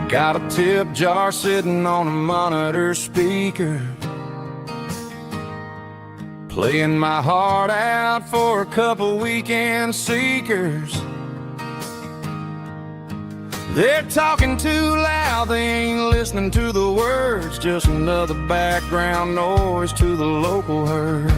Got a tip jar sitting on a monitor speaker, playing my heart out for a couple weekend seekers. They're talking too loud, they ain't listening to the words, just another background noise to the local herd.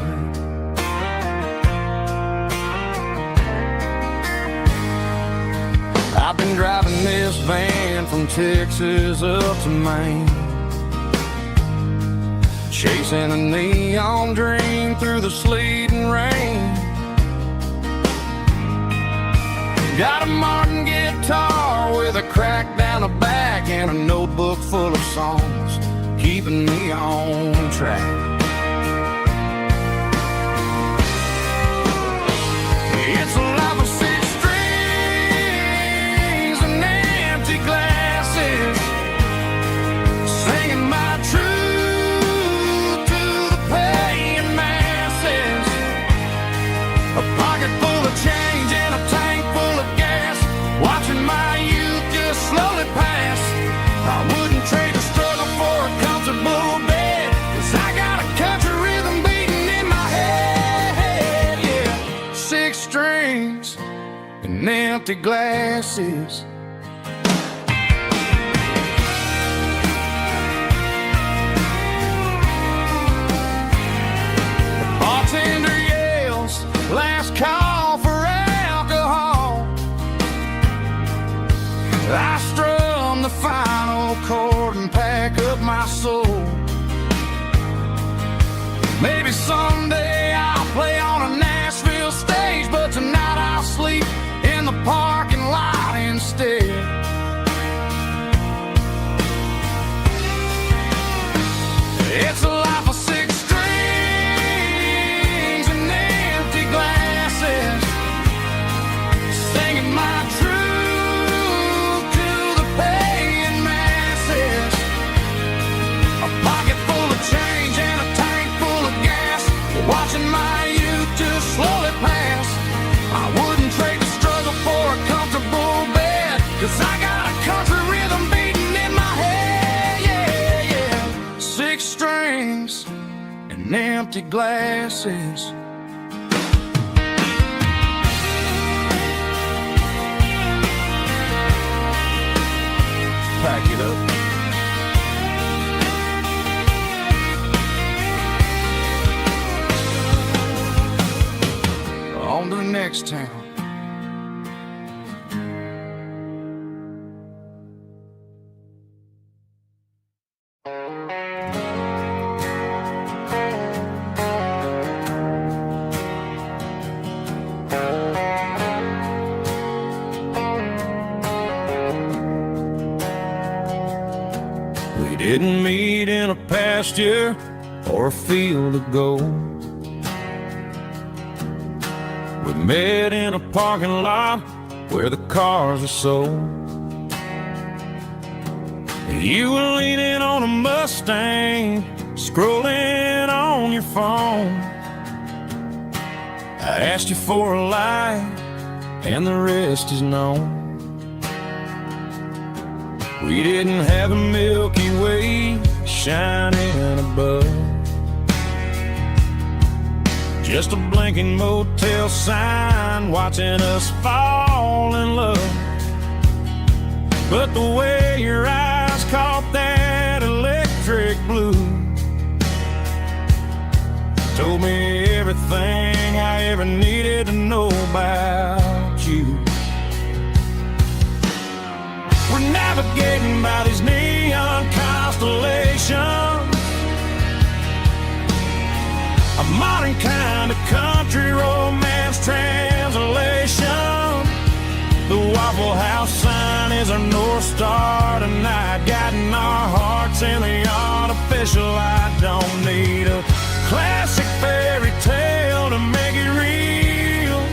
I've been driving this van from Texas up to Maine, chasing a neon dream through the sleet and rain. Got a Martin guitar with a crack down the back and a notebook full of songs, keeping me on track. It's a life of six strings and empty glasses, singing my truth to the paying masses. A pocket full of change and a tank full of gas, watching my youth just slowly pass. I wouldn't trade the struggle for a comfortable bed, 'cause I got a country rhythm beating in my head. Yeah, six strings and empty glasses. The bartender yells, last call for alcohol. I strum the final chord and pack up my soul. Maybe someday I'll play on a Nashville stage, but tonight I'll sleep in the parking lot instead. It's a life of six strings and empty glasses, singing my truth to the paying masses. A pocket full of change and a tank full of gas, watching my youth just slowly pass. I wouldn't trade the struggle for a comfortable bed, 'cause I got a country rhythm beating in my head. Yeah, yeah. Six strings and empty glasses. Pack it up. On to the next town. We didn't meet in a pasture or a field of gold. We met in a parking lot where the cars are sold. You were leaning on a Mustang, scrolling on your phone. I asked you for a light, and the rest is known. We didn't have a Milky Way shining above, just a blinking motel sign watching us fall in love. But the way your eyes caught that electric blue told me everything I ever needed to know about you. We're navigating by these neon constellations, a modern kind of country romance translation. The Waffle House sign is our North Star tonight, guiding our hearts in the artificial light. Don't need a classic fairy tale to make it real,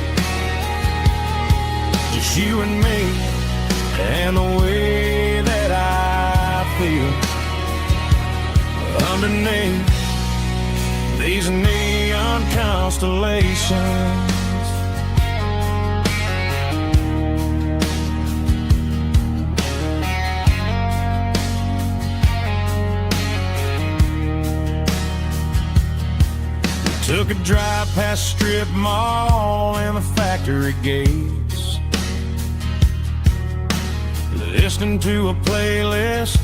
just you and me and the way that I feel underneath these neon constellations. Took a drive past strip mall and the factory gates, listening to a playlist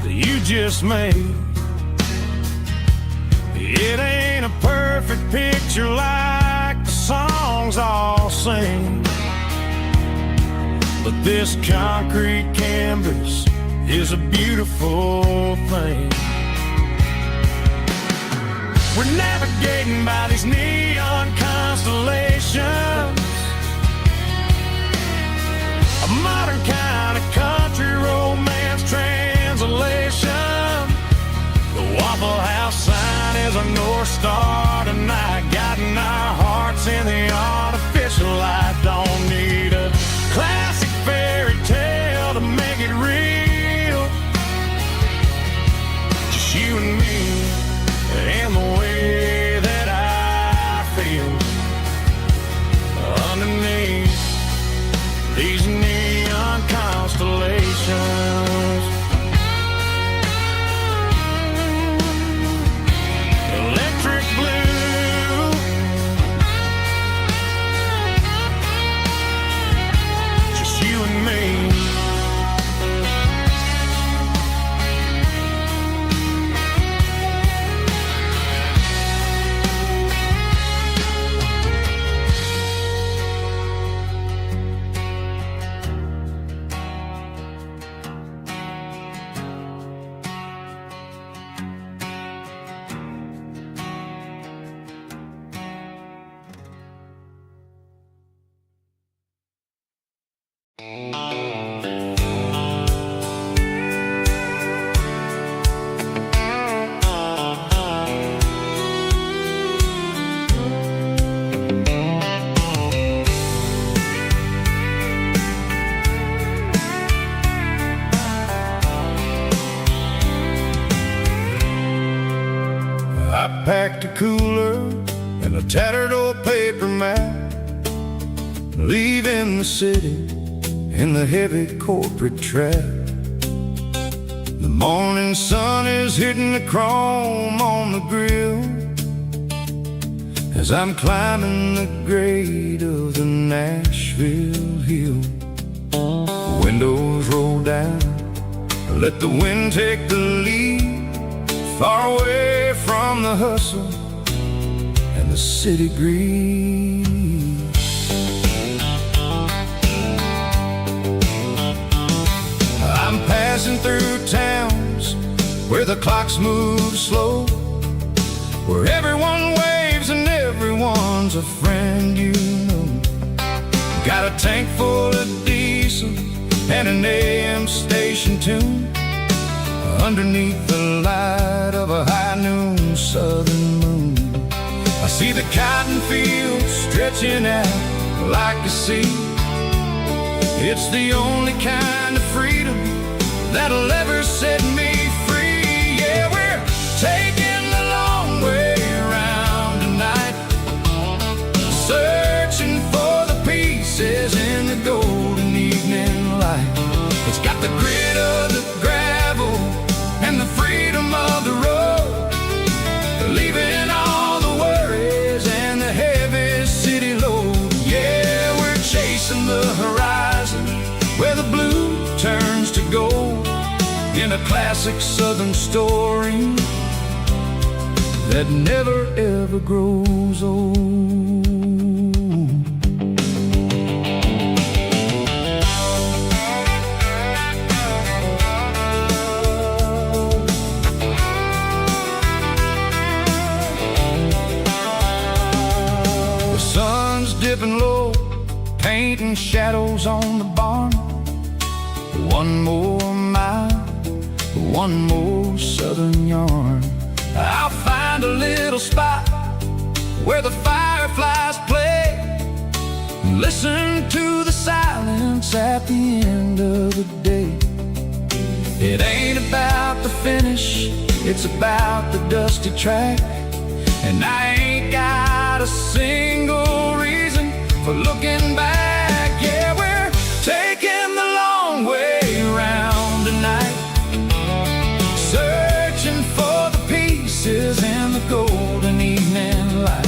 that you just made. It ain't a perfect picture like the songs all sing, but this concrete canvas is a beautiful thing. We're navigating by these neon constellations, a modern kind of country romance translation. The Waffle House sign is a North Star tonight, guiding our hearts in the artificial light. Don't need a classic fairy tale to make it real, just you and me and the way that I feel underneath these neon constellations. Electric blue, just you and me. I packed a cooler and a tattered old paper map, leaving the city in the heavy corporate trap. The morning sun is hitting the chrome on the grill as I'm climbing the grade of the Nashville hill. The windows roll down, let the wind take the lead, far away from the hustle and the city greed. I'm passing through towns where the clocks move slow, where everyone waves and everyone's a friend you know. Got a tank full of diesel and an AM station tune, underneath the light of a high noon southern moon. I see the cotton fields stretching out like a sea. It's the only kind of freedom that'll ever set me free. Yeah, we're taking the long way around tonight, searching for the pieces in the golden evening light. It's got the grit of the gravel and the freedom of the road, leaving all the worries and the heavy city load. Yeah, we're chasing the horizon where the blue turns to gold, in a classic southern story that never ever grows old. The sun's dipping low, painting shadows on the barn. One more mile, one more southern yarn. I'll find a little spot where the fireflies play, listen to the silence at the end of the day. It ain't about the finish, it's about the dusty track, and I ain't got a single reason for looking back. Yeah, we're taking the long way around tonight, searching for the pieces in the golden evening light.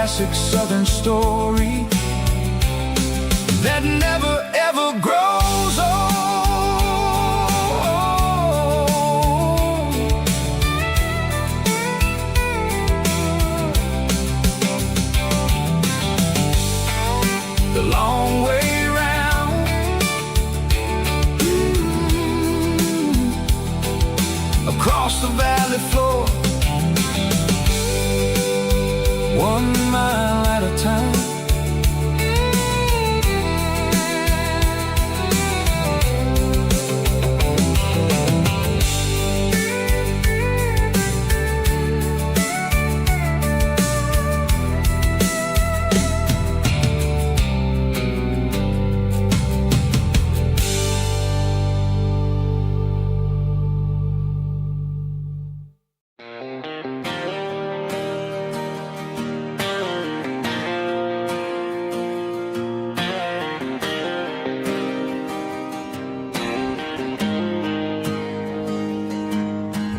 classic Southern story that never ever grows old. The long way round, across the valley floor, 1 mile at a time.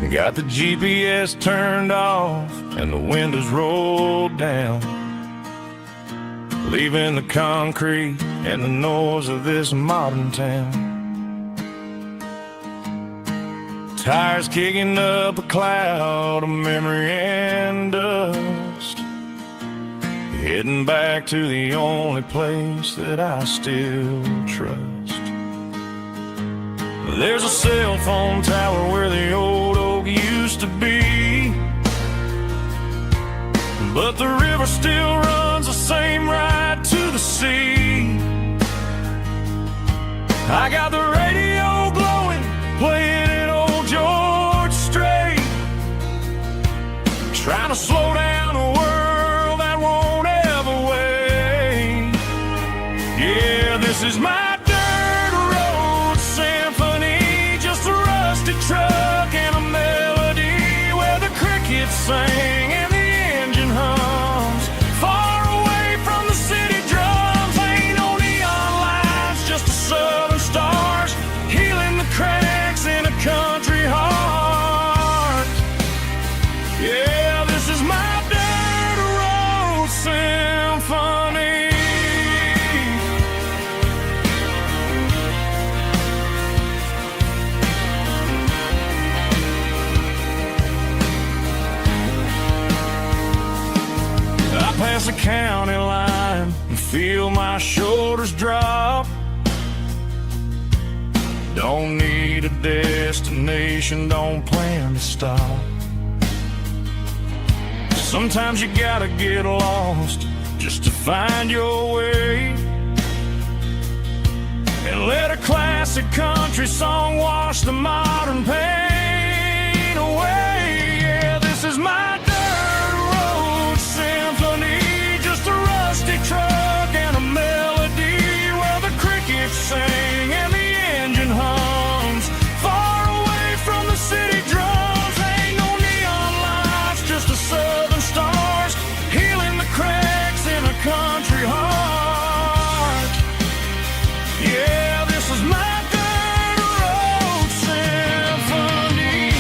Got the GPS turned off and the windows rolled down, leaving the concrete and the noise of this modern town. Tires kicking up a cloud of memory and dust, heading back to the only place that I still trust. There's a cell phone tower where the old oak used to be, but the river still runs the same right to the sea. I got the radio glowing, playing an old George Strait, trying to slow down a world that won't ever wait. Yeah, this is my truck and a melody where the crickets sing and the engine hums, far away from the city drums. Ain't no neon lights, just the southern stars healing the cracks in a country heart. Yeah, this is my dirt road symphony. Past the county line and feel my shoulders drop. Don't need a destination, don't plan to stop. Sometimes you gotta get lost just to find your way, and let a classic country song wash the modern pain away. Yeah, this is my truck and a melody where the crickets sing and the engine hums, far away from the city drums. Ain't no neon lights, just the southern stars healing the cracks in a country heart. Yeah, this is my dirt road symphony.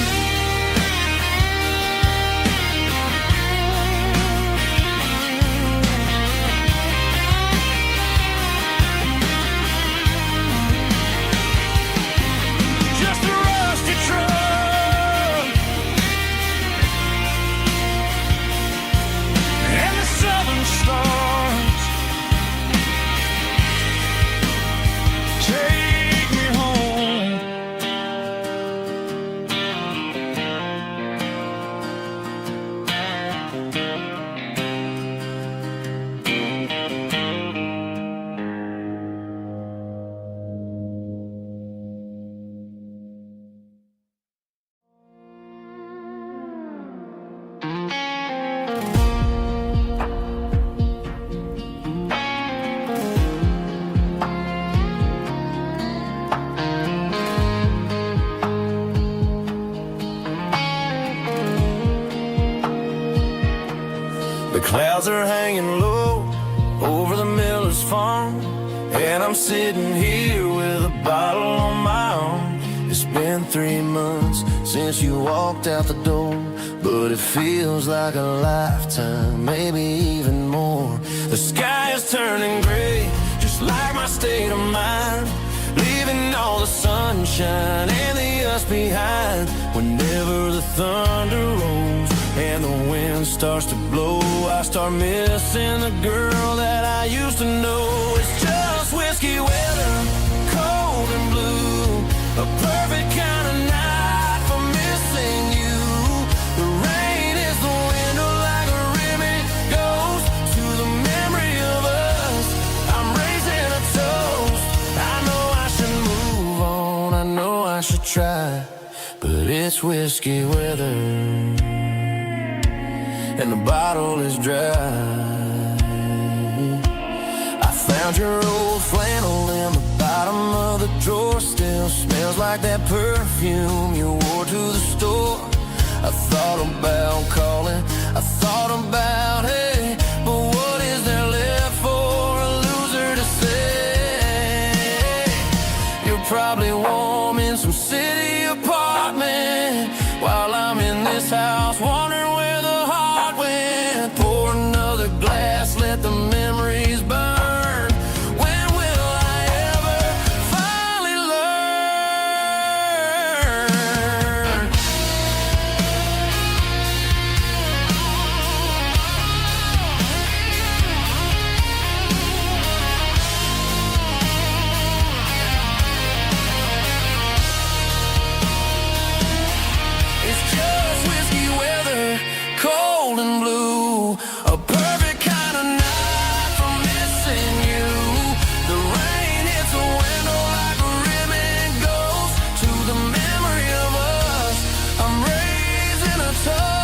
The clouds are hanging low over the miller's farm, and I'm sitting here with a bottle on my arm. It's been 3 months since you walked out the door, but it feels like a lifetime, maybe even more. anymore. The sky is turning gray, just like my state of mind, leaving all the sunshine and the us behind. Whenever the thunder rolls and the wind starts to blow, I start missing the girl that I used to know. It's just whiskey weather, cold and blue, a perfect kind of night for missing you. The rain is the window like a ribbon goes to the memory of us. I'm raising a toast. I know I should move on, I know I should try, but it's whiskey weather and the bottle is dry. I found your old flannel in the bottom of the drawer, still smells like that perfume you wore to the store. I thought about calling, I thought about, hey, but what is there left for a loser to say? You're probably warm in some city apartment while I'm in this house wondering where the heart went. Pour another glass, let the memories burn. When will I ever finally learn? It's just whiskey weather, cold and blue, a perfect kind of night for missing you. The rain hits a window like a ribbon goes to the memory of us. I'm raising a toast.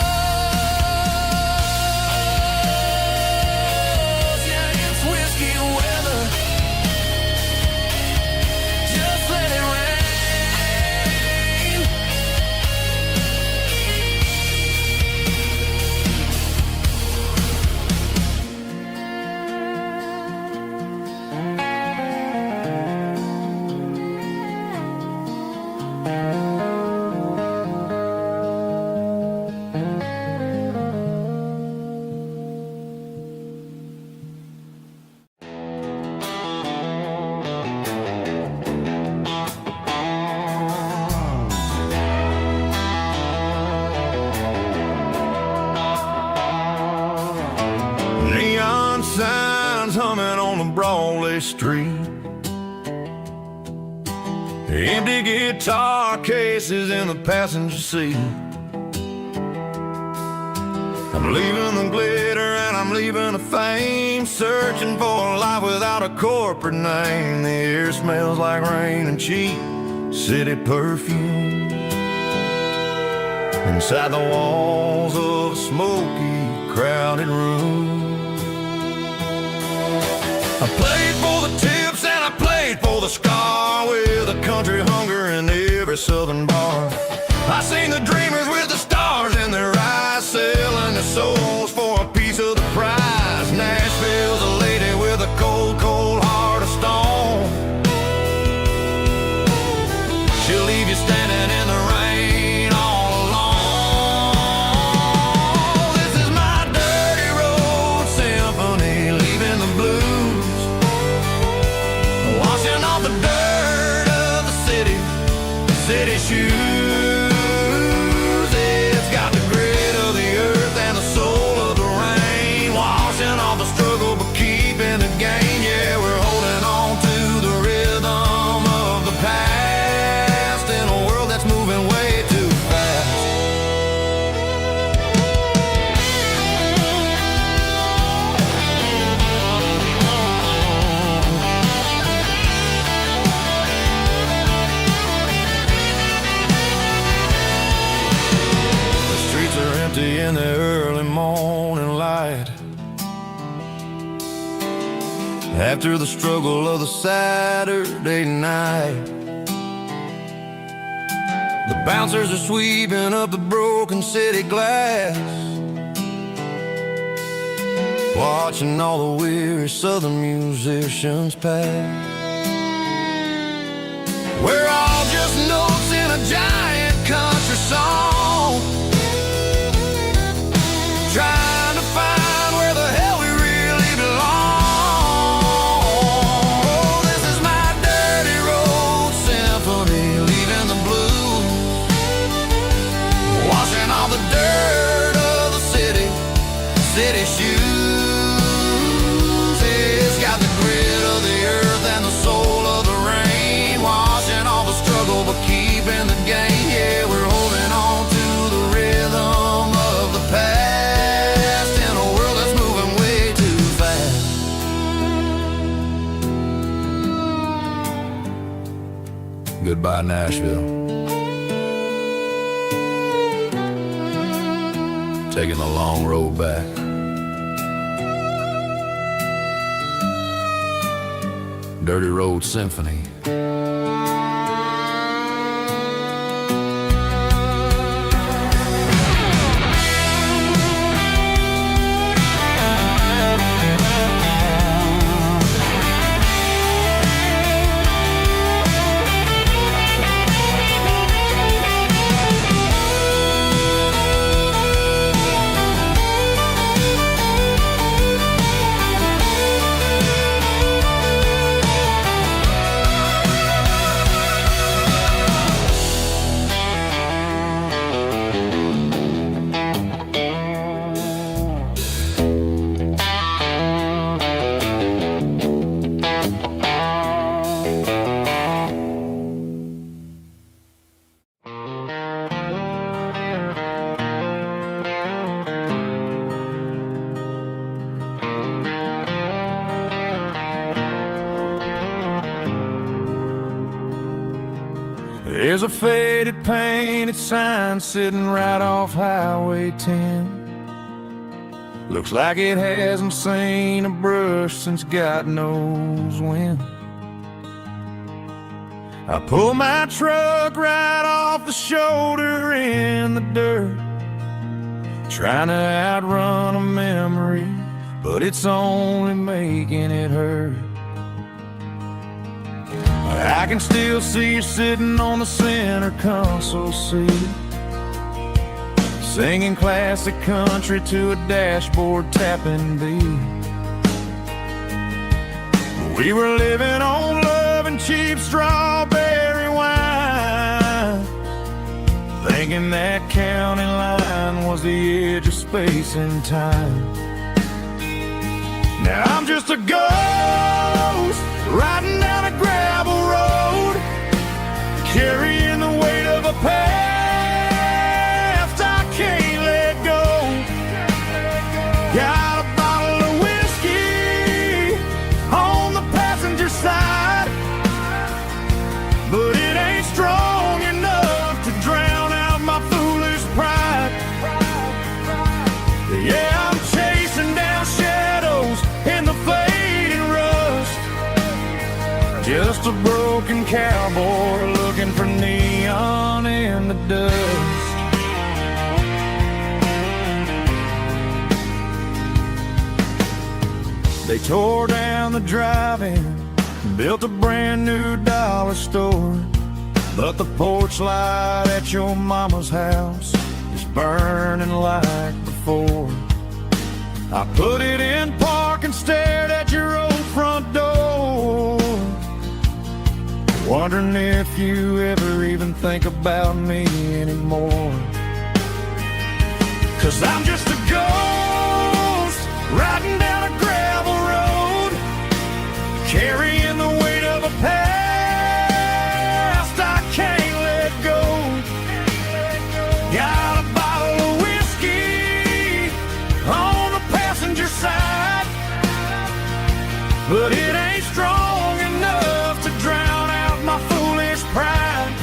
Yeah, it's whiskey weather. Just let it rain. Neon signs humming on the Broadway street, empty guitar cases in the passenger seat. I'm leaving the glitter and I'm leaving the fame, searching for a life without a corporate name. The air smells like rain and cheap city perfume inside the walls of a smoky, crowded room. I played for the tips and I played for the scar, with a country hunger in every southern bar. I seen the dreamers with the stars in their eyes, selling their souls for a piece of the prize. Nashville's a lady with a cold, cold heart of stone. She'll leave you standing in the rain all alone. This is my dirty road symphony, leaving the blues, washing off the dirt of the city shoes. It's got the grit of the earth and the soul of the rain, washing off the struggle but keeping the gain. Yeah, we're holding on to the rhythm of the past in a world that's moving way too fast. In the early morning light, after the struggle of the Saturday night, the bouncers are sweeping up the broken city glass, watching all the weary southern musicians pass. We're all just notes in a giant country song, trying to find where the hell we really Nashville, taking the long road back. Dirty Road Symphony. There's a faded painted sign sitting right off Highway 10. Looks like it hasn't seen a brush since God knows when. I pull my truck right off the shoulder in the dirt, trying to outrun a memory, but it's only making it hurt. I can still see you sitting on the center console seat, singing classic country to a dashboard tapping beat. We were living on love and cheap strawberry wine, thinking that county line was the edge of space and time. Now I'm just a ghost riding down a gravel road, carrying the weight of a past I can't let go. Got a bottle of whiskey on the passenger side, but it ain't strong enough to drown out my foolish pride. Yeah, I'm chasing down shadows in the fading rust, just a broken cowboy looking for neon in the dust. They tore down the drive-in, built a brand new dollar store, but the porch light at your mama's house is burning like before. I put it in park and stared at your old front door, wondering if you ever even think about me anymore. 'Cause I'm just a ghost riding down a gravel road, carrying the weight of a past I can't let go. Got a bottle of whiskey on the passenger side, but it ain't strong enough to drown out my foolish pride.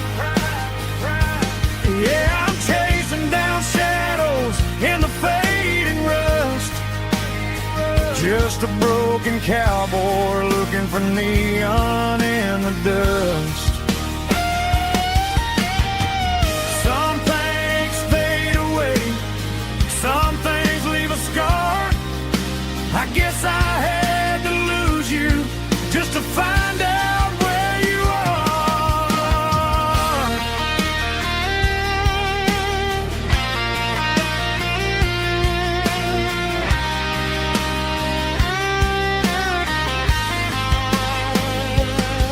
Yeah, I'm chasing down shadows in the fading rust, just a broken cowboy looking for neon in the dust. Some things fade away, some things leave a scar. I guess I had to lose you just to find out where you are.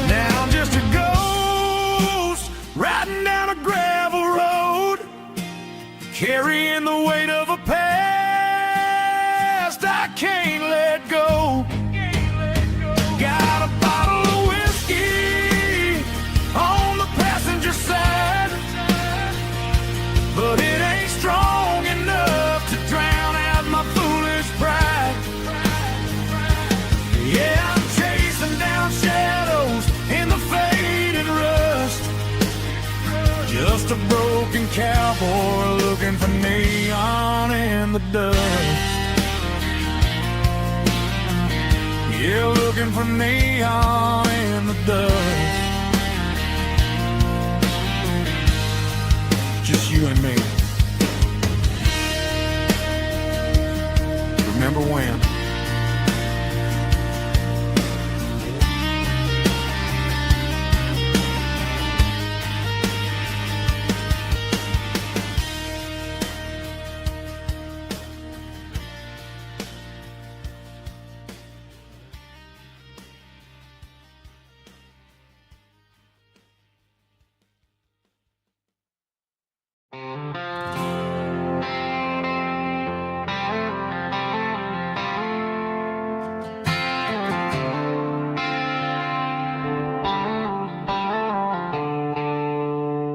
Now I'm just a ghost riding down a gravel road, carrying the weight of a past I can't let go. Got a bottle of whiskey on the passenger side, but it ain't strong enough to drown out my foolish pride. Yeah, I'm chasing down shadows in the fading rust, cowboy looking for neon in the dust. Yeah, looking for neon in the dust. Just you and me. Remember when?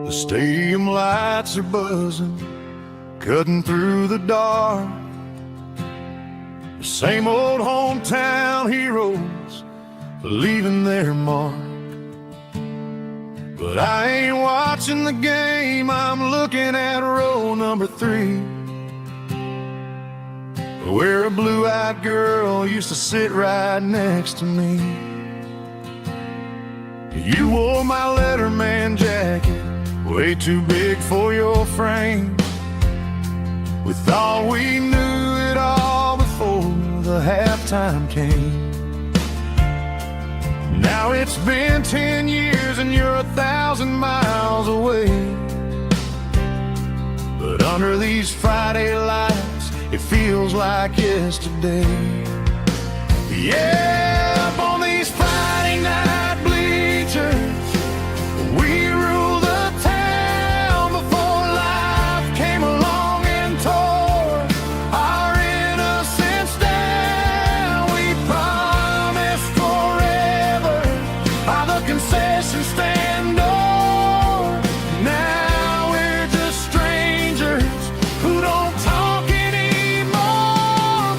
The stadium lights are buzzing, cutting through the dark. The same old hometown heroes leaving their mark. But I ain't watching the game, I'm looking at row number 3, where a blue-eyed girl used to sit right next to me. You wore my Letterman jacket, way too big for your frame. We thought we knew it all before the halftime came. Now it's been 10 years and you're 1,000 miles away. But under these Friday lights, it feels like yesterday. Yeah, up on these Friday night bleachers, we rule the town before life came along and tore our innocence down. We promised forever by the concession stand door. Now we're just strangers who don't talk anymore.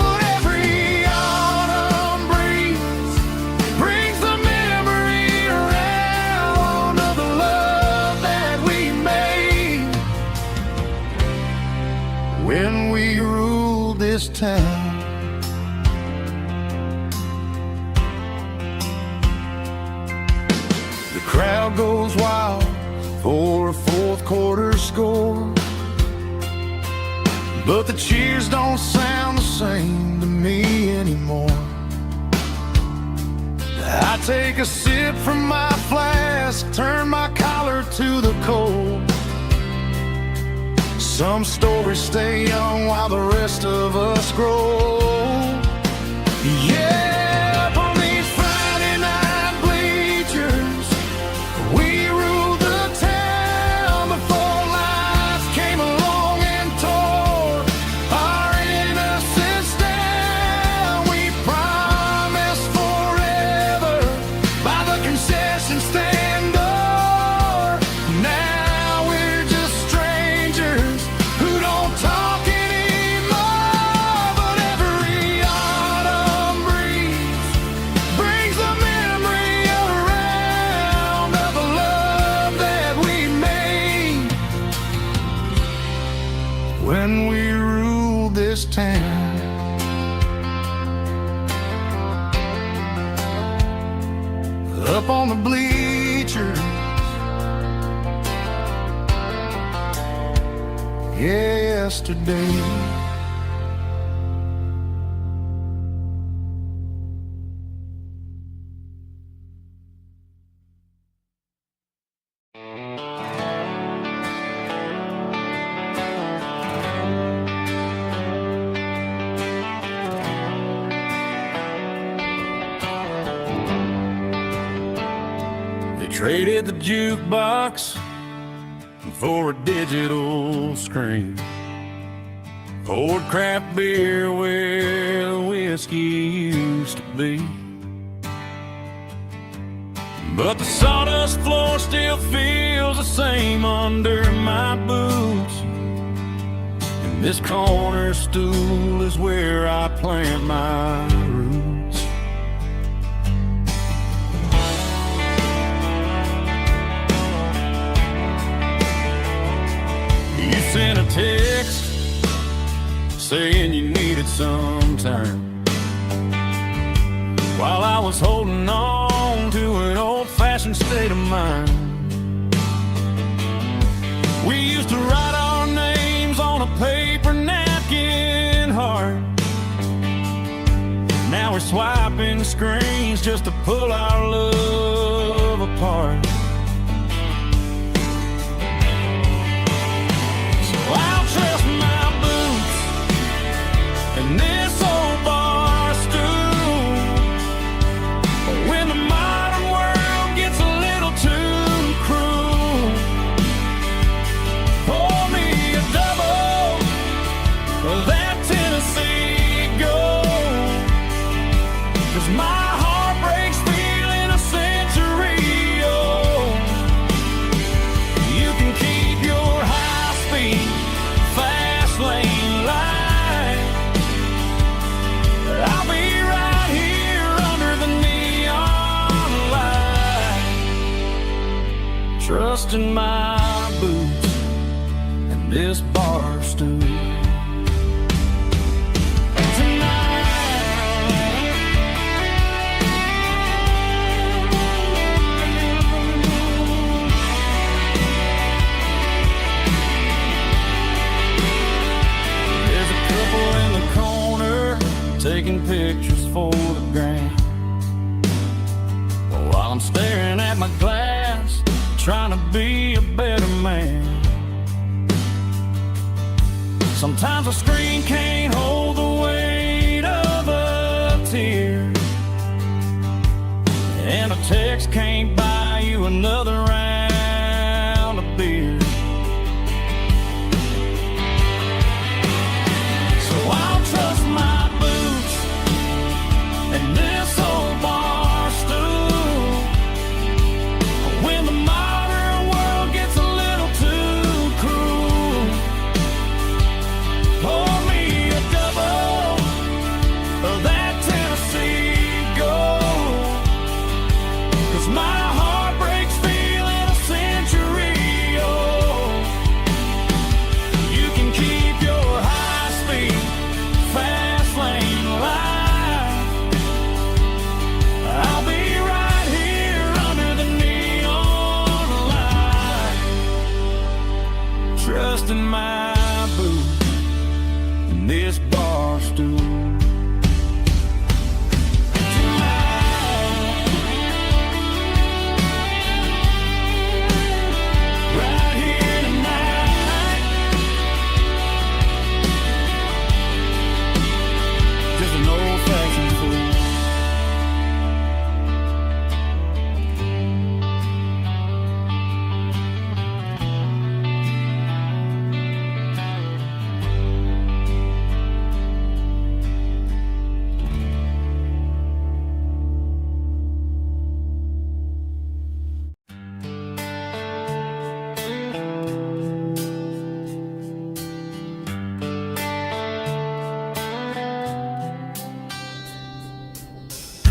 But every autumn breeze brings the memory around of the love that we made when we ruled this town. The crowd goes wild for a fourth quarter score, but the cheers don't sound the same to me anymore. I take a sip from my flask, turn my collar to the cold. Some stories stay young while the rest of us grow. Yeah, up on these Friday night bleachers, we ruled the town before life came along and tore our innocence down. We promised forever by the concession stand door. Now we're just strangers who don't talk anymore. But every autumn breeze brings the memory around of the love that we made when we ruled this town. Up on the bleachers, yesterday. They traded the jukebox for a digital screen, poured craft beer where the whiskey used to be. But the sawdust floor still feels the same under my boots, and this corner stool is where I plant my roots. sent a text saying you needed some time, while I was holding on to an old-fashioned state of mind. We used to write our names on a paper napkin heart. Now we're swiping screens just to pull our love apart. So I'll trust my boots and this old bar stool. But when the modern world gets a little too cruel, pour me a double of that Tennessee Gold, 'cause my heart breaks feeling a century old. You can keep your high-speed, fast lane light. I'll be right here under the neon light, trusting my boots and this bar stool. Taking pictures for the gram, while I'm staring at my glass, trying to be a better man. Sometimes a screen can't hold the weight of a tear, and a text can't buy you another round of beer. So I'll trust my and this old bar stool. When the modern world gets a little too cruel, pour me a double of that Tennessee Gold, 'cause my heart breaks feeling a century old. You can keep your high-speed, fast lane light. I'll be right here under the neon light, trusting my boots and this bar stool. Right here tonight, just an old-fashioned fool.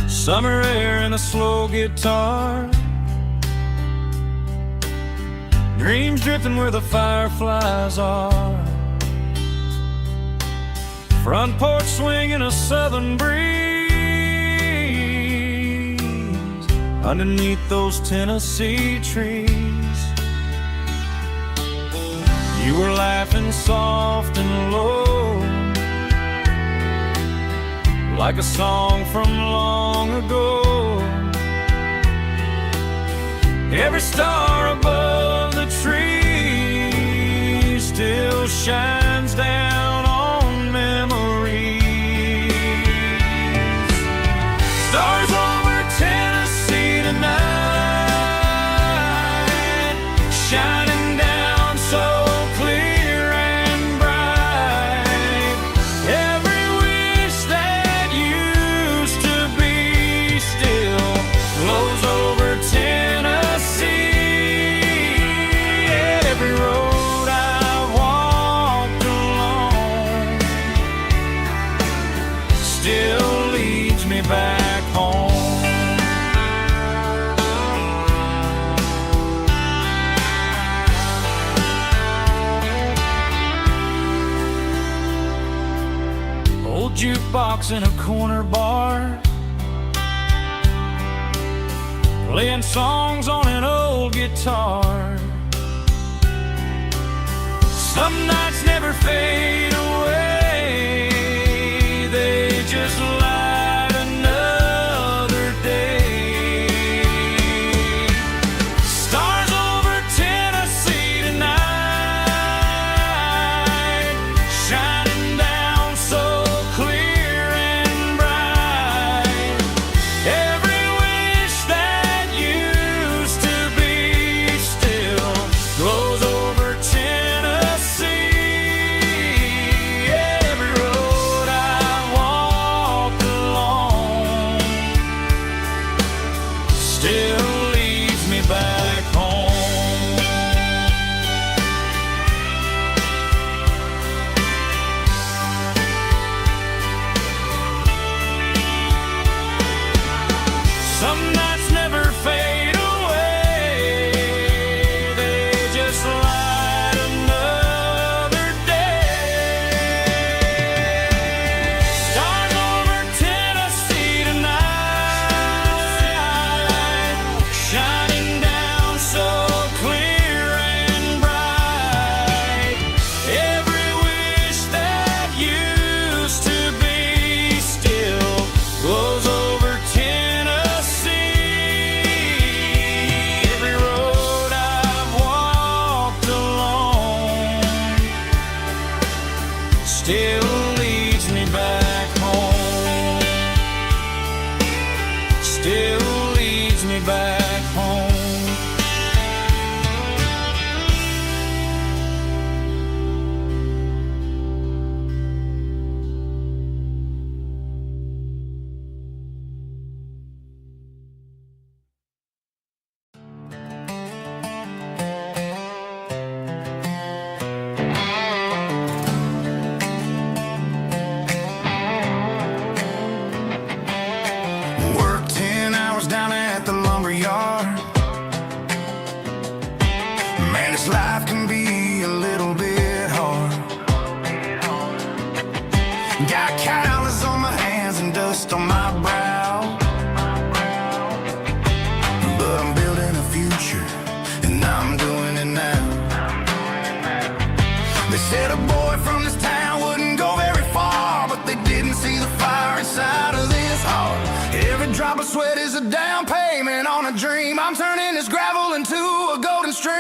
Summer air and a slow guitar, dreams drifting where the fireflies are. Front porch swinging a southern breeze underneath those Tennessee trees. You were laughing soft and low, like a song from long ago. Every star above the tree still shines down on memories. Stars over Tennessee tonight, shining down so clear and bright. Every wish that used to be still glows over Tennessee. Every road I've walked along old jukebox in a corner bar, playing songs on an old guitar. Some nights never fade away, they just light another day. Stars over Tennessee tonight, shining down so clear and bright. Every wish that used to be still glows over Tennessee. Every road I walked along still leads me back home. Some nights never fade away, they just light another day. Stars over Tennessee tonight, shining down so clear and bright. Every wish that used to be still glows over Tennessee. Every road I've walked along still leads me back home. Still leads me back home. Work 10 hours down at the lumber yard. Man, this life can be a little bit hard. Got calluses on my hands and dust on my brow, but I'm building a future, and I'm doing it now. They said a boy from this town wouldn't go very far, but they didn't see the fire inside of this heart. Every drop of sweat is a down payment on a dream. I'm turning this gravel into a golden stream.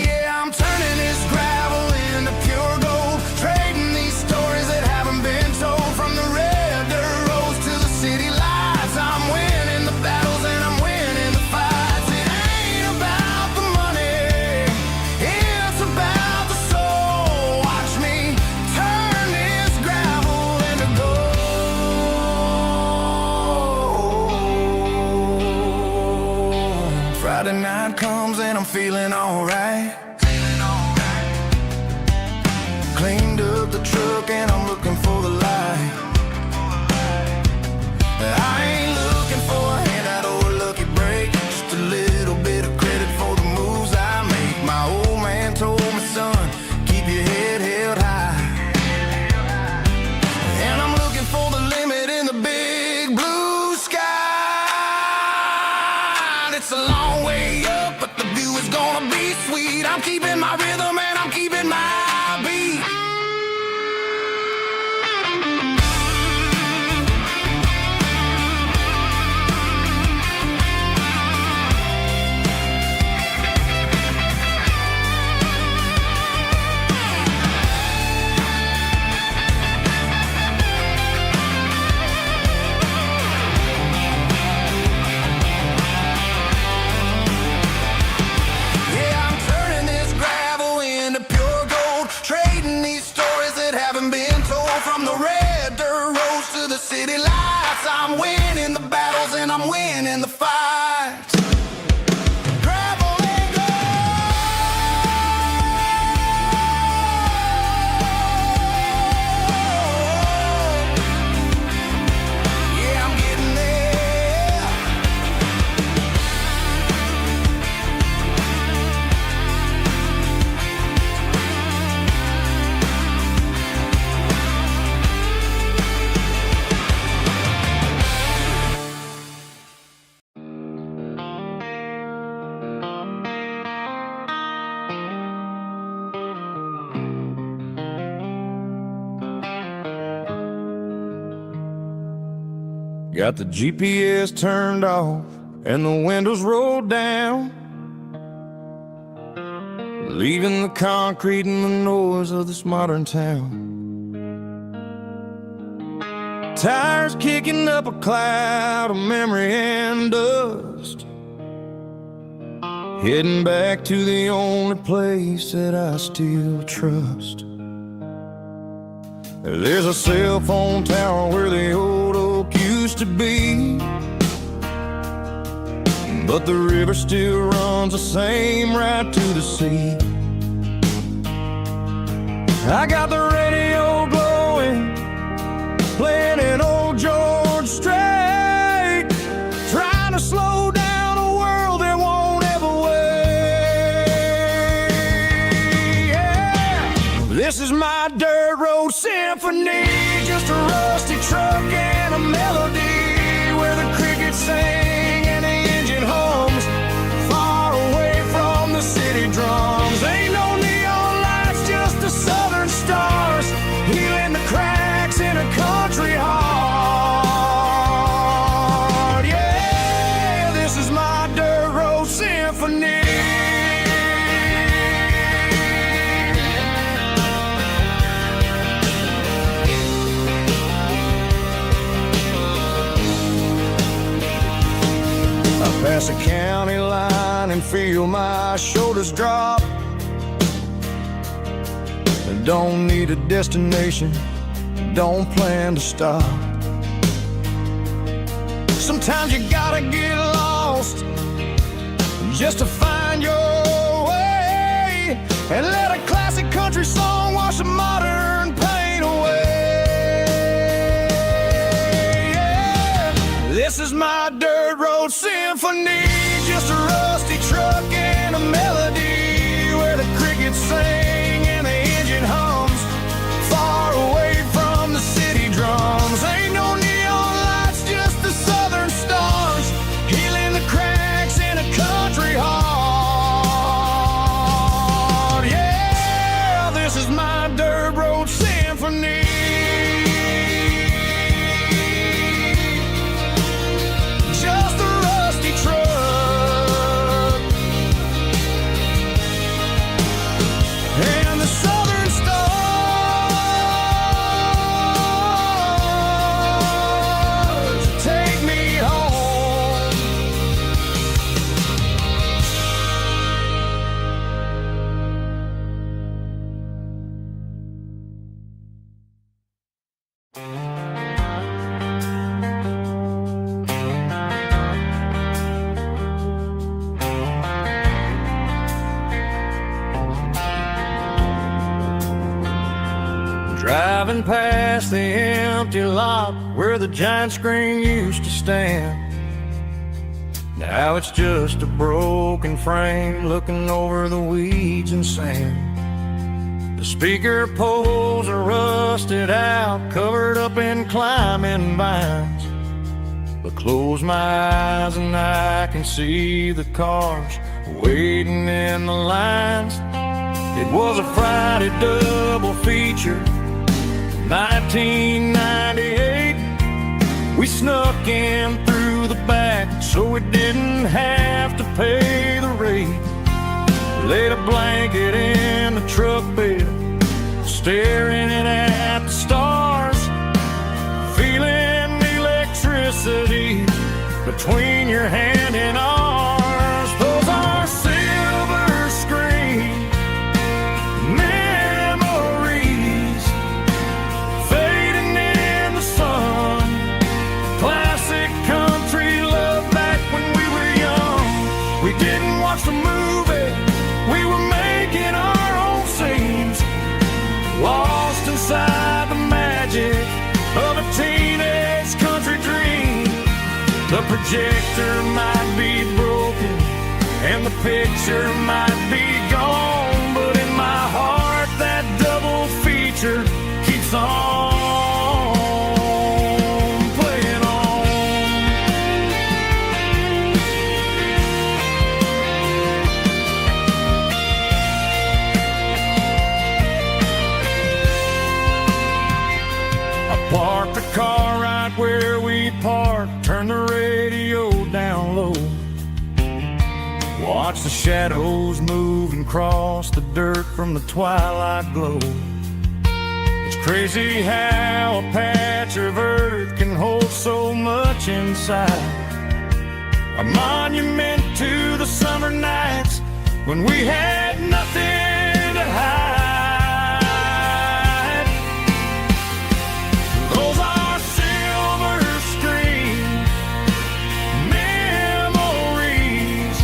Yeah, I'm turning this gravel into pure gold, trading these stories that haven't been told. From the red dirt roads to the city lights, I'm winning the battles and I'm winning the fights. It ain't about the money, it's about the soul. Watch me turn this gravel into gold. Friday night comes and I'm feeling alright. Cleaned up the truck and I'm looking for the light. I ain't looking for a handout or a lucky break, just a little bit of credit for the moves I make. My old man told me, son, keep your head held high. And I'm looking for the limit in the big blue sky. It's a long way up, but the view is gonna be sweet. I'm keeping my rhythm and I'm keeping my beat. Got the GPS turned off and the windows rolled down, leaving the concrete and the noise of this modern town. Tires kicking up a cloud of memory and dust, heading back to the only place that I still trust. There's a cell phone tower where the old oak used to be, but the river still runs the same right to the sea. I got the radio glowing, playing an old George Strait, trying to slow down a world that won't ever wait. Yeah. This is my dirt road symphony, just a rusty truck and a melody where the crickets sing and the engine hums, far away from the city drums. Ain't no neon lights, just the southern stars, healing the cracks in a country heart. Yeah, this is my dirt road symphony. Pass a county line and feel my shoulders drop. Don't need a destination, don't plan to stop. Sometimes you gotta get lost just to find your way, and let a classic country song wash a modern pain away. Yeah. This is my dirt road symphony, just a rusty truck and a melody where the crickets sing and the engine hums, far away from the city drums. Ain't no neon lights, just the southern stars, healing the cracks in a country heart. Yeah, this is my dirt road symphony. Driving past the empty lot where the giant screen used to stand, now it's just a broken frame looking over the weeds and sand. The speaker poles are rusted out, covered up in climbing vines, but close my eyes and I can see the cars waiting in the lines. It was a Friday double feature, 1998. We snuck in through the back so we didn't have to pay the rate. Laid a blanket in the truck bed, staring at the stars, feeling the electricity between your hand and ours. Those are silver screen memories fading in the sun. Classic country love back when we were young. We didn't watch the movie, we were making our own scenes, lost inside the magic of a teenage country dream. The projector might be broken and the picture might be gone, but in my heart that double feature keeps on playing on. I parked the car right where we parked watch the shadows move and cross the dirt from the twilight glow. It's crazy how a patch of earth can hold so much inside. A monument to the summer nights when we had nothing to hide. Those are silver screen memories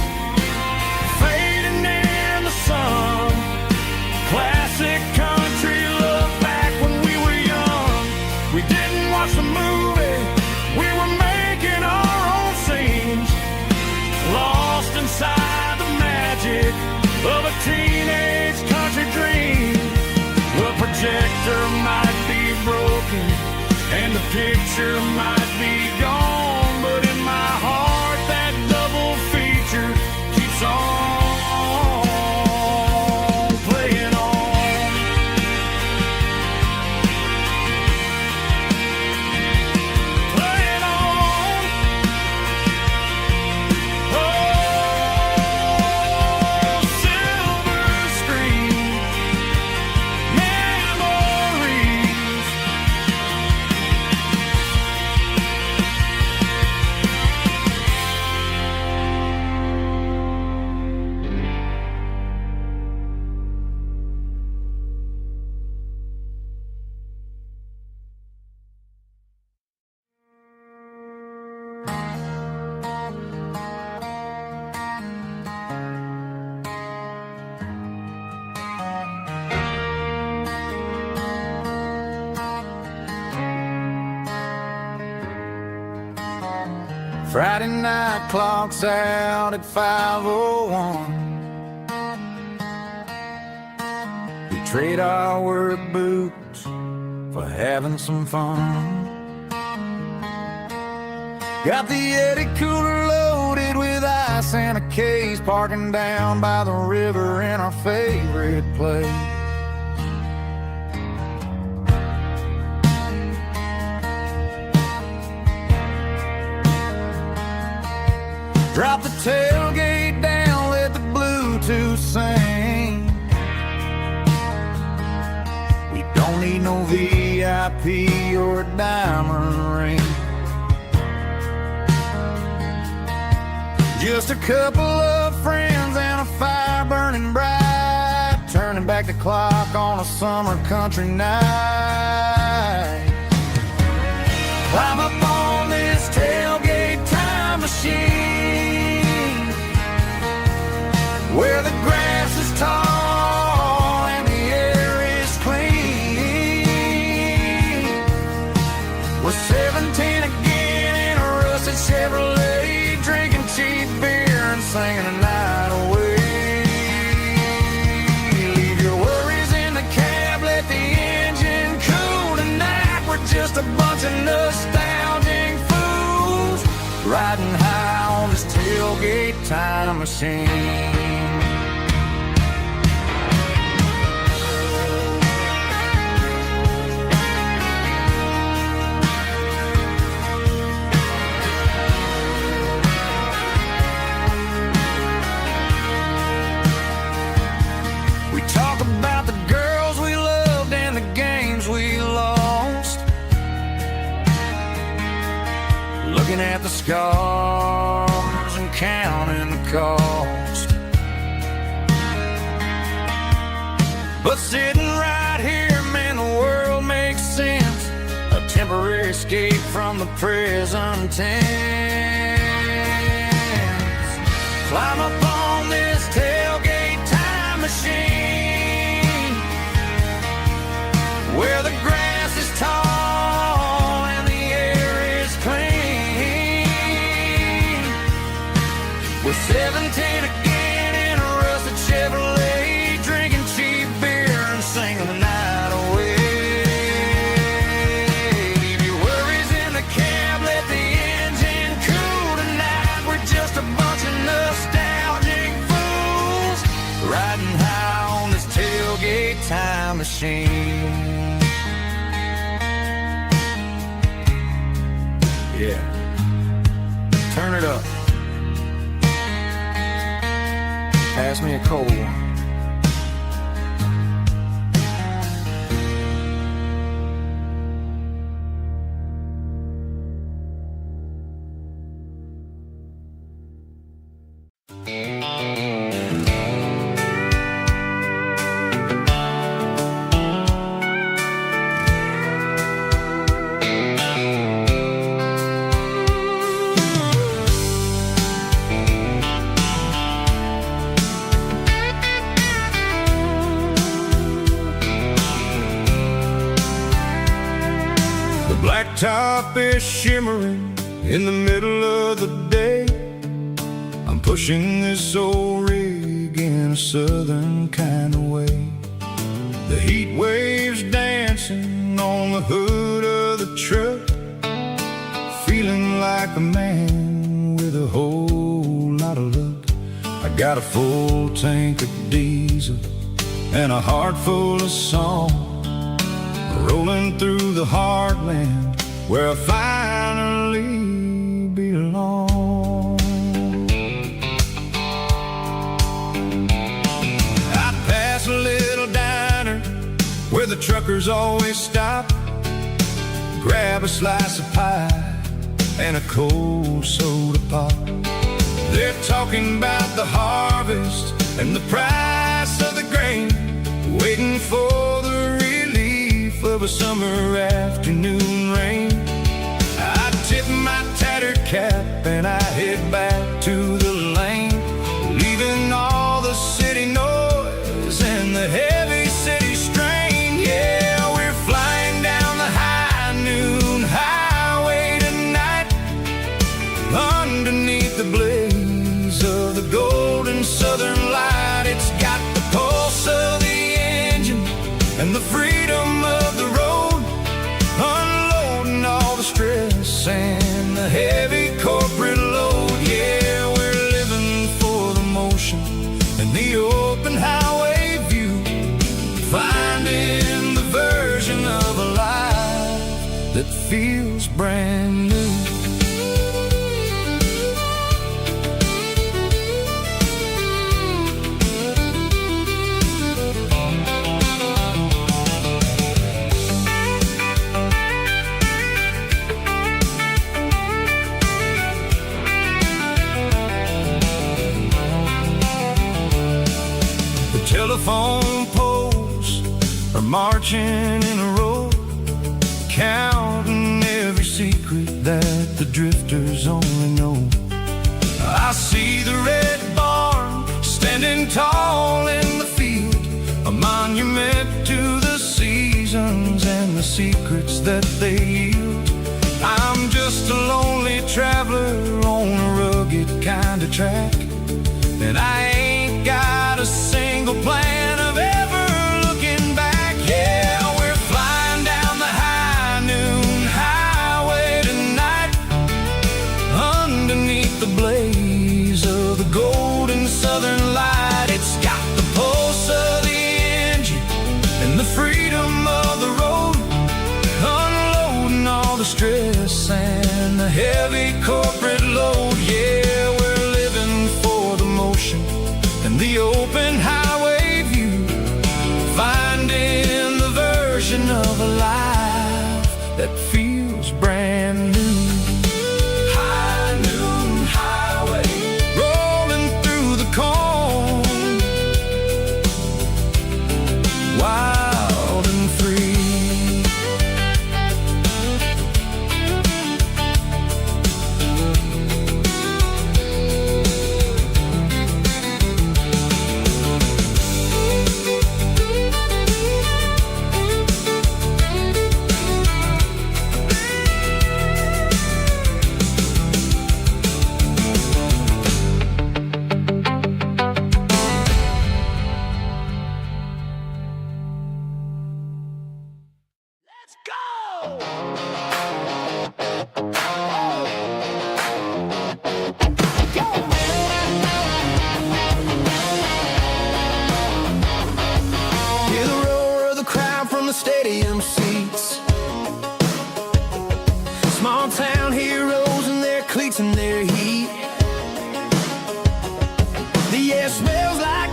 fading in the sun. Classic country love back when we were young. We didn't watch the movie, we were making our own scenes, lost inside the magic of a teenage country dream. The projector might be broken and the picture might be gone, but in my heart that double feature keeps on playing on. Playing on. Oh, silver screen memories. Friday night clocks out at 5:01. We trade our work boots for having some fun. Got the Yeti cooler loaded with ice and a case, parking down by the river in our favorite place. Drop the tailgate down, let the Bluetooth sing. We don't need no VIP or a diamond ring. Just a couple of friends and a fire burning bright, turning back the clock on a summer country night. Climb up on this tailgate time machine, where the grass is tall and the air is clean. We're 17 again in a rusted Chevrolet, drinking cheap beer and singing the night away. Leave your worries in the cab, let the engine cool tonight. We're just a bunch of nostalgic fools riding high on this tailgate time machine. We talk about the girls we loved and the games we lost, looking at the scars and counting the cost. But sitting right here, man, the world makes sense. A temporary escape from the present tense. Climb up on this tailgate time machine, where the grass is tall and the air is clean. We're 17 again in a rusted Chevrolet, drinking cheap beer and singing the night away. Leave your worries in the cab, let the engine cool tonight. We're just a bunch of nostalgic fools riding high on this tailgate time machine. Yeah, turn it up. pass me a cold. Blacktop is shimmering in the middle of the day. I'm pushing this old rig in a southern kind of way. The heat waves dancing on the hood of the truck, feeling like a man with a whole lot of luck. I got a full tank of diesel and a heart full of song, rolling through the heartland where I finally belong. I pass a little diner where the truckers always stop, grab a slice of pie and a cold soda pop. They're talking about the harvest and the price of the grain, waiting for the relief of a summer afternoon rain. I tip my tattered cap and I head back to the lane, leaving all the city noise and the heavy city strain. Yeah, we're flying down the high noon highway tonight, underneath the blaze of the golden southern light. It's got the pulse of the engine and the freedom of the road, unloading all the stress and the heavy corporate load. Yeah, we're living for the motion and the open highway view, finding the version of a life that feels brand new. Telephone poles are marching in a row, counting every secret that the drifters only know. I see the red barn standing tall in the field, a monument to the seasons and the secrets that they yield. I'm just a lonely traveler on a rugged kind of track, and I ain't got a single plan of ever looking back. Yeah, we're flying down the high noon highway tonight, underneath the blaze of the golden southern light. It's got the pulse of the engine and the freedom of the road, unloading all the stress and the heavy corporate load. Yeah, we're living for the motion and the open highway view, finding the version of a life that feels brand new. High noon highway, rolling through the corn, wild and free. Stadium seats, small town heroes in their cleats and their heat. The air smells like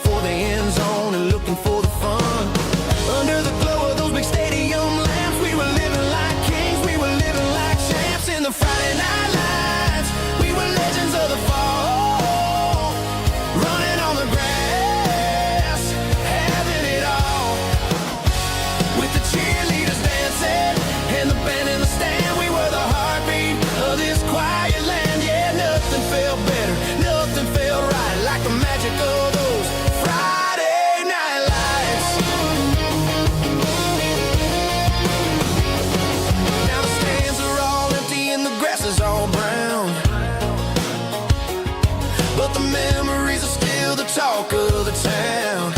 for the end zone and looking for the fun. Under the glow of those big stadium lamps, we were living like kings, we were living like champs. In the Friday night lights, we were legends of the fall, running on the grass, having it all. With the cheerleaders dancing and the band in the stand, we were the heartbeat of this quiet land. Yeah, nothing felt better, nothing felt right like the magic of those Friday night lights. Now the stands are all empty and the grass is all brown, but the memories are still the talk of the town.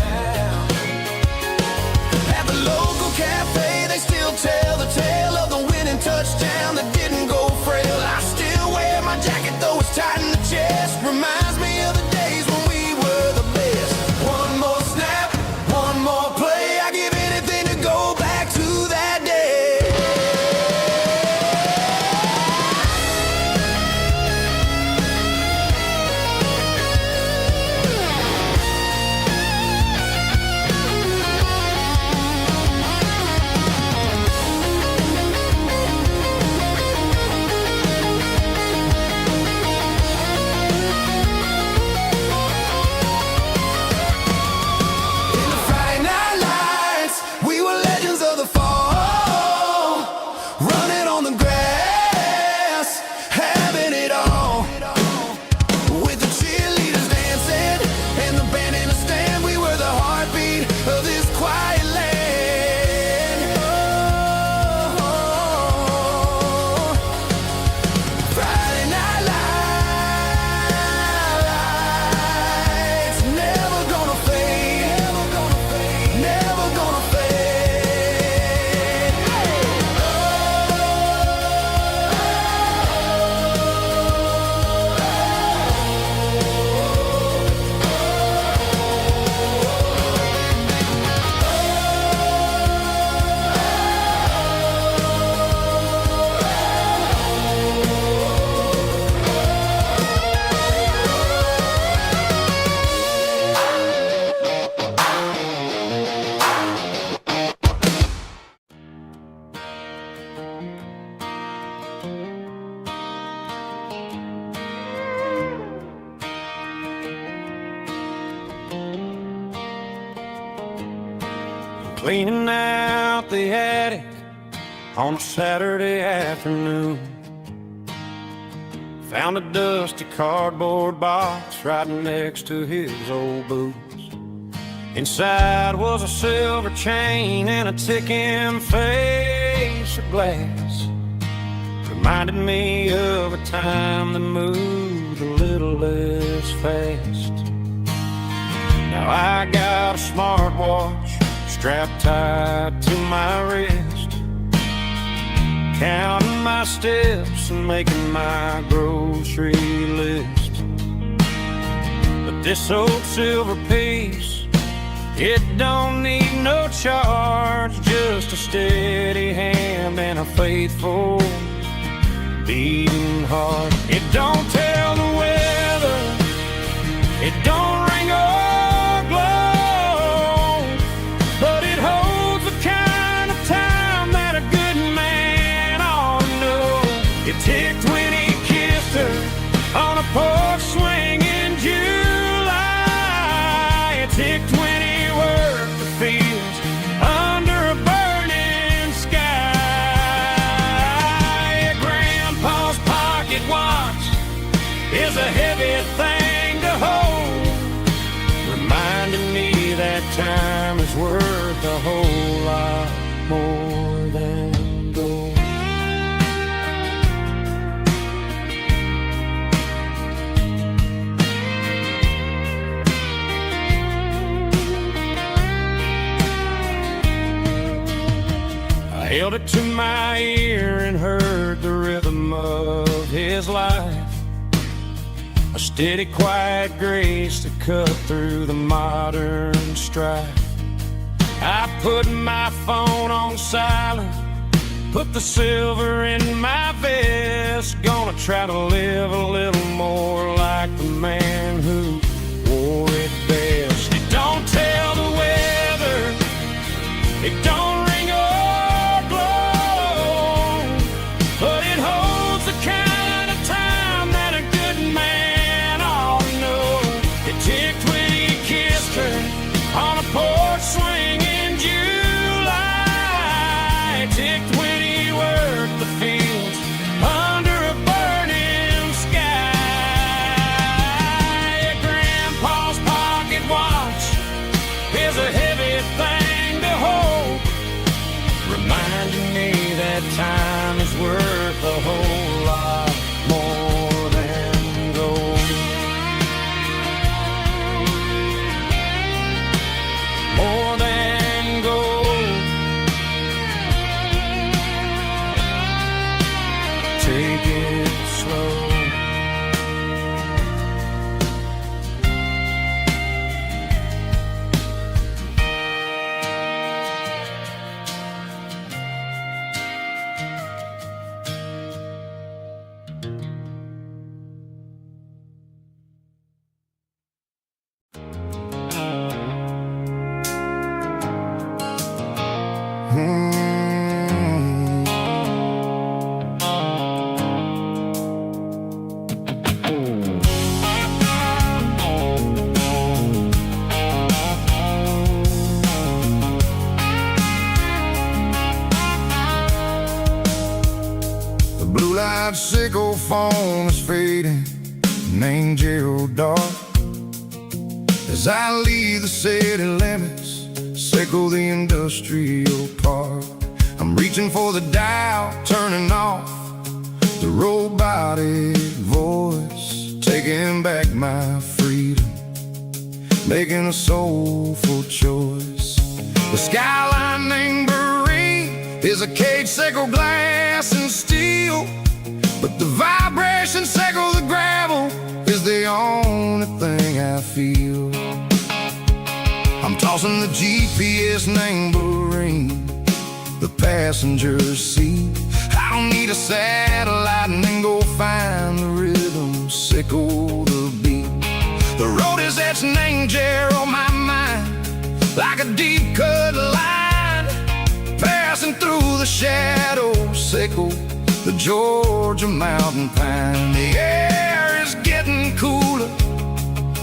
At the local cafe, they still tell the tale of the winning touchdown that didn't go frail. I still wear my jacket though it's tight in the chest. Reminds me of the days when we were the best. One more snap, one more play. I give anything to go back to that day. Cleaning out the attic on a Saturday afternoon, found a dusty cardboard box right next to his old boots. Inside was a silver chain and a ticking face of glass. Reminded me of a time that moved a little less fast. Now I got a smartwatch strapped tight to my wrist, counting my steps and making my grocery list. But this old silver piece, it don't need no charge, just a steady hand and a faithful beating heart. It don't tell the weather, it don't ring or glow, but it holds the kind of time that a good man ought to know. It ticked when he kissed her on a porch swing in July. It ticked when he worked the fields under a burning sky. Grandpa's pocket watch is a heavy thing to hold, reminding me that time is worth a whole lot more than gold. I held it to my ear and heard the rhythm of his life, a steady, quiet grace to cut through the modern strife. I put my phone on silent, put the silver in my vest. Gonna try to live a little more like the man who wore it best. It white sickle phone is fading, named Gerald Dark. As I leave the city limits, sickle the industrial park. I'm reaching for the dial, turning off the robotic voice, taking back my freedom, making a soulful choice. The skyline named Marine is a cage, sickle glass and steel, but the vibration sickle the gravel is the only thing I feel. I'm tossing the GPS named Marine, the passenger seat. I don't need a satellite and then go find the rhythm, sickle the beat. The road is etched named Gerald on my mind, like a deep cut line, passing through the shadows, sickle the Georgia mountain pine. The air is getting cooler,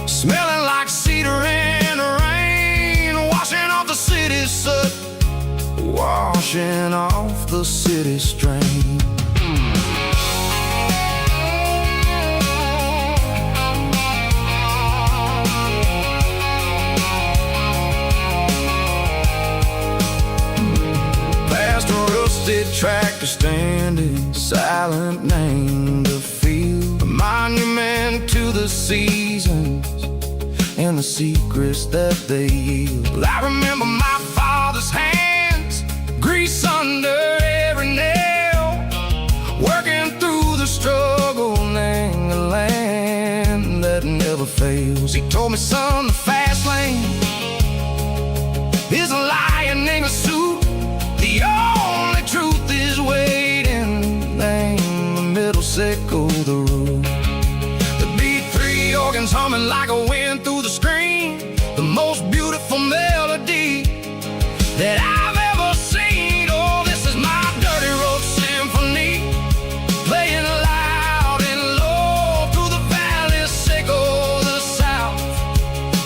smelling like cedar in the rain, washing off the city's soot, washing off the city strain. Past a rusted tractor standing silent, named a field, a monument to the seasons and the secrets that they yield. I remember my father's hands, grease under every nail, working through the struggle, named the land that never fails. He told me, son, the fast lane is a lion in a suit, the only truth is waiting, named the middle, sickle the road. The beat, three organs humming like a wind through the screen, the most beautiful melody that I've ever seen. Oh, this is my dirty road symphony, playing loud and low through the valleys, sickle the south,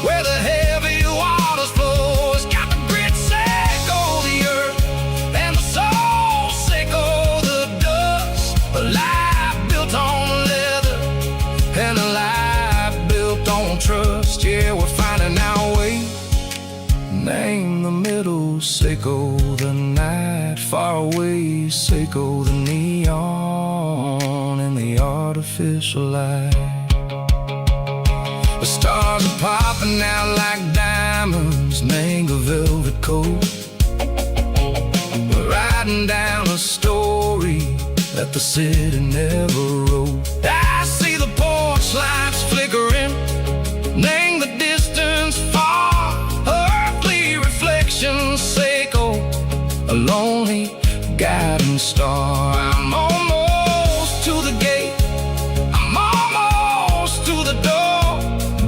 where the heavy waters flow. It's got the grit, sickle the earth, and the soul, sickle the dust. A life built on leather and a life built on trust. Yeah, we're finding our way, name the middle, sickle the night far away, sickle the neon and the artificial light. The stars are popping out like diamonds, name the velvet coat. We're riding down a story that the city never wrote. I see the porch lights flickering, name the distance far, earthly reflections, sickle a lonely guiding star. I'm almost to the gate, I'm almost to the door,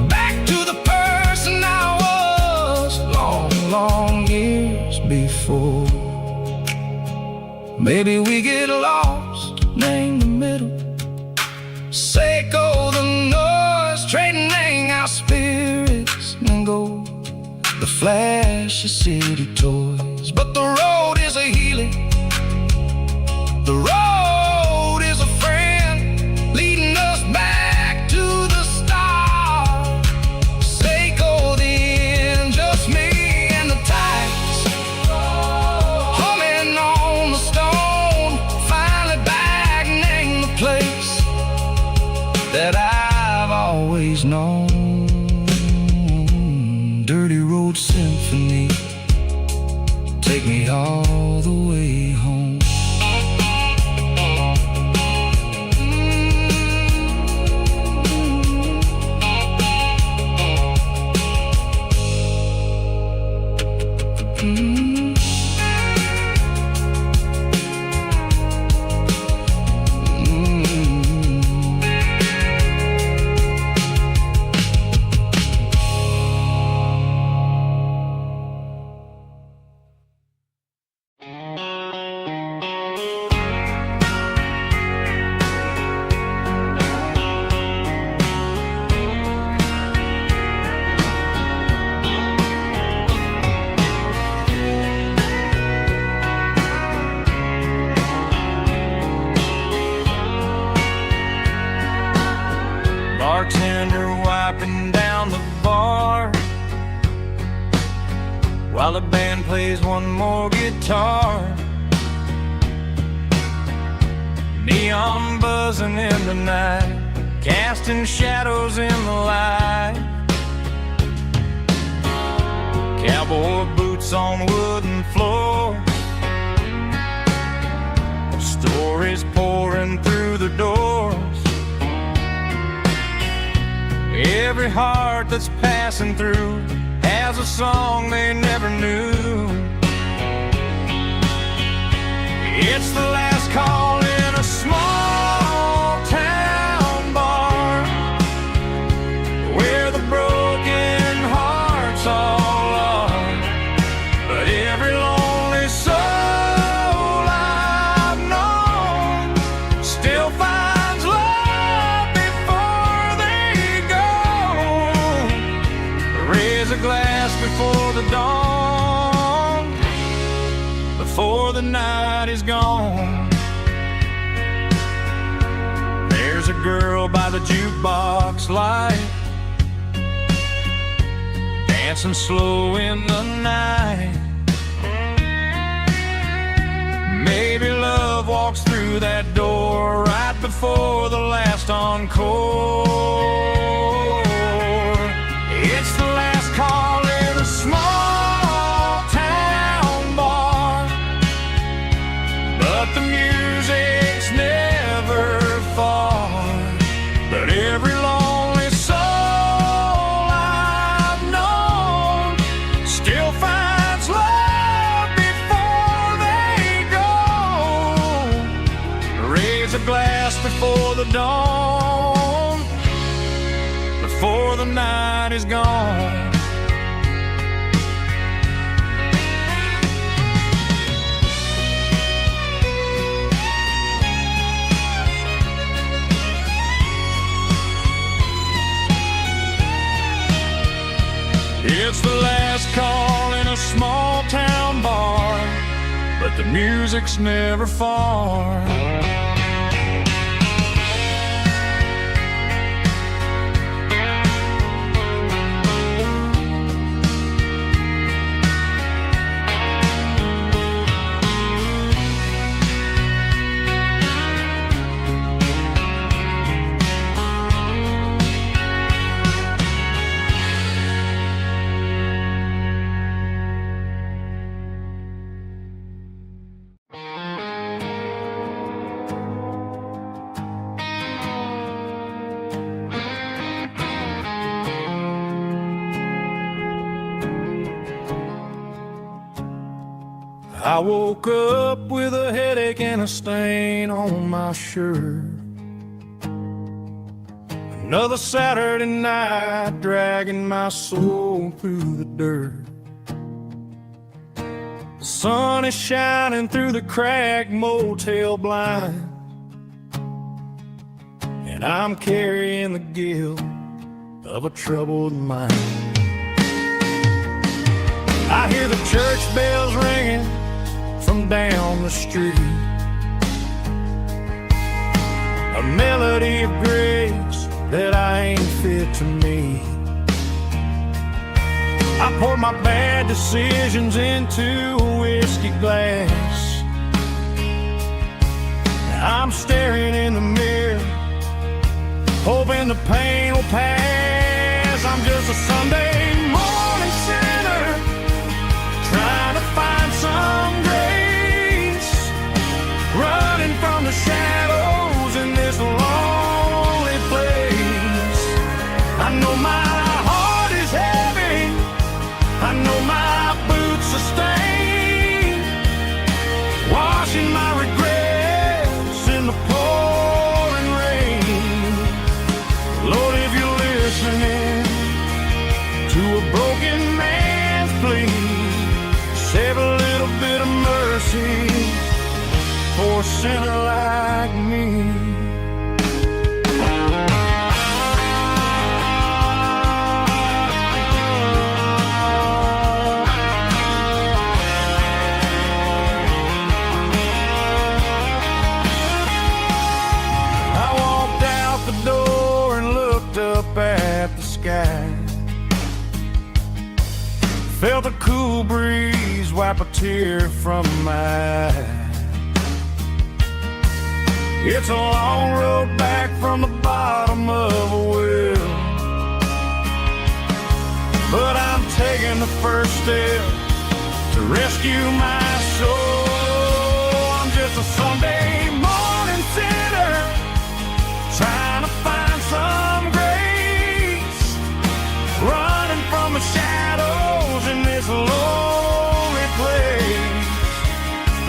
back to the person I was long, long years before. Maybe we get lost, name the middle, sickle the noise, trading our spirits and go the flash of city toys. But the road is a healing, the road is a friend, leading us back to the stars. Sickle the end, just me and the tides, humming on the stone, finally back, name the place that I've always known. Dirty road symphony, take me all the way home. bartender wiping down the bar while the band plays one more guitar. Neon buzzing in the night, casting shadows in the light. Cowboy boots on wooden floors, stories pouring through the doors. Every heart that's passing through has a song they never knew. It's the last call in a small town bar where the broken hearts all are. But every lonely soul I've known still finds love before they go. Raise a glass before the dawn, before the night is gone. There's a girl by the jukebox light, dancing slow in the night. Maybe love walks through that door right before the last encore. It's the last call in a small town bar, but the music's never far. But every lonely soul I've known still finds love before they go. Raise a glass before the dawn, before the night is gone. It's the last call in a small town bar, but the music's never far. I woke up with a headache and a stain on my shirt. Another Saturday night dragging my soul through the dirt. The sun is shining through the cracked motel blind, and I'm carrying the guilt of a troubled mind. I hear the church bells ringing from down the street, a melody of grace that I ain't fit to meet. I poured my bad decisions into a whiskey glass. Now I'm staring in the mirror, hoping the pain will pass. I'm just a Sunday morning sinner, trying to find some grace, running from the shadows in this lonely place. I know my heart is heavy, I know my boots are stained, washing my regrets in the pouring rain. Lord, if you're listening to a broken man's plea, save a little bit of mercy for a sinner like me. I walked out the door and looked up up at the sky. Felt a cool breeze wipe a tear from my eye. It's a long road back from the bottom of a well, but I'm taking the first step to rescue my soul. I'm just a Sunday morning sinner trying to find some grace, running from the shadows in this lonely place.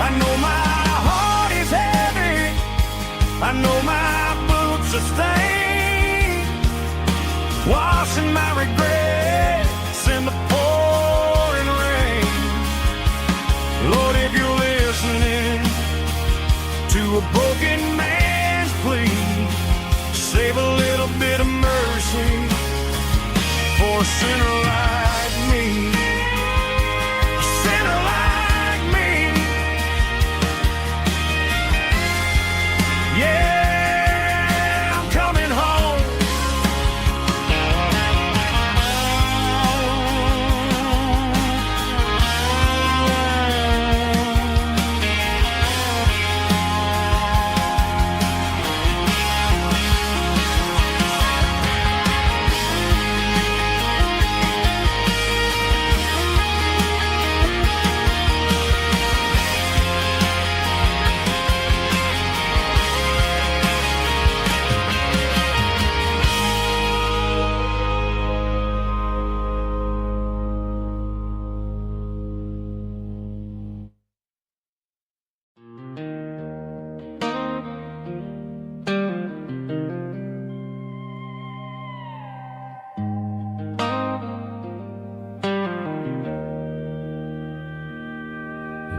I know my heart is heavy, I know my boots are stained, washing my regrets in the pouring rain. Lord, if you're listening to a broken man's plea, save a little bit of mercy for a sinner like me. A sinner like me. Yeah, I'm coming home.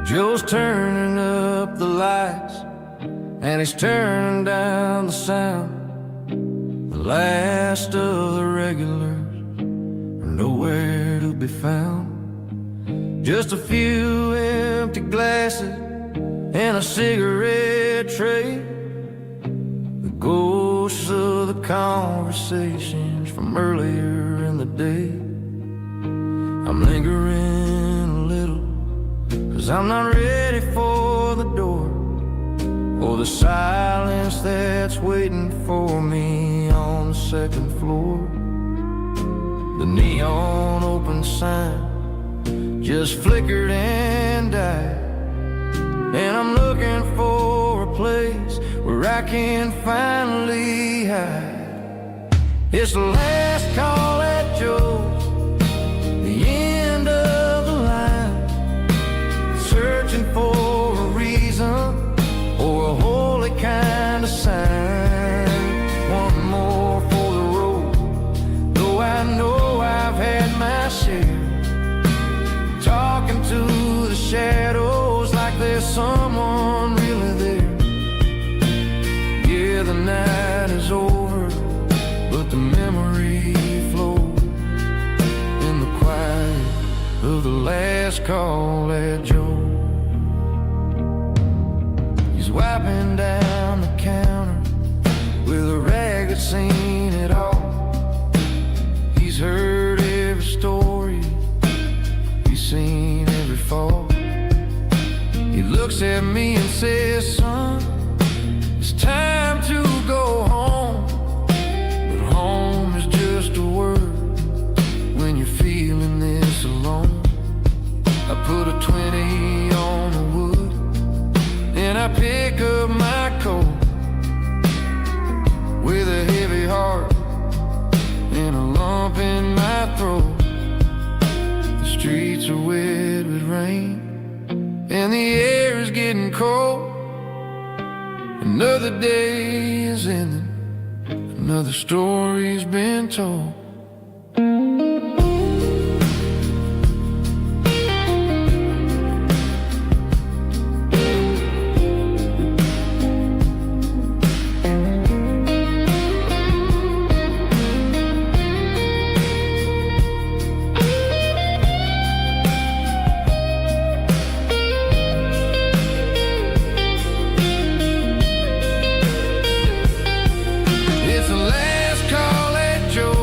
Joe's turning up the lights and he's turning down the sound. The last of the regulars are nowhere to be found. Just a few empty glasses and a cigarette tray, the ghosts of the conversations from earlier in the day. I'm lingering a little, 'cause I'm not ready for the door, or the silence that's waiting for me on the second floor. The neon open sign just flickered and died, and I'm looking for a place where I can finally hide. It's the last call at Joe's, the end of the line, searching for a reason or a holy kind of sign. One more for the road, though I know I've had my share, talking to the shadows like there's someone really there. Yeah, the night is over, but the memory flows in the quiet of the last call at Joe. He's wiping down the counter with a rag that's seen it all. He's heard every story, he's seen every fall. He looks at me and says, son, it's time to go home. But home is just a word when you're feeling this alone. I put a 20 on the wood and I pick up my coat with a heavy heart and a lump in my throat. The streets are wet with rain and the air is getting cold. Another day is ending, another story's been told. It's the last call at Joe.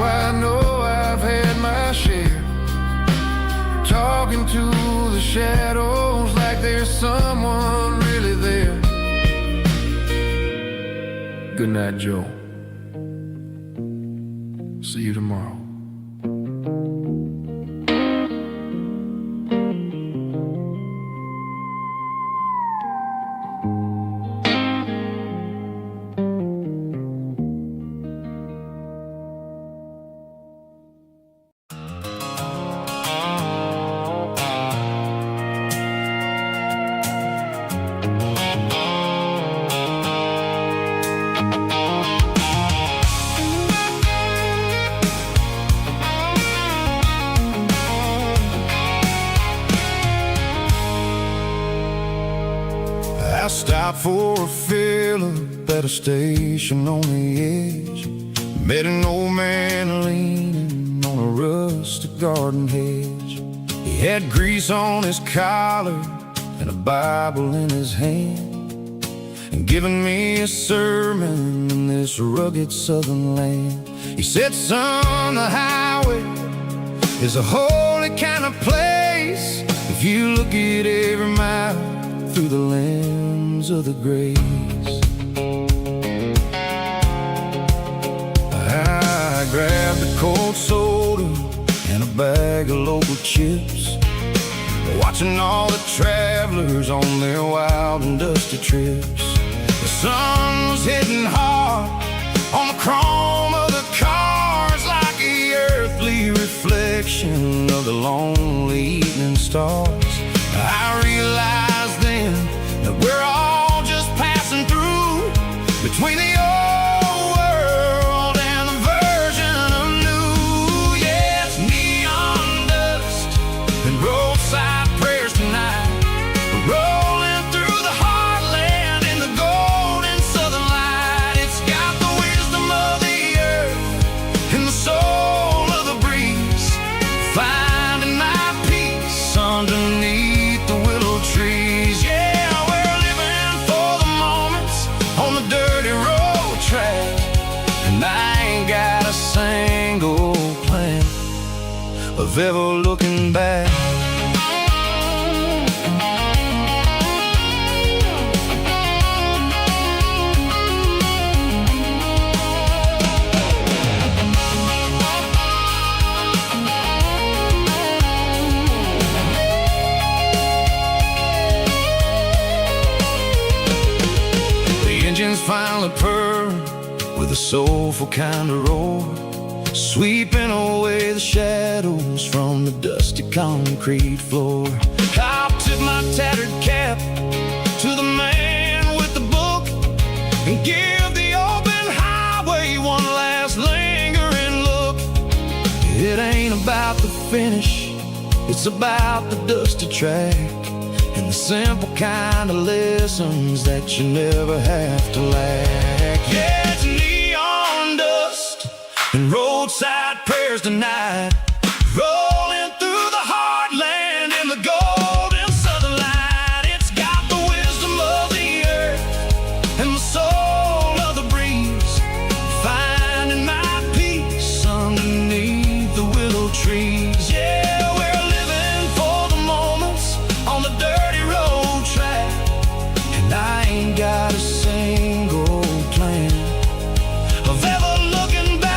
I know I've had my share, talking to the shadows like there's someone really there. Good night, Joe. See you tomorrow. I stopped for a fill-up at a station on the edge. Met an old man leaning on a rustic garden hedge. He had grease on his collar and a Bible in his hand, and giving me a sermon in this rugged southern land. He said, son, the highway is a holy kind of place if you look at every mile through the lens of the grace. I grabbed a cold soda and a bag of local chips, watching all the travelers on their wild and dusty trips. The sun was hitting hard on the chrome of the cars, like the earthly reflection of the lonely evening stars. I realized then that we're all just passing through between the old world and the version of new. Yeah, it's neon dust and roadside prayers tonight, rolling through the heartland in the golden southern light. It's got the wisdom of the earth and the soul of the breeze, finding my peace underneath the willow trees. Yeah, we're living for the moments on the dirty road track, and I ain't got a single plan of ever looking back. Engines finally purr with a soulful kind of roar, sweeping away the shadows from the dusty concrete floor. I'll tip my tattered cap to the man with the book and give the open highway one last lingering look. It ain't about the finish, it's about the dusty track, and the simple kind of lessons that you never have to lack. Yeah, it's neon dust and roadside prayers tonight, rolling through the heartland in the golden southern light. It's got the wisdom of the earth and the soul of the breeze, finding my peace underneath the willow trees. Yeah, we're living for the moments on the dirty road track, and I ain't got a single plan of ever looking back.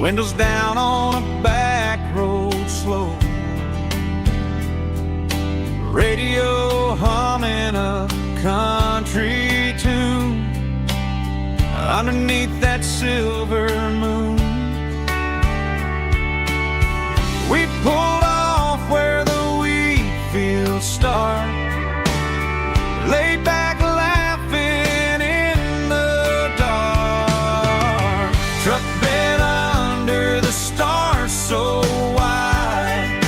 Windows down on a back road slow, radio humming a country tune underneath that silver moon. We pulled off where the wheat fields start, laid back laughing in the dark. Truck bed under the stars so wide,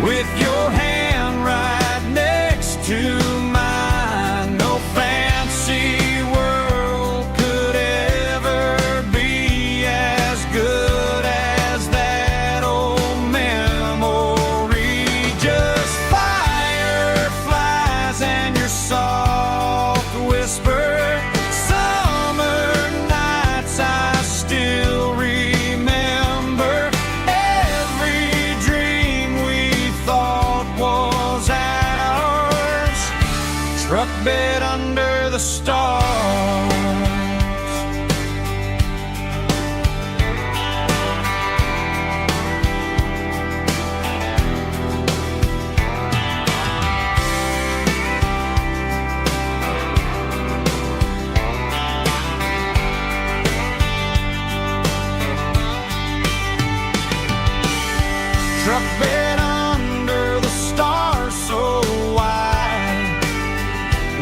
with your hand right next to mine. No fancy world could ever be as good as that old memory. Just fireflies and your soft whisper. Summer nights I still remember. Every dream we thought was ours. Truck bed under the stars. Truck bed under the stars so wide,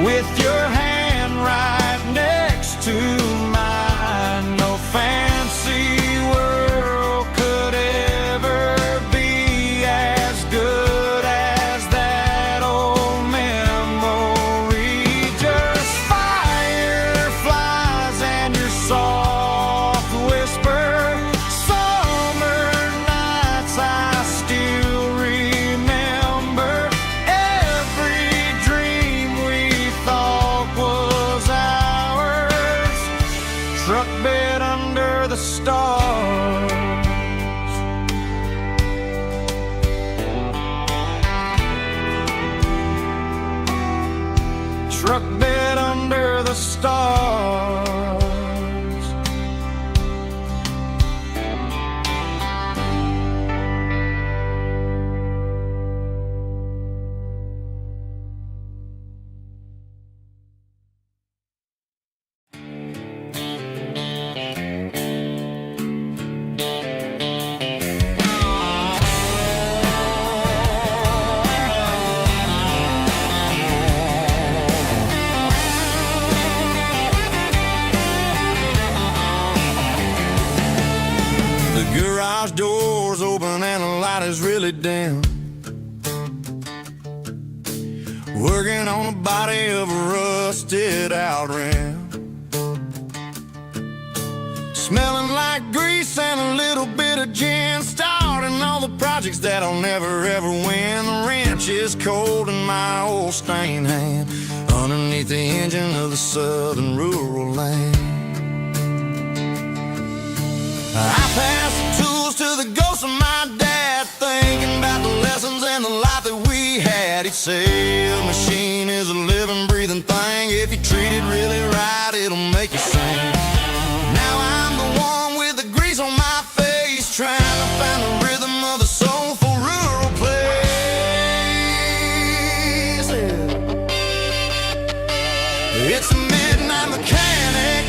with your hand right next to mine. No fancy world could ever be as good as that old memory. Just fireflies and your soft whisper. Summer nights I still remember. Every dream we thought was ours. Truck bed under the stars. Truck bed under the stars. The garage door's open and the light is really dim. Working on the body of a rusted out rim. Smelling like grease and a little bit of gin. Starting all the projects that I'll never ever win. The wrench is cold in my old stained hand, underneath the engine of the southern rural land. I pass the tools to the ghost of my dad, thinking about the lessons and the life that we had. He'd say a machine is a living, breathing thing. If you treat it really right, it'll make you sing. Now I'm the one with the grease on my face, trying to find the rhythm of a soulful rural place. It's a midnight mechanic,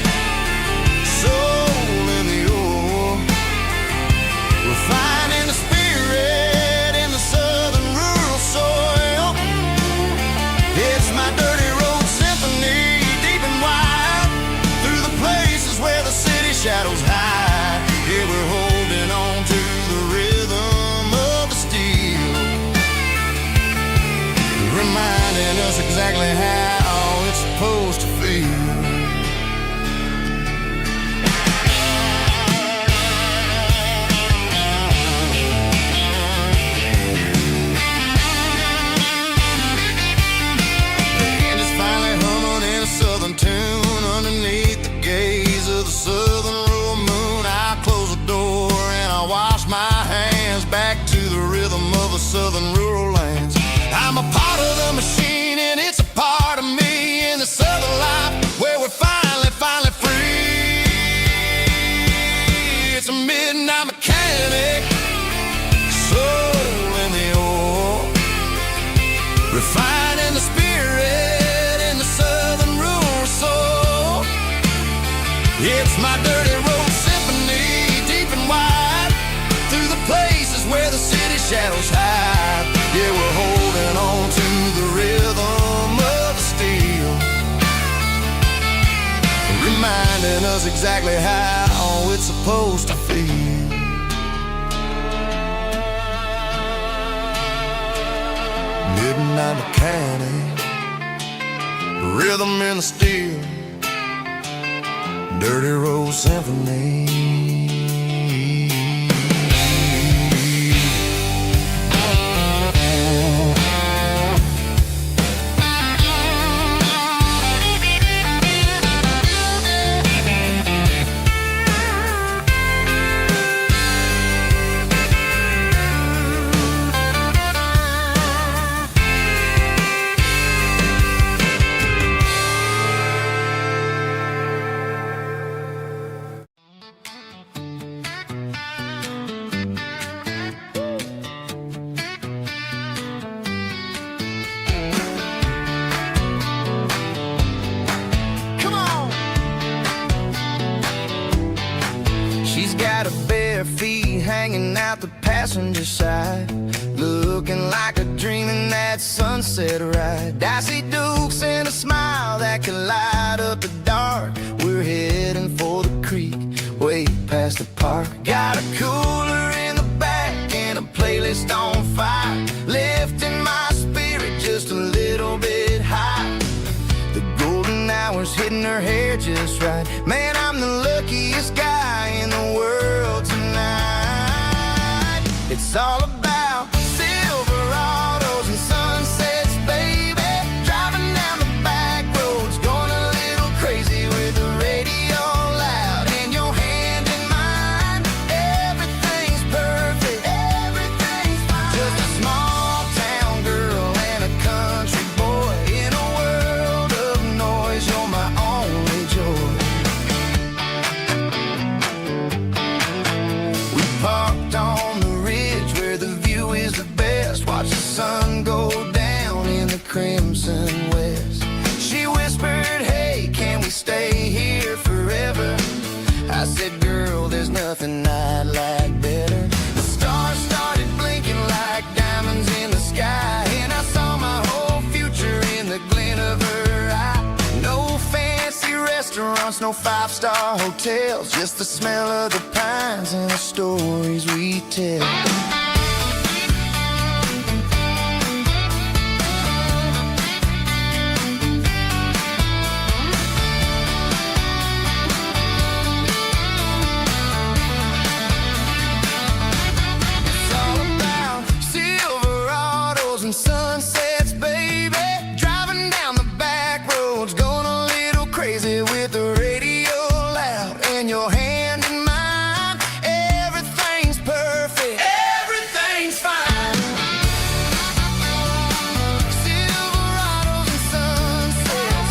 soul in the ore, refining the spirit in the southern rural soil. It's my dirty road symphony, deep and wide, through the places where the city shadows hide. Yeah, we're holding on to the rhythm of the steel, reminding us exactly how it's supposed to feel. Tune underneath the gaze of the southern rural moon. I close the door and I wash my hands, back to the rhythm of the southern rural lands. I'm a part of the machine and it's a part of me, in the southern life where we're finally free. It's a midnight midnight mechanic, soul in the oil, refining the spirit in the southern rural soul. It's my dirty road symphony, deep and wide, through the places where the city shadows hide. Yeah, we're holding on to the rhythm of the steel, reminding us exactly how it's supposed to feel. Midnight mechanic, rhythm in the steel, dirty road symphony. She's got her bare feet hanging out the passenger side, looking like a dream in that sunset ride. Dicey dukes and a smile that can light up the dark. We're heading for the creek, way past the park. Got a cooler in the back and a playlist on fire, lifting my spirit just a little bit high. The golden hours hitting her hair just right. Man, I'm the luckiest guy in the world tonight. It's all about Silverados and sunsets, baby. Driving down the back roads, going a little crazy with the radio loud and your hand in mine. Everything's perfect, everything's fine. Just a small town girl and a country boy in a world of noise. You're my only joy. We parked on the ridge where the view is the best. Watch the sun go down in the crimson west. She whispered, hey, can we stay here forever? I said, girl, there's nothing I'd like better. The stars started blinking like diamonds in the sky, and I saw my whole future in the glint of her eye. No fancy restaurants, no five-star hotels, just the smell of the pines and the stories we tell. It's all about Silverados and sunsets, baby. Driving down the back roads, going a little crazy with the radio loud and your hand in mine. Everything's perfect, everything's fine. Silverados and sunsets,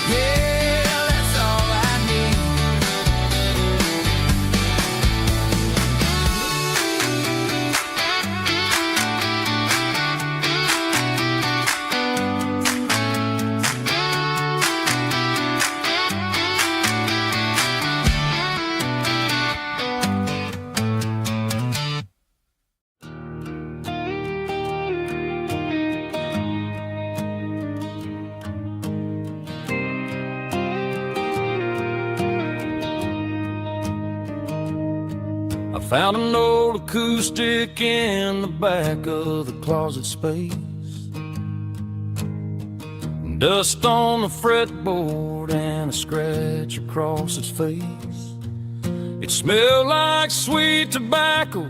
yeah, that's all I need. I found an old acoustic in the back of the closet space. Dust on the fretboard and a scratch across its face. It smelled like sweet tobacco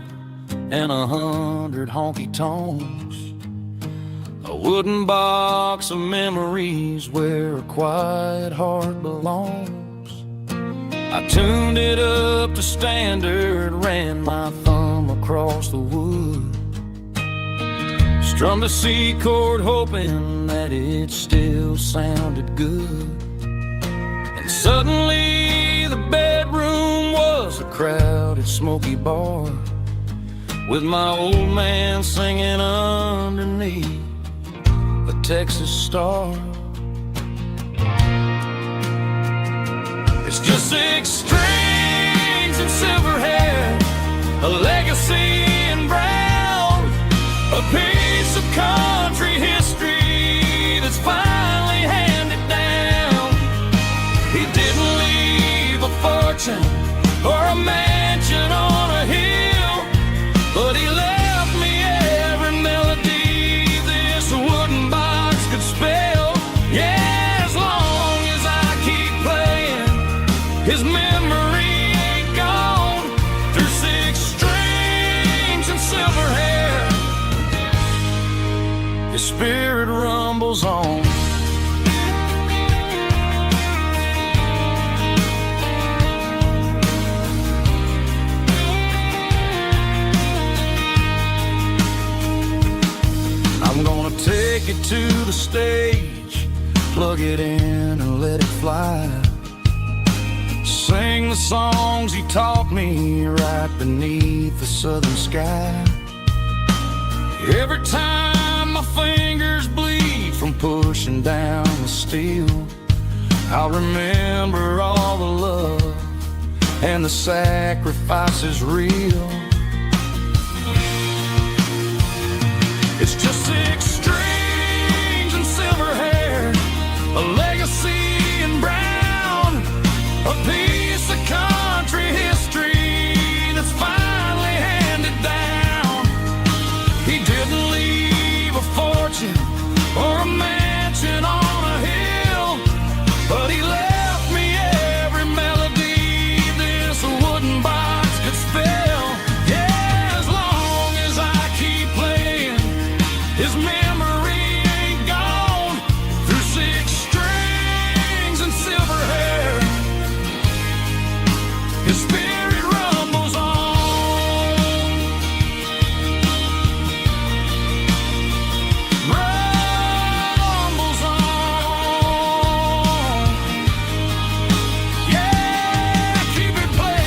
and 100 honky tonks. A wooden box of memories where a quiet heart belongs. I tuned it up to standard, ran my thumb across the wood, strummed a C chord hoping that it still sounded good, and Suddenly the bedroom was a crowded, smoky bar, with my old man singing underneath the Texas star. It's just 6 strings and silver hair, a legacy in brown, a piece of country history that's finally handed down. He didn't leave a fortune or a mansion on a hill, but he left me every melody this wooden box could spell. Yeah, as long as I keep playing, his memory ain't gone. Through 6 strings and silver hair, his spirit rumbles on. I'm gonna take it to the stage, plug it in and let it fly. Sing the songs he taught me right beneath the southern sky. Every time my fingers bleed from pushing down the steel, I'll remember all the love and the sacrifices real. It's just 6 strings and silver hair, a legacy in brown, a piece of country history that's finally handed down. He didn't leave a fortune or a mansion on a hill, but he left me every melody this wooden box could spell. Yeah, as long as I keep playing, his memory ain't gone. Through 6 strings and silver hair, his spirit rumbles on. Rumbles on. Yeah, keep it playing.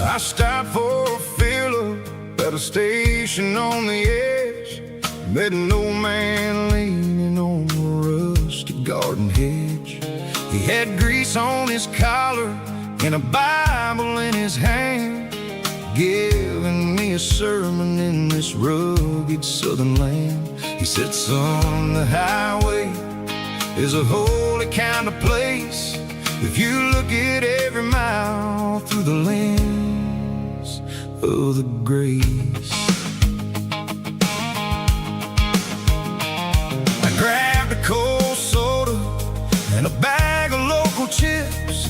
I stopped for a fill-up at a station on the edge. Met an old man leaning on a rusty garden hedge. He had grease on his collar and a Bible in his hand, giving me a sermon in this rugged southern land. He said, son, the highway is a holy kind of place if you look at every mile through the lens of the grace. I grabbed a cold soda and a bag of local chips,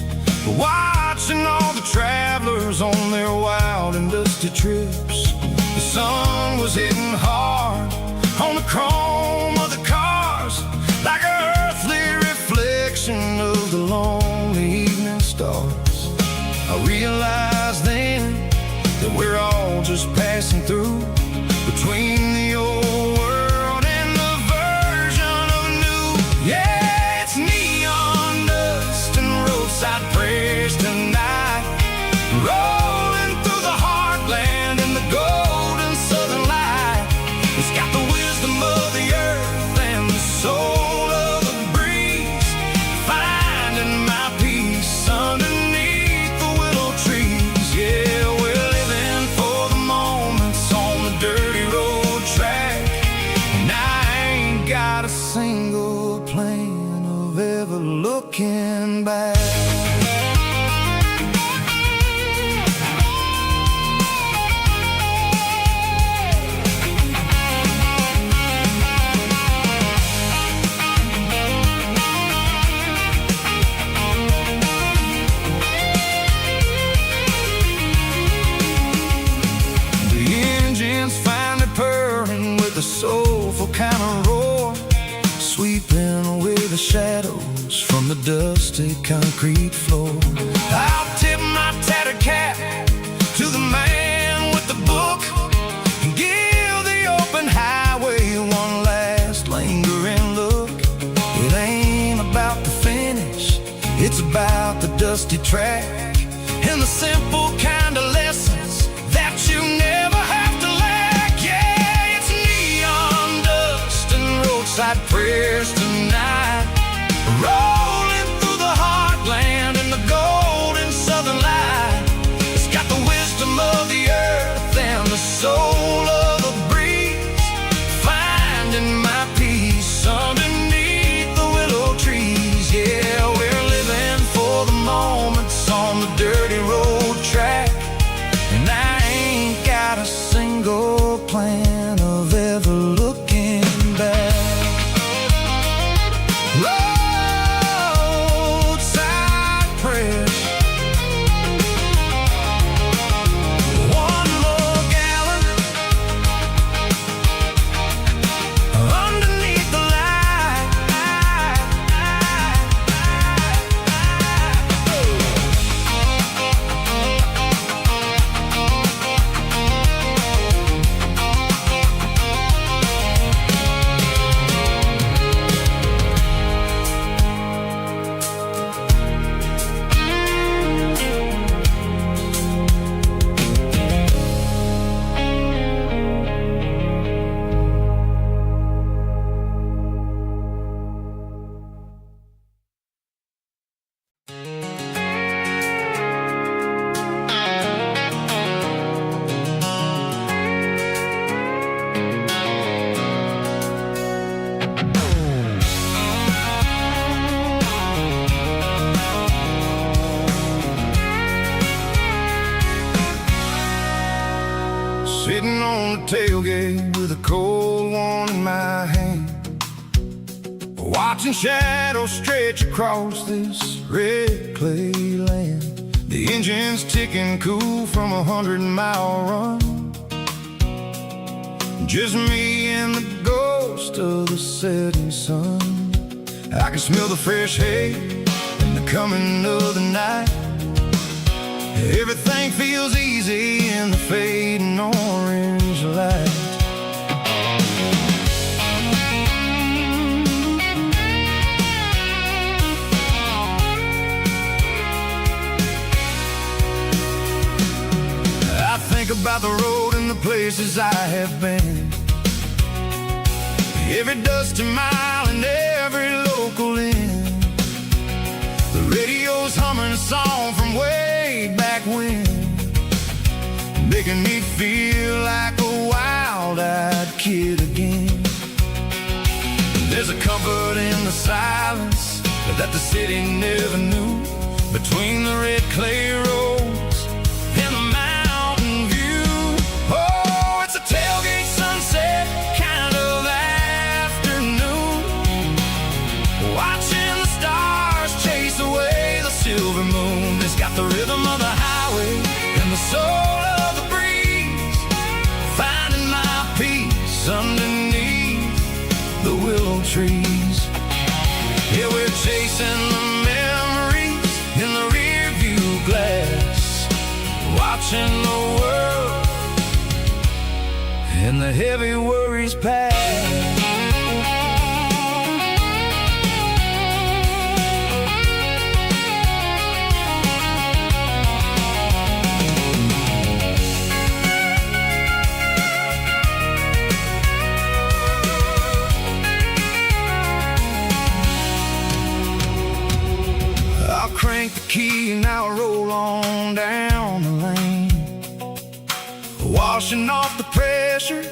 watching all the travelers on their wild and dusty trips. The sun was hitting hard on the chrome of the cars, like an earthly reflection of the lonely evening stars. I realized then that we're all just passing through, between the old world and the version of new. Yeah, it's neon dust and roadside prayers tonight, rolling through the heartland in the golden southern light. It's got the wisdom of the earth and the soul of the breeze, finding my peace underneath the willow trees. Yeah, we're living for the moments on dusty concrete floor. I'll tip my tattered cap to the man with the book and give the open highway one last lingering look. It ain't about the finish, it's about the dusty track and the simple kind of lessons that you never have to lack. Yeah, it's neon dust and roadside prayers tonight, rolling through the heartland in the golden southern light. It's got the wisdom of the earth and the soul of the breeze, finding my peace underneath the willow trees. Yeah, we're living for the moments on the dirty road track, and I ain't got a single plan of ever looking back. Roadside prayers, one more gallon underneath the light. Sitting on the tailgate with a cold one in my hand, watching shadows stretch across this red clay land. The engine's ticking cool from 100-mile run, just me and the ghost of the setting sun. I can smell the fresh hay and the coming of the night. Everything feels easy in the fading orange light. I think about the road and the places I have been, every dusty mile and every local inn. The radio's humming a song from way back when, making me feel like a wild-eyed kid again. There's a comfort in the silence that the city never knew, between the red clay roads and the mountain view. Oh, it's a tailgate sunset kind of afternoon, watching the stars chase away the silver moon. It's got the rhythm of the highway and the soul of the breeze, finding my peace underneath the willow trees. Yeah, we're chasing the memories in the rear view glass, watching the world and the heavy worries pass. Crank the key and I'll roll on down the lane, washing off the pressure,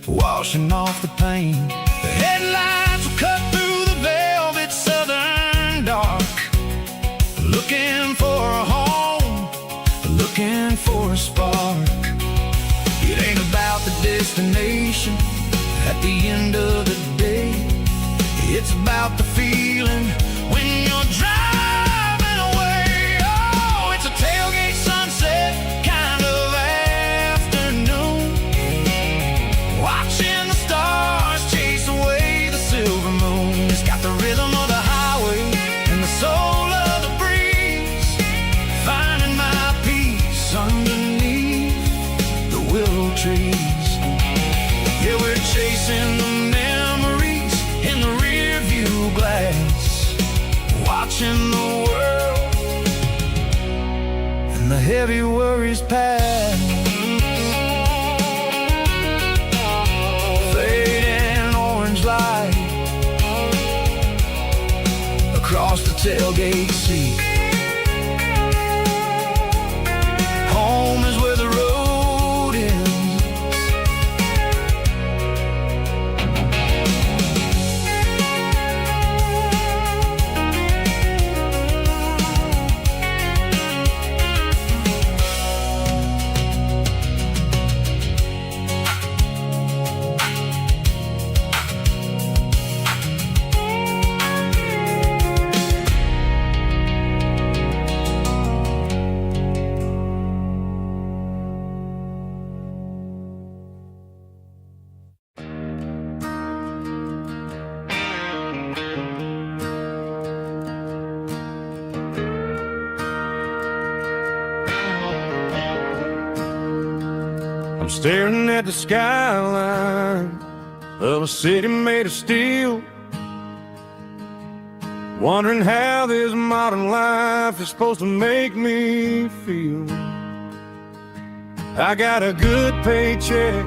washing off the pain. The headlights will cut through the velvet southern dark, looking for a home, looking for a spark. It ain't about the destination at the end of the day, it's about the feeling when you're driving. Tailgate sunset kind of afternoon, watching the stars chase away the silver moon. It's got the rhythm of the highway and the trees. Yeah, we're chasing the memories in the rearview glass, watching the world and the heavy worries pass. Fading orange light across the tailgate seat. Home is where the road ends. I'm staring at the skyline of a city made of steel, wondering how this modern life is supposed to make me feel. I got a good paycheck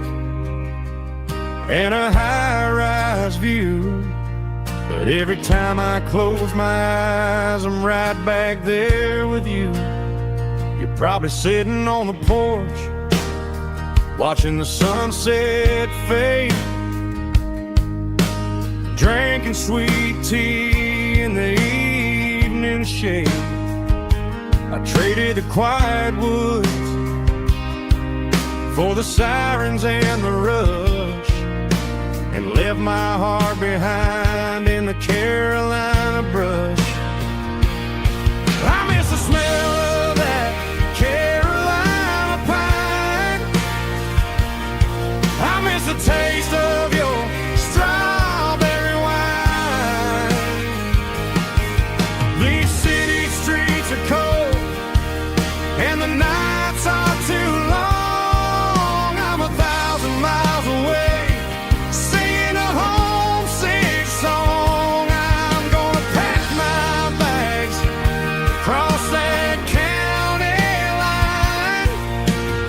and a high-rise view, but every time I close my eyes, I'm right back there with you. You're probably sitting on the porch, watching the sunset fade, drinking sweet tea in the evening shade. I traded the quiet woods for the sirens and the rush, and left my heart behind in the Carolina brush. I miss the smell of that Carolina pine. I miss the taste of your strawberry wine. These city streets are cold and the nights are too long. I'm 1,000 miles away, singing a homesick song. I'm gonna pack my bags, cross that county line,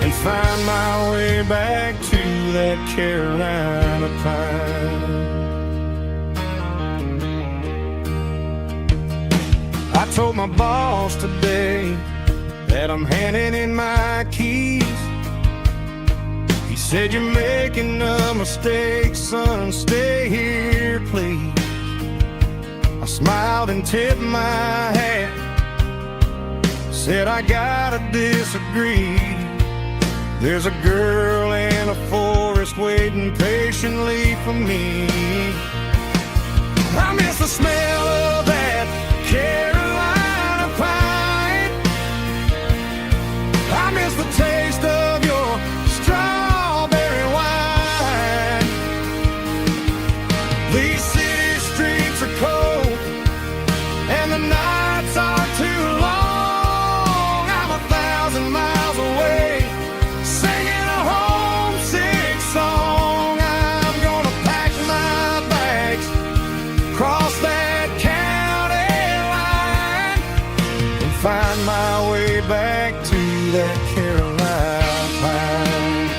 and find my way back to that Carolina pine. I told my boss today that I'm handing in my keys. He said, "You're making a mistake, son, stay here, please." I smiled and tipped my hat, said, "I gotta disagree. There's a girl in a forest waiting patiently for me." I miss the smell of that Carolina pine. I miss the taste of your strawberry wine. These city streets are cold and the nights are too long. I'm 1,000 miles away, singing a homesick song. I'm gonna pack my bags, cross that county line, and find my way back to that Carolina pine.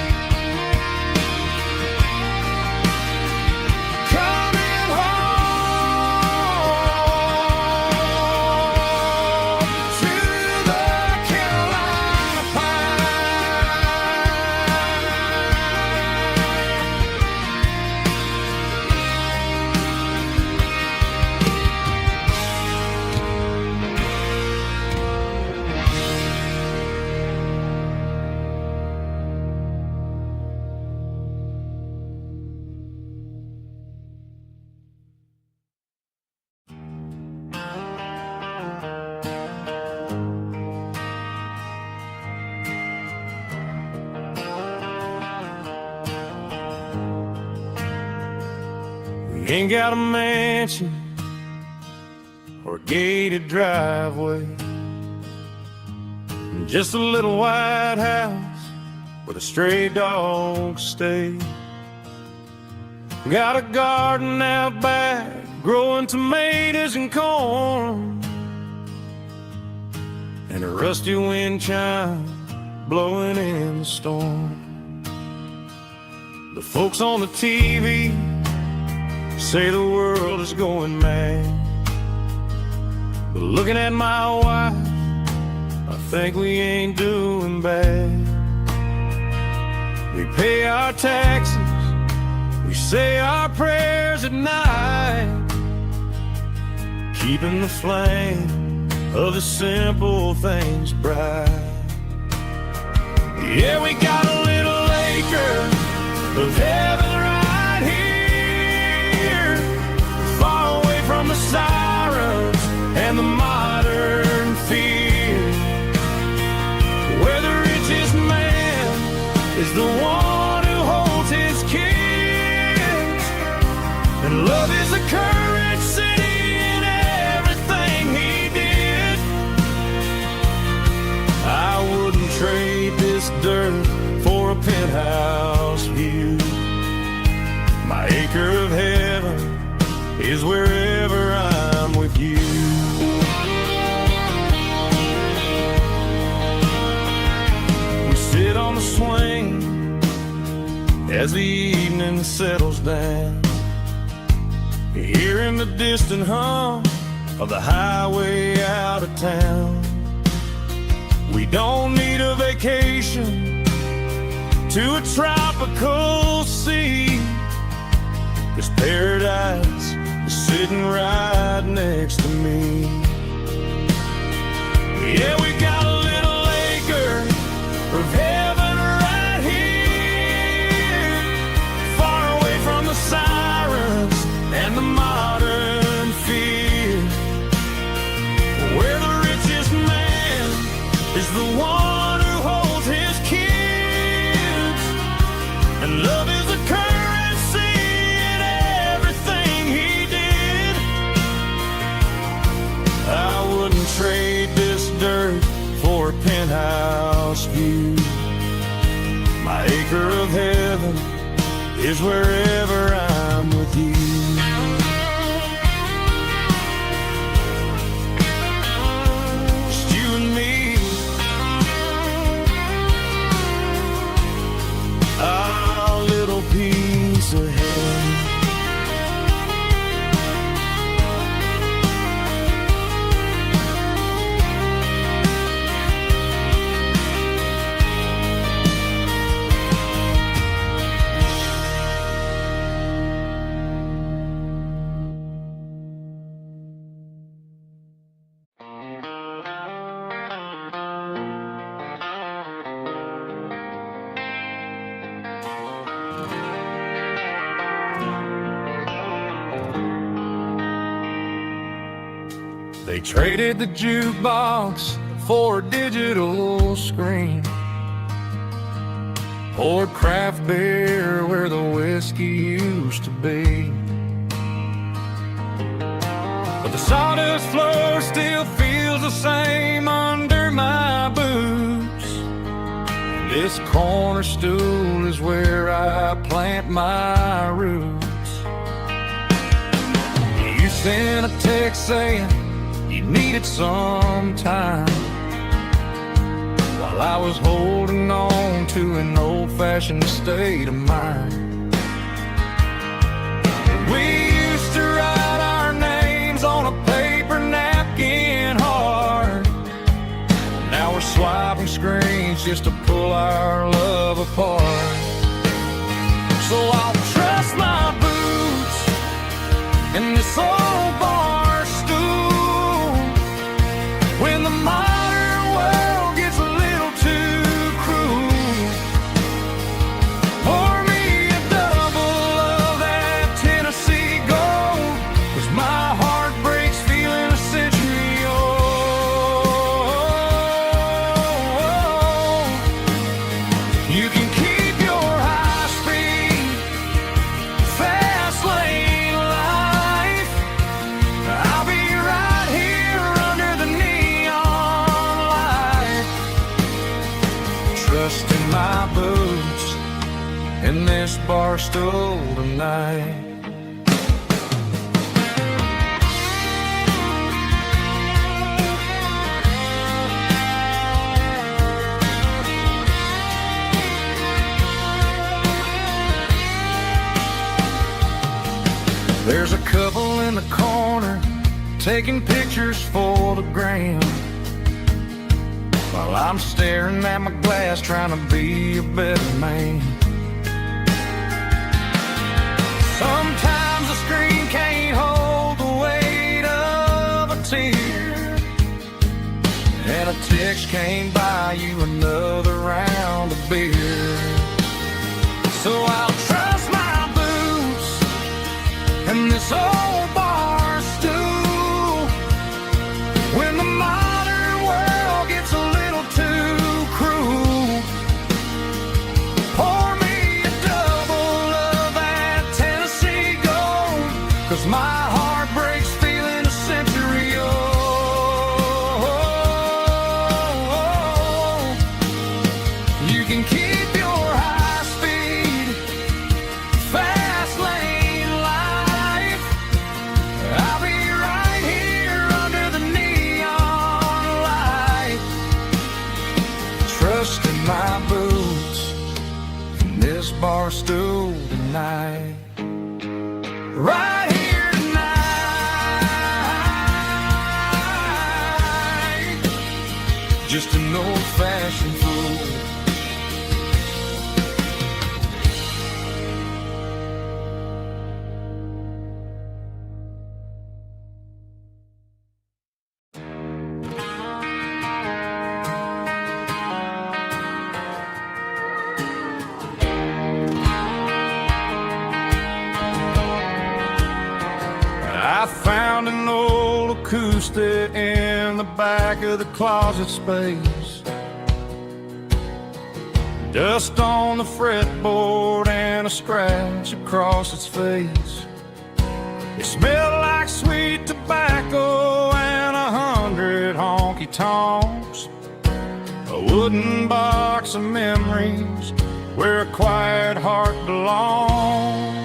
Coming home to the Carolina We ain't got a mansion or a gated driveway, just a little white house where the stray dogs stay. Got a garden out back, growing tomatoes and corn, and a rusty wind chime blowing in the storm. The folks on the TV say the world is going mad, but looking at my wife, I think we ain't doing bad. We pay our taxes, we say our prayers at night, keeping the flame of the simple things bright. Yeah, we got a little acre of heaven right here, far away from the sirens and the modern fear, where the richest man is the one who holds his kids, and love is the currency in everything he did. I wouldn't trade this dirt for a penthouse view. My acre of heaven is wherever I'm with you. We sit on the swing as the evening settles down, hearing the distant hum of the highway out of town. We don't need a vacation to a tropical sea, 'cause paradise is sitting right next to me. Yeah, we got a little acre of heaven right here, far away from the sirens and the modern fear, where the richest man is the one who holds his kids, and love is the currency in everything he did. I wouldn't trade this dirt for a penthouse view. My acre of heaven is wherever I'm with you. Just you and me, our little piece of heaven. They traded the jukebox for a digital screen, poured craft beer where the whiskey used to be, but the sawdust floor still feels the same under my boots. This corner stool is where I plant my roots. You sent a text saying you needed some time, while I was holding on to an old-fashioned state of mind. We used to write our names on a paper napkin hard. Now we're swiping screens just to pull our love apart. So I'll trust my boots in this old bar stool when the modern world gets a little too cruel. Pour me a double of that Tennessee Gold, 'cause my heart breaks feeling a century old. You can keep your high-speed fast lane life, I'll be right here under the neon light, trusting my boots in this bar stool tonight. There's a couple in the corner taking pictures for the gram, while I'm staring at my glass trying to be a better man. Sometimes the screen can't hold the weight of a tear, and a text can't buy you another round of beer. So I'll trust my boots and this old bar stool when the modern world gets a little too cruel. Pour me a double of that Tennessee Gold, 'cause my heart breaks feeling a century old. You can keep your high speed, fast lane life. I'll be right here under the neon light, trusting my boots in this bar stool tonight. Right here tonight, just an old-fashioned fool. I found an old acoustic in the back of the closet space, dust on the fretboard and a scratch across its face. It smelled like sweet tobacco and 100 honky-tonks, a wooden box of memories where a quiet heart belongs.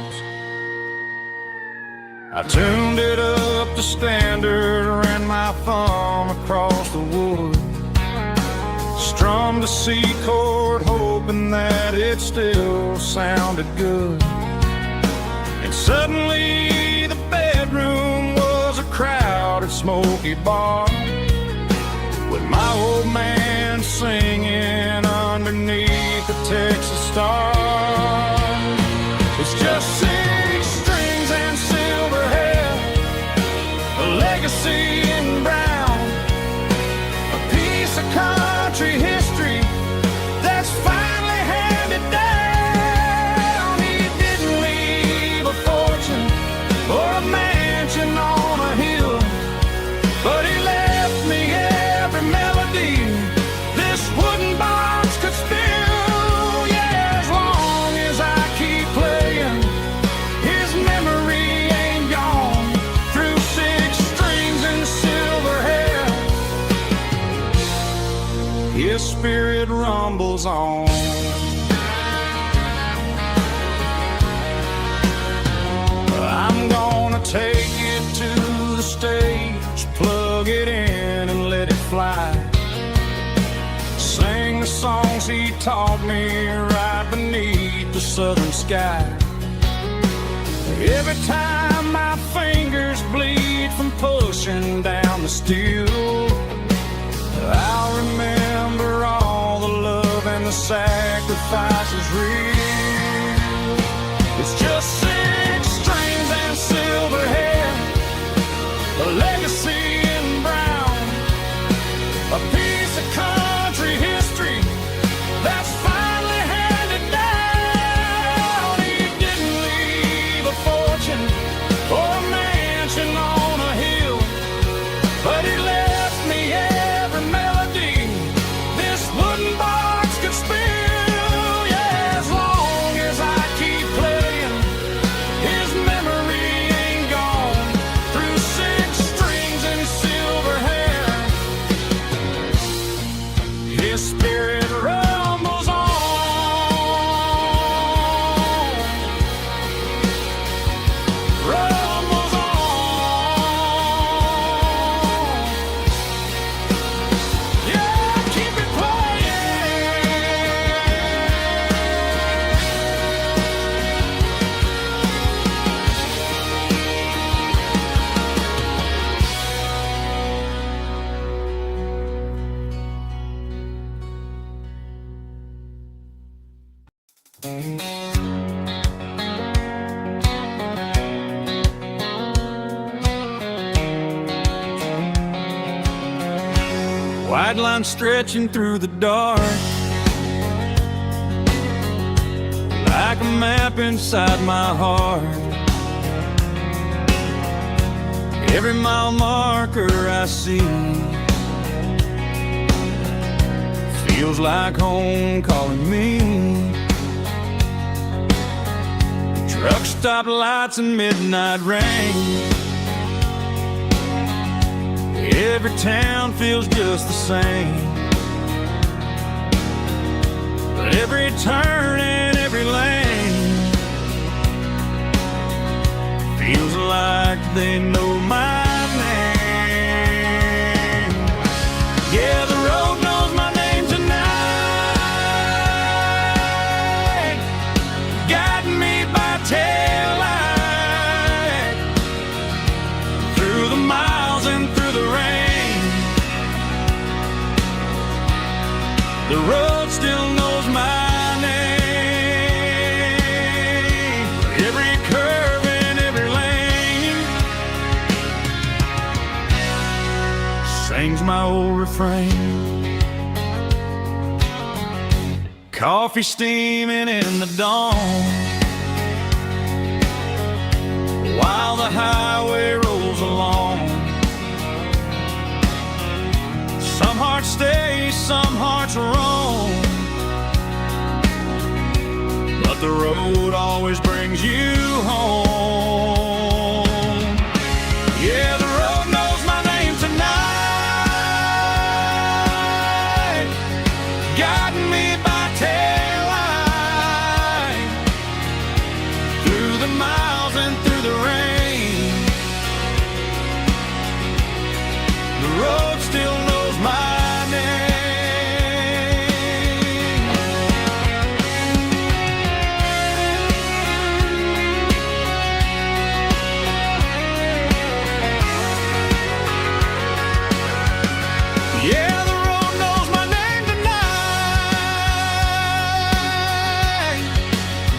I tuned it up to standard, ran my thumb across the wood, strummed a C chord hoping that it still sounded good. And suddenly the bedroom was a crowded smoky bar, with my old man singing underneath the Texas star. It's just 6 strings and silver hair, a legacy in brown, a piece of country history that's finally handed down. He didn't leave a fortune or a mansion on a hill, but he left me every melody this wooden box could spill. Yeah, as long as I keep playing, his memory ain't gone. Through 6 strings and silver hair, his spirit rumbles on. I'm gonna take it to the stage, plug it in and let it fly, sing the songs he taught me right beneath the southern sky. Every time my fingers bleed from pushing down the steel, I'll remember all the love and the sacrifices real. It's just 6 strings and silver hair, a legacy in brown, a piece of country history that's finally handed down. He didn't leave a fortune or a mansion on a hill, but he left me every melody this wooden box could spill. Yeah, as long as I keep playing, White line stretching through the dark, like a map inside my heart. Every mile marker I see feels like home calling me. Truck stop lights and midnight rain. Every town feels just the same, but every turn and every lane feels like they know my name. Yeah, the road knows my name tonight, guiding me by taillight through the miles and through the rain. The road still knows my name. Every curve and every lane sings my old refrain. Coffee steaming in the dawn, while the highway rolls along. Some hearts stay, some hearts roam, but the road always brings you home. Yeah, the road knows my name tonight, guiding me by taillight through the miles and through the rain. The road still knows my name. Yeah, the road knows my name tonight,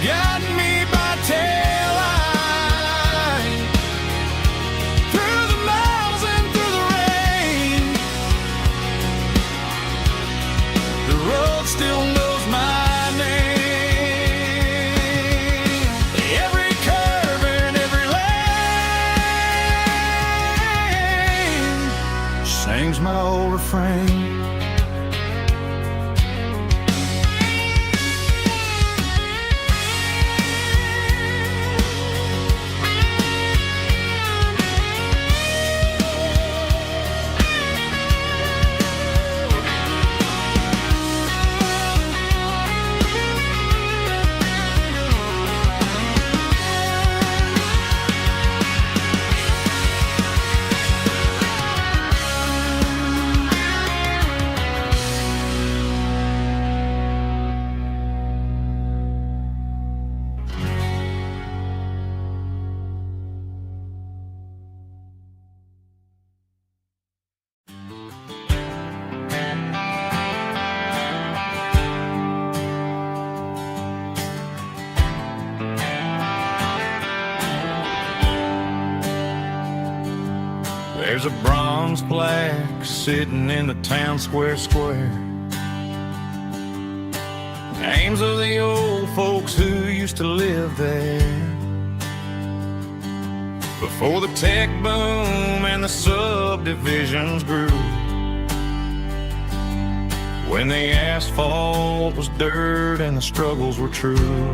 guiding me by taillight through the miles and through the rain. The road still knows my name. Every curve and every lane sings my old refrain. There's a bronze plaque sitting in the town square. Names of the old folks who used to live there before the tech boom and the subdivisions grew, when the asphalt was dirt and the struggles were true.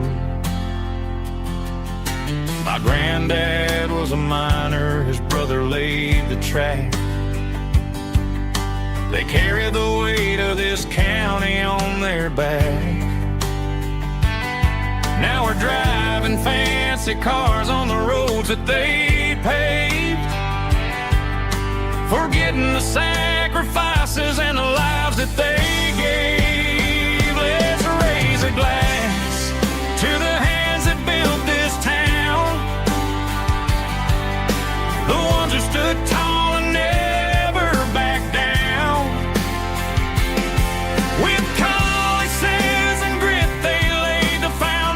My granddad was a miner, his brother laid the track. They carried the weight of this county on their back. Now we're driving fancy cars on the roads that they paved, forgetting the sacrifices and the lives that they gave. Let's raise a glass to the hands that built this town, the ones who stood tall and never backed down. With calluses and grit, they laid the foundation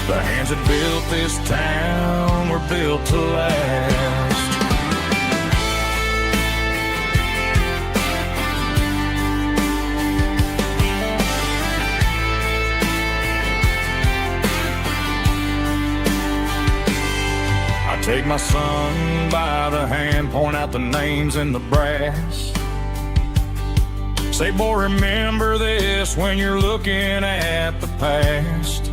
The hands that built this town were built to last. I take my son by the hand, point out the names in the brass. Say, boy, remember this when you're looking at the past.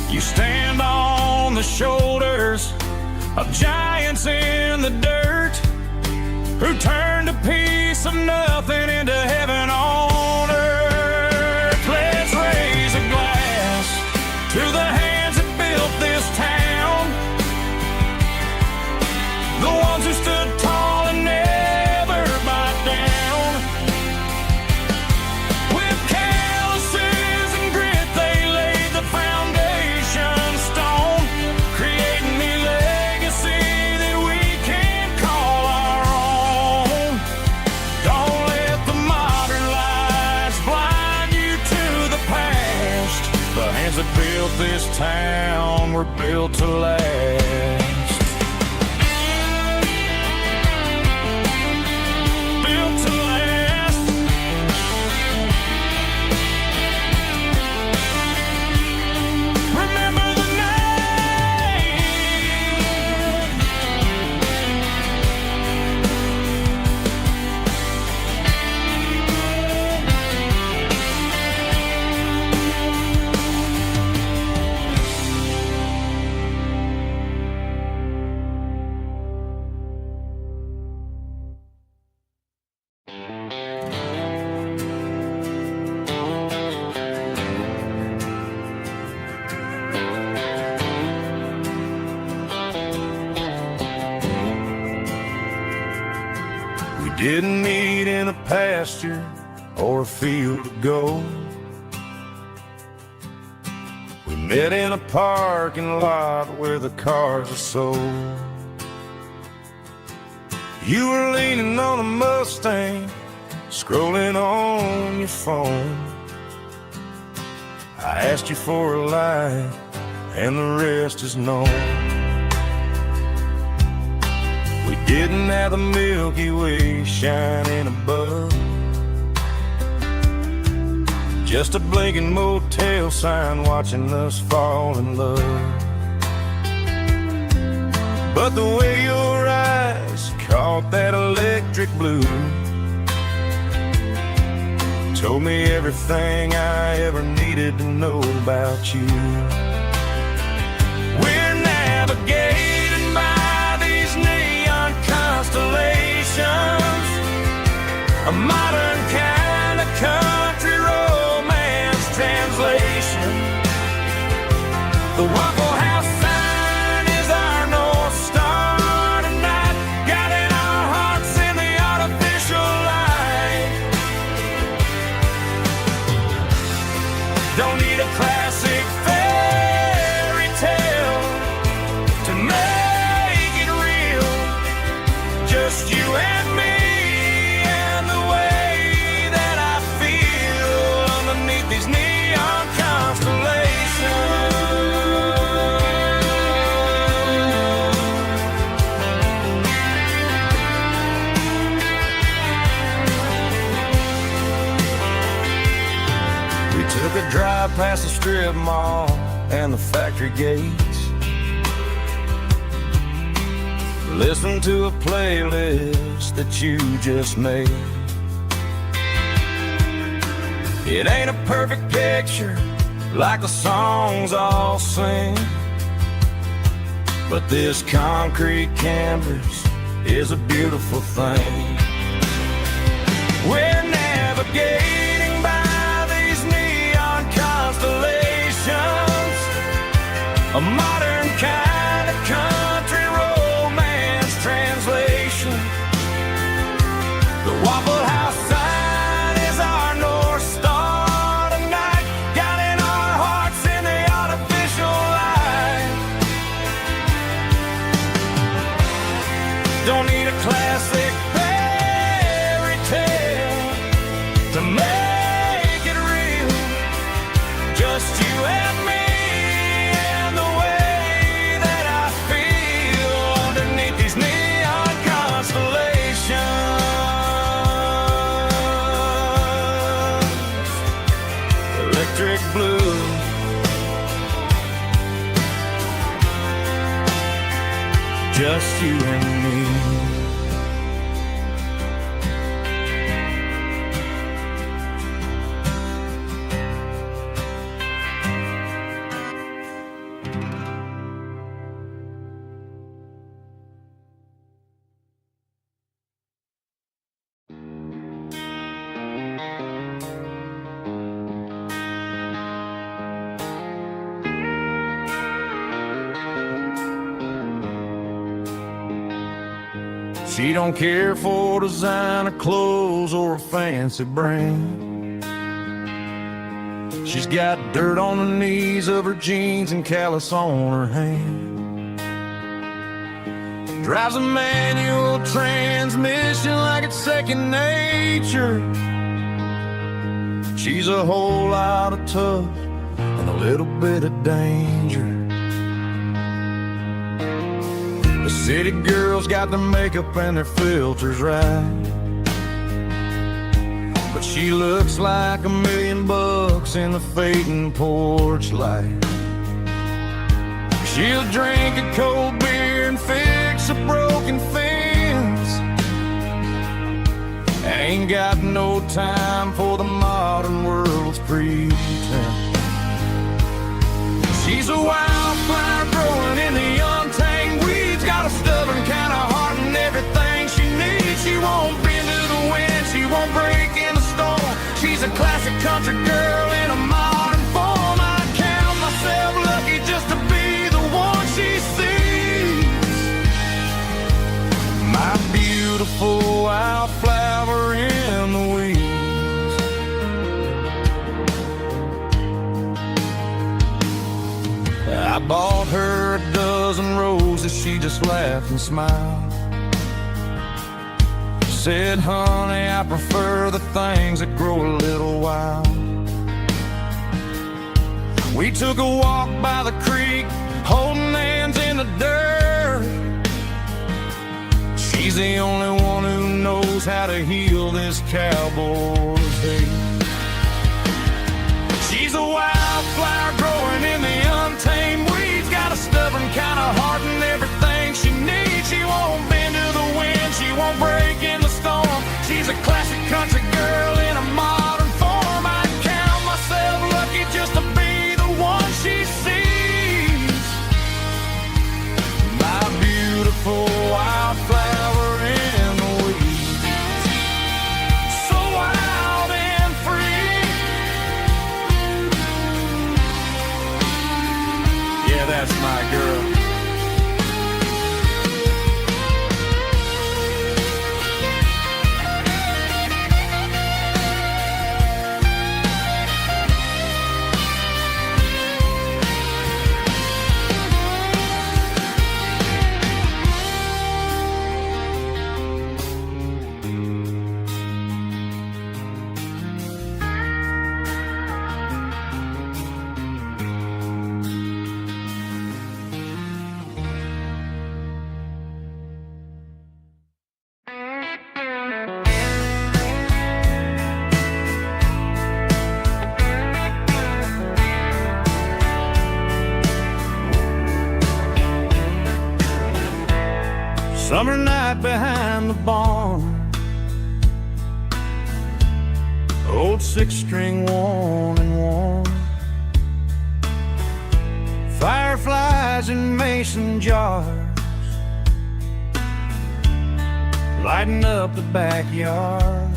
You stand on the shoulders of giants in the dirt who turned a piece of nothing into heaven on earth. Let's raise a glass to the hands that built this town, the ones who stood tall and never bowed down. With calluses and grit they laid the foundation stone, creating a legacy that we can call our own. Don't let the modern lies blind you to the past. The hands that built this town were built to last. Built to last. Remember the name. We didn't meet in a pasture or a field of gold. We met in a parking lot where the cars are sold. You were leaning on a Mustang, scrolling on your phone. I asked you for a light, and the rest is known. We didn't have the Milky Way shining above, just a blinking motel sign watching us fall in love. But the way your eyes caught that electric blue told me everything I ever needed to know about you. We're navigating by these neon constellations, a modern kind of country romance translation. The Waffle House sign is our North Star tonight, guiding our hearts in the artificial light. Don't need a classic fairy tale to make it real. Just you and me and the way that I feel underneath these neon constellations. We took a drive past the strip mall and the factory gates, listen to a playlist that you just made. It ain't a perfect picture like the songs all sing, but this concrete canvas is a beautiful thing. We're navigating by these neon constellations, a modern kind of country romance translation. The Waffle House sign is our North Star tonight, guiding our hearts in the artificial light. Don't need a classic fairy tale to make it real. Just you and me and the way that I feel underneath these neon constellations. Electric blue, just you and me. She don't care for designer clothes or a fancy brand. She's got dirt on the knees of her jeans and callus on her hand. Drives a manual transmission like it's second nature. She's a whole lot of tough and a little bit of danger. The city girls got their makeup and their filters right, but she looks like $1 million in the fading porch light. She'll drink a cold beer and fix a broken fence. Ain't got no time for the modern world's pretense. She's a wildflower growing in the untamed weeds. Got a stubborn kind of heart and everything she needs. She won't bend to the wind, she won't break in the storm. She's a classic country girl in a modern form. I count myself lucky just to be the one she sees. My beautiful wildflower in the weeds. I bought her a dozen roses, she just laughed and smiled. Said, honey, I prefer the things that grow a little wild. We took a walk by the creek, holding hands in the dirt. She's the only one who knows how to heal this cowboy's hate. She's a wildflower growing in the untamed weeds. Got a stubborn kind of heart and everything she needs. She won't bend to the wind, she won't break in the storm. She's a classic country girl in a modern form. I count myself lucky just to be the one she sees. My beautiful wildflower in the weeds. So wild and free. Yeah, that's my girl. Summer night behind the barn, old six-string worn and worn. Fireflies in mason jars, lighting up the backyard.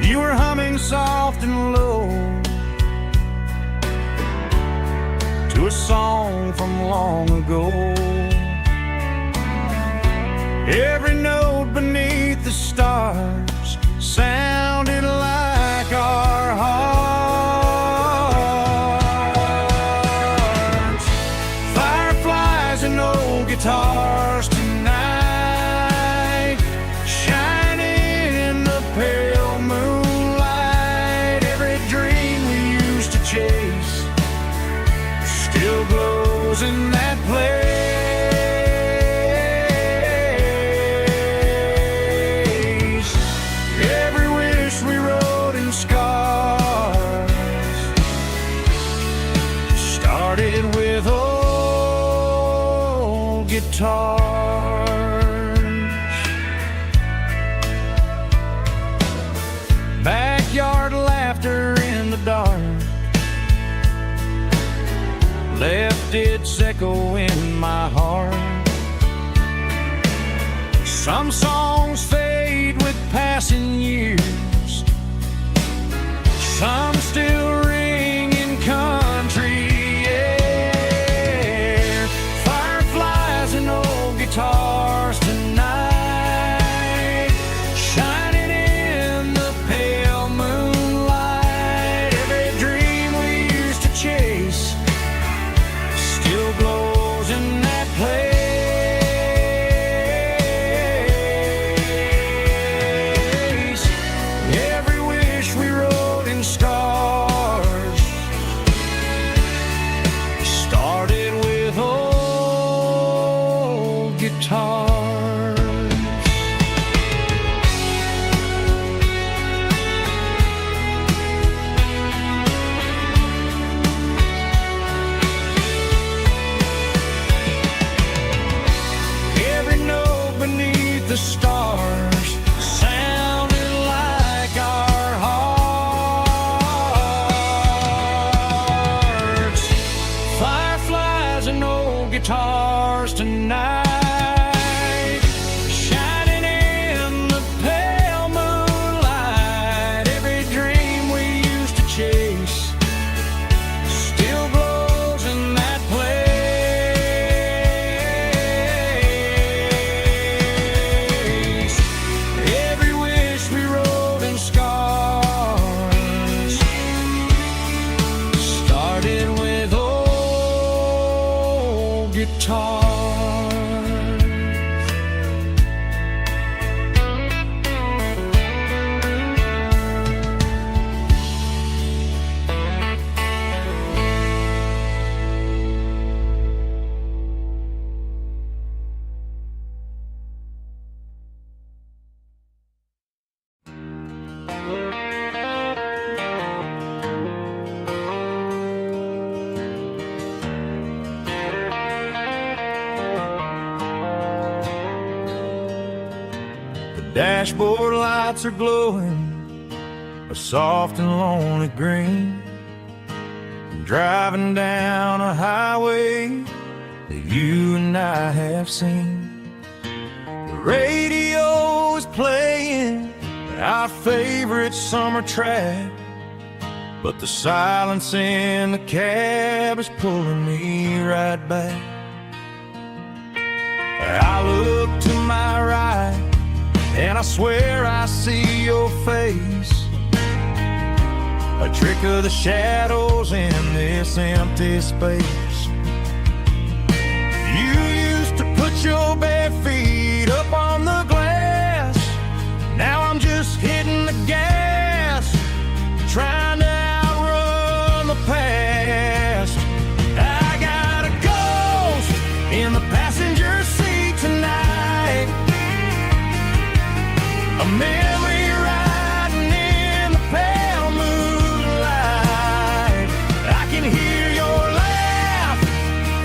You were humming soft and low to a song from long ago. Every note beneath the stars sounded like our hearts. Fireflies and old guitars tonight, shining in the pale moonlight. Every dream guitars. Backyard laughter in the dark left its echo in my heart. Some songs fade with passing years, some still ring in country air. Fireflies and old guitars tonight, shining in the pale moonlight. Every dream we used to chase still glows in that place. Every wish we wrote in stars started with old guitars. Every note beneath the stars sounded like our hearts. Fireflies and old guitars tonight, shining in the pale moonlight. Every dream we used to chase still glows in that place. Every wish we wrote in scars started with old guitars. The dashboard lights are glowing a soft and lonely green. I'm driving down a highway that you and I have seen. The radio is playing our favorite summer track, but the silence in the cab is pulling me right back. I look to my right and I swear I see your face, a trick of the shadows in this empty space. You used to put your bare feet up on the glass. Now I'm just hitting the gas, trying to outrun the past. I got a ghost in the passenger seat tonight, a memory riding in the pale moonlight. I can hear your laugh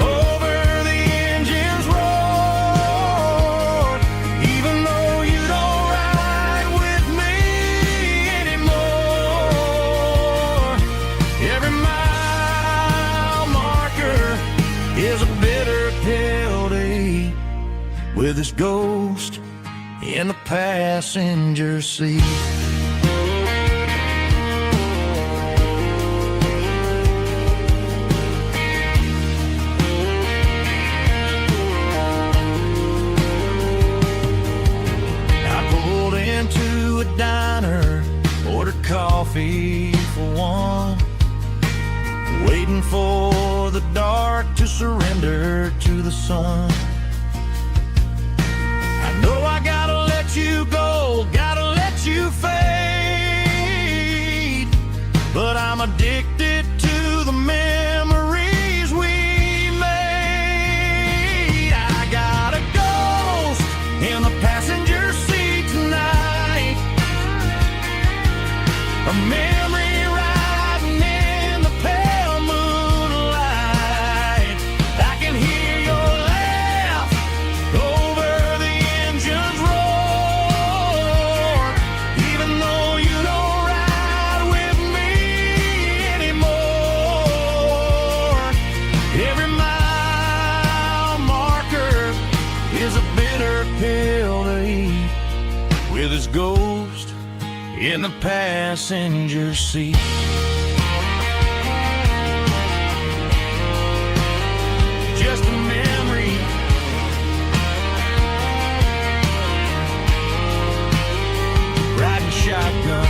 over the engine's roar, even though you don't ride with me anymore. Every mile marker is a bitter pill to eat, with this ghost in the passenger seat. I pulled into a diner, ordered coffee for one, waiting for the dark to surrender to the sun. I know I gotta let you go, gotta let you fade, but I'm addicted to the memories we made. I got a ghost in the passenger seat tonight, a memory riding in the pale moonlight. I can hear your laugh in the passenger seat. Just a memory, riding shotgun.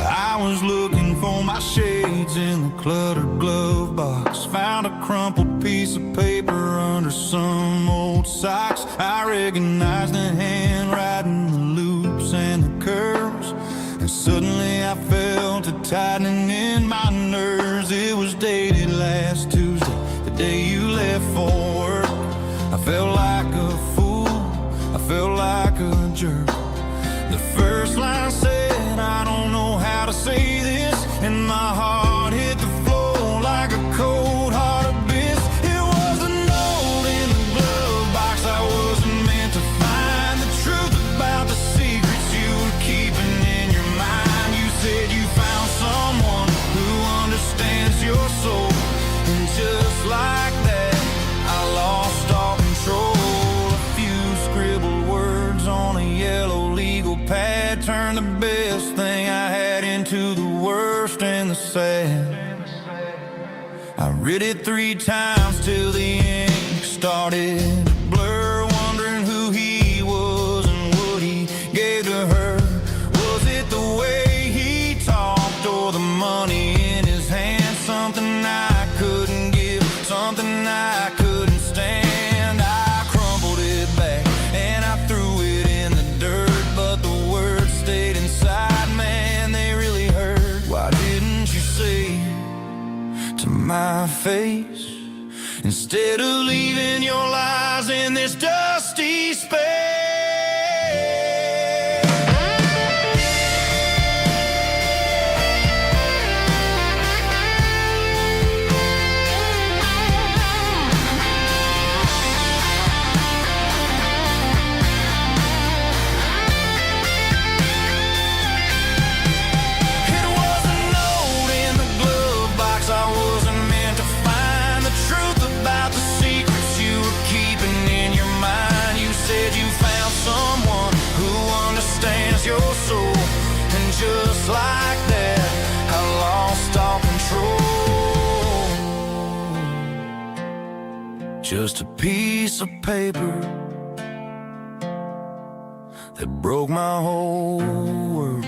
I was looking for my shades in the cluttered glove box. Found a crumpled piece of paper under some old socks. I recognized the handwriting, the loops and the curves, and suddenly I felt a tightening in my nerves. It was dated last Tuesday, the day you left for work. I felt like a fool, I felt like a jerk. The first line said, I don't know how to say this, and my heart hit the floor like a cold hard abyss. It was a note in the glove box I wasn't meant to find. The truth about the secrets you were keeping in your mind. You said you found someone who understands your soul, and just like that I lost all control. A few scribbled words on a yellow legal pad turned the best thing I had into the worst and the sad. I read it 3 times till the ink started to blur, wondering who he was and what he gave to her. Was it the way he talked or the money in his hand? Something I couldn't give, something I couldn't stand. I crumpled it back and I threw it in the dirt, but the words stayed inside. Man, they really hurt. Why didn't you say to my face, instead of leaving your lies in this dusty space? It was a note in the glove box I wasn't meant to find. The truth about the secrets you were keeping in your mind. You said you found someone who understands your soul, and just like that I lost all control. Just a piece of paper that broke my whole world.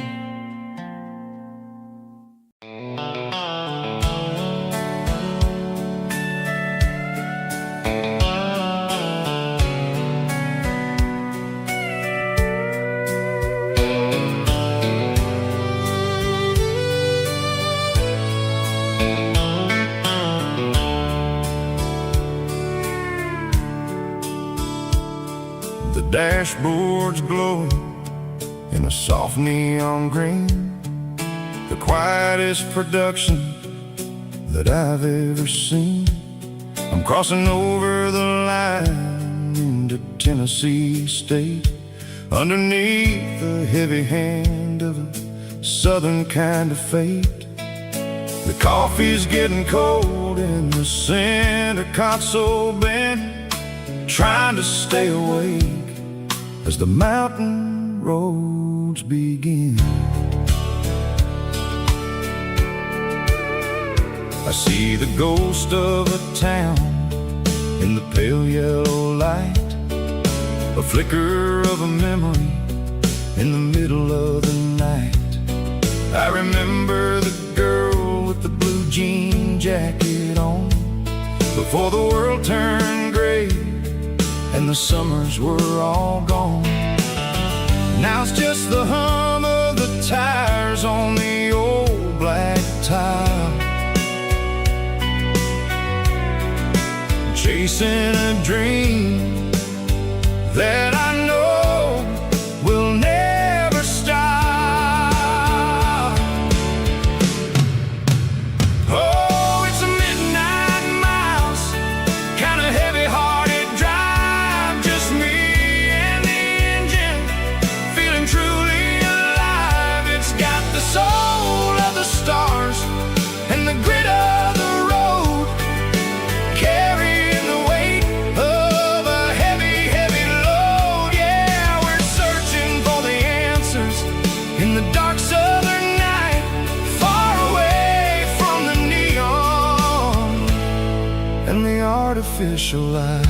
The dashboard's glowing in a soft neon green, the quietest production that I've ever seen. I'm crossing over the line into Tennessee State, underneath the heavy hand of a southern kind of fate. The coffee's getting cold in the center console bin, trying to stay awake as the mountain roads begin. I see the ghost of a town in the pale yellow light, a flicker of a memory in the middle of the night. I remember the girl with the blue jean jacket on, before the world turned gray and the summers were all gone. Now it's just the hum of the tires on the old black tile, chasing a dream that I know will never stop. Oh, it's a midnight miles, kind of heavy-hearted drive, just me and the engine, feeling truly alive. It's got the soul of the stars and the grit of the road, carrying the weight of a heavy, heavy load. Yeah, we're searching for the answers in the dark southern night, far away from the neon and the artificial light.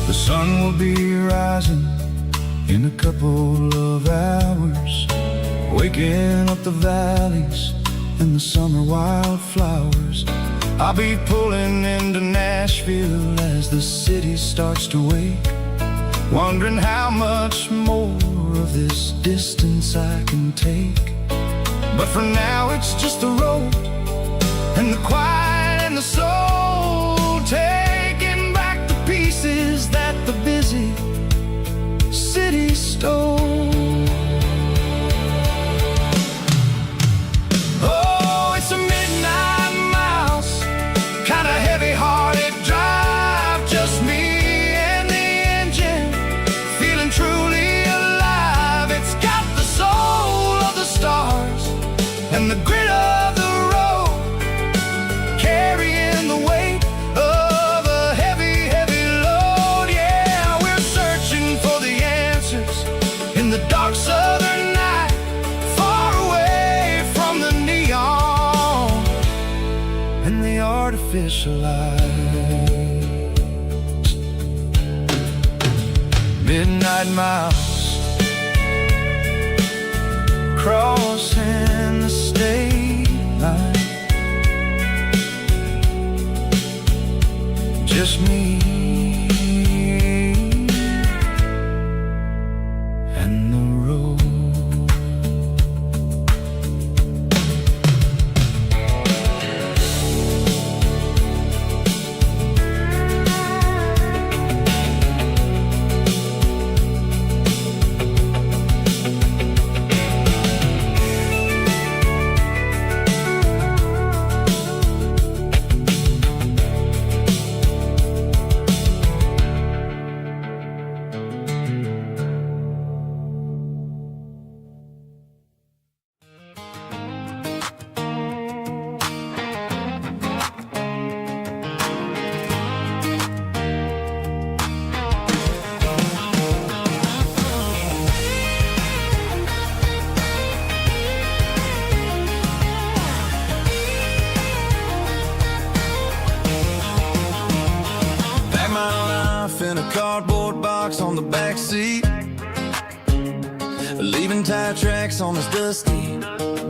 The sun will be rising in a couple of hours, waking up the valleys and the summer wildflowers. I'll be pulling into Nashville as the city starts to wake, wondering how much more of this distance I can take. But for now it's just the road and the quiet and the soul, taking back the pieces that the busy city stole. Oh, it's a midnight miles, kind of heavy-hearted drive, just me and the engine, feeling truly alive. It's got the soul of the stars and the grit of the road, carrying the weight of a heavy, heavy load. Yeah, we're searching for the answers in the dark southern night, far away from the neon and the artificial light. Midnight miles, crossing the state line, just me and the road. In a cardboard box on the back seat, leaving tire tracks on this dusty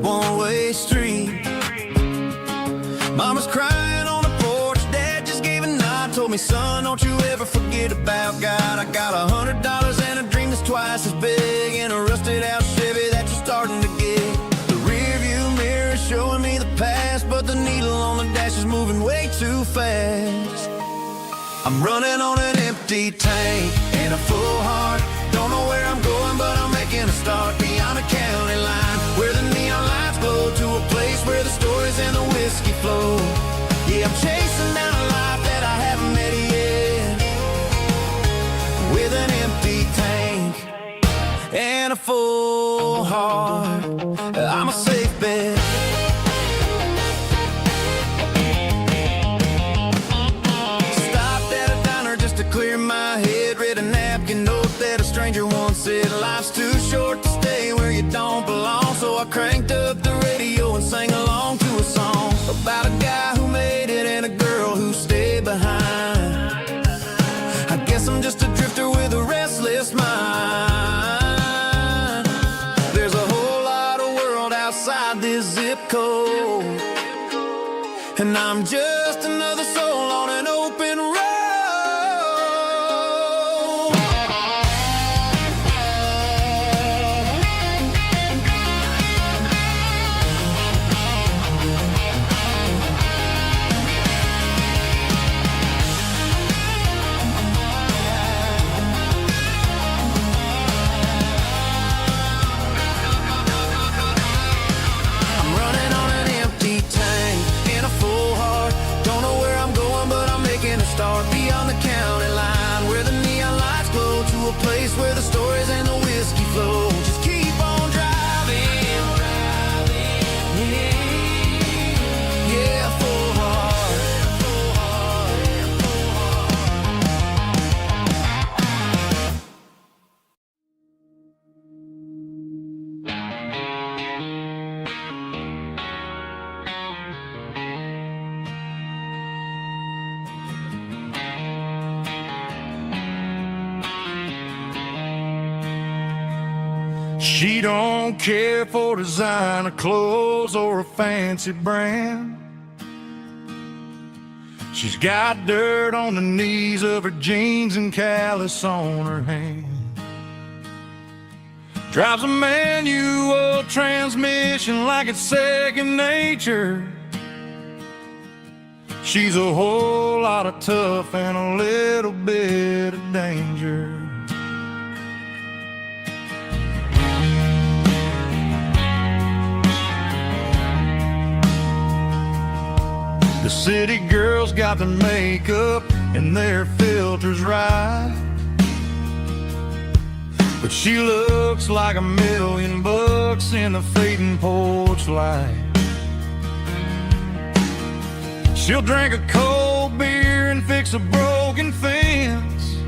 one-way street. Mama's crying on the porch, Dad just gave a nod, told me, son, don't you ever forget about God. I got $100 and a dream that's twice as big, in a rusted out Chevy that you're starting to get. The rear view mirror is showing me the past, but the needle on the dash is moving way too fast. I'm running on an empty tank and a full heart. Don't know where I'm going, but I'm making a start beyond a county line, where the neon lights glow, to a place where the stories and the whiskey flow. Yeah, I'm chasing down a life that I haven't met yet, with an empty tank and a full heart. I'm a safe bet. Clear my head, read a napkin note that a stranger once said, life's too short to stay where you don't belong. So I cranked up the radio and sang along to a song about a guy who made it and a girl who stayed behind. I guess I'm just a drifter with a restless mind. and I'm just another soul on an open road. I'm running on an empty tank in a full heart. Don't know where I'm going, but I'm making a start beyond the county line, where the neon lights glow, to a place where the stories and the whiskey flow. Just keep on driving, yeah, full heart. She don't care for designer clothes or a fancy brand. She's got dirt on the knees of her jeans and callus on her hand. Drives a manual transmission like it's second nature. She's a whole lot of tough and a little bit of danger. The city girls got their makeup and their filters right, but she looks like $1,000,000 in the fading porch light. She'll drink a cold beer and fix a broken fence.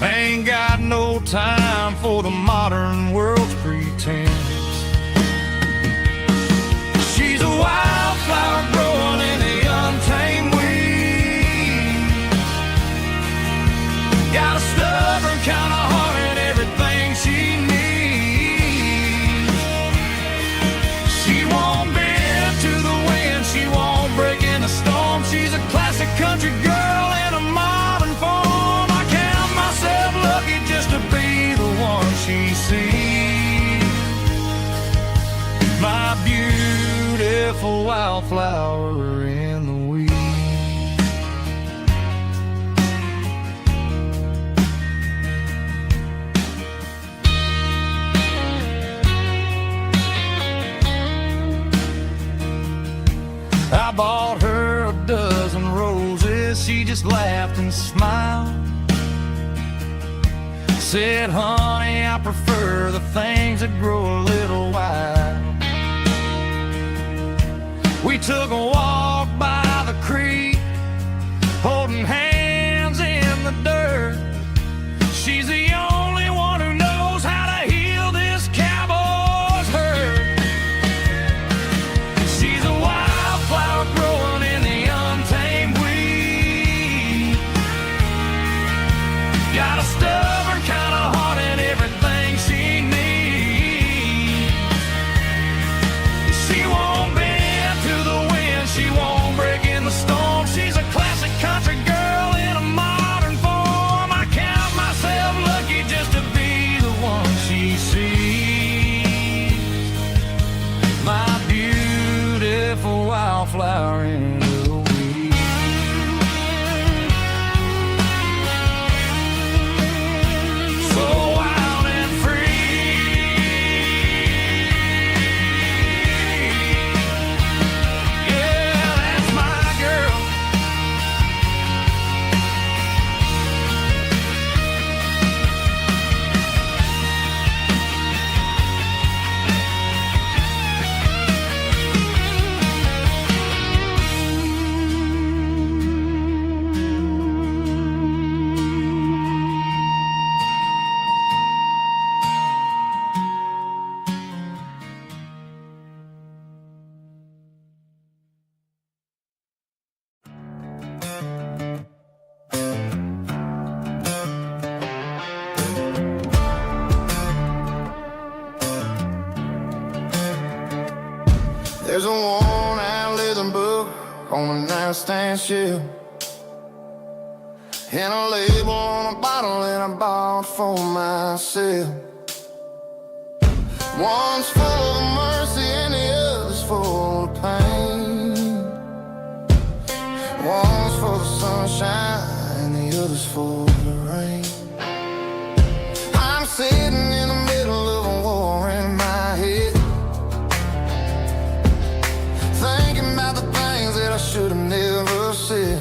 Ain't got no time for the modern world's pretense. She's a wildflower growing in the untamed weeds. Got a stubborn kind of heart and everything she needs. She won't bend to the wind, she won't break in the storm. She's a classic country girl in a modern form. I count myself lucky just to be the one she sees. My beautiful wildflower in the weeds. I bought her a dozen roses, she just laughed and smiled. Said, honey, I prefer the things that grow a little wild. We took a walk by the creek, holding hands in the dirt. She's the only one who knows how to heal this cowboy's hurt. She's a wildflower growing in the untamed weed. Got a stubborn kind of heart and everything she needs. She won't bend to the wind, she won't break in the storm. She's a classic country girl in a modern form. I count myself lucky just to be the one she sees. My beautiful wildflower in the weeds. So wild and free, yeah, that's my girl. There's a worn-out on a nightstand shelf, and a label on a bottle that I bought for myself. One's full of mercy and the other's full of pain. One's for the sunshine and the other's for the rain. I'm sitting in the middle of a war in my head, thinking about the things that I should have never said.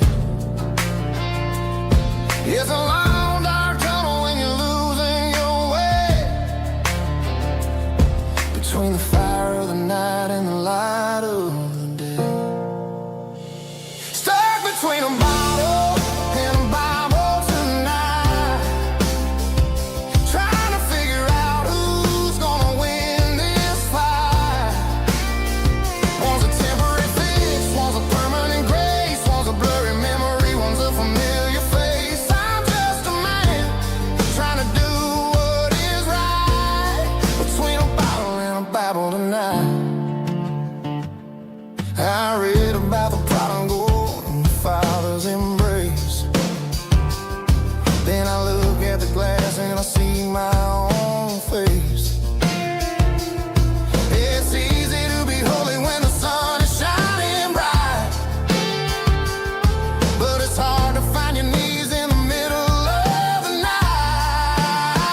It's a long dark tunnel when you're losing your way, between the fire of the night and the light of the day. Stuck between a bottle and a Bible tonight, trying to figure out who's gonna win this fight. One's a temporary fix, one's a permanent grace, one's a blurry memory, one's a familiar face. I'm just a man trying to do what is right, between a bottle and a Bible tonight. I read about the prodigal and the father's embrace. Then I look at the glass and I see my own face. It's easy to be holy when the sun is shining bright, but it's hard to find your knees in the middle of the night.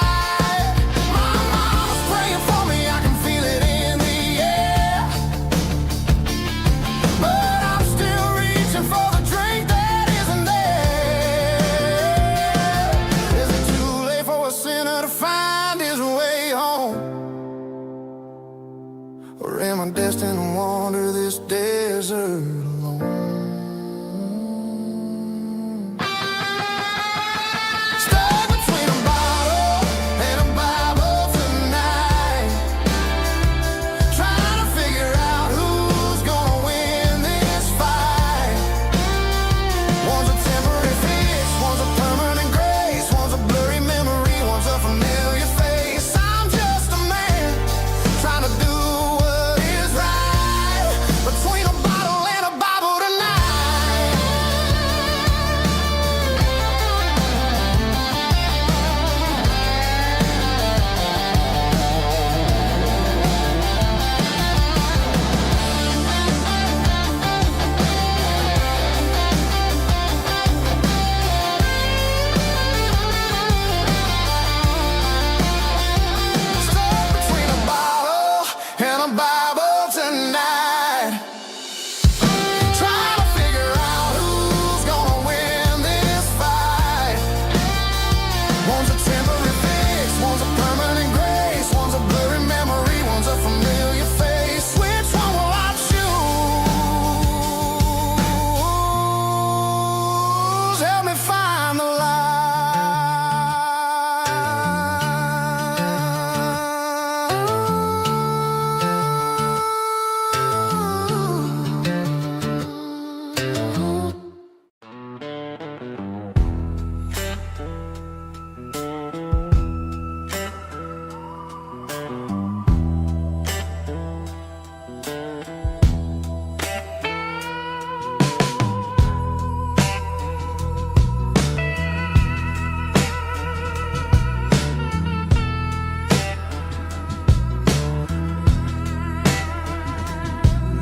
My mama's praying for me, I can feel it in the air, but I'm still reaching for the drink that isn't there. Is it too late for a sinner to find his way home? Or am I destined to wander this desert alone? Stuck between a bottle and a Bible tonight, trying to figure out who's gonna win this fight. One's a temporary fix, one's a permanent grace, one's a blurry memory, one's a familiar face. I'm just a man trying to do what is right, between a bottle and a Bible tonight. Stuck between a bottle and a Bible tonight, trying to figure out who's gonna win this fight. One's a temporary fix, one's a permanent grace, one's a blurry memory, one's a familiar face. Which one will I choose? Help me find the light.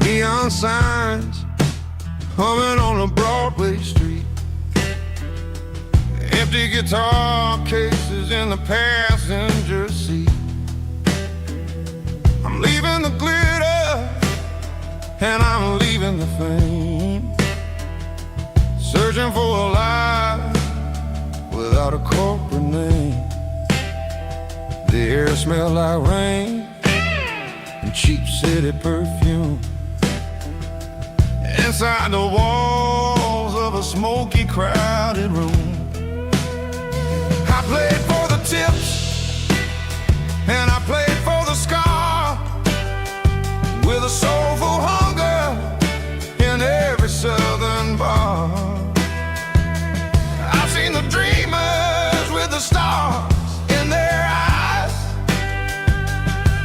Neon signs humming on a Broadway street, empty guitar cases in the passenger seat. I'm leaving the glitter and I'm leaving the fame, searching for a life without a corporate name. The air smelled like rain and cheap city perfume. Inside the walls of a smoky, crowded room, I played for the tips and I played for the scar, with a soulful hunger in every southern bar. I've seen the dreamers with the stars in their eyes,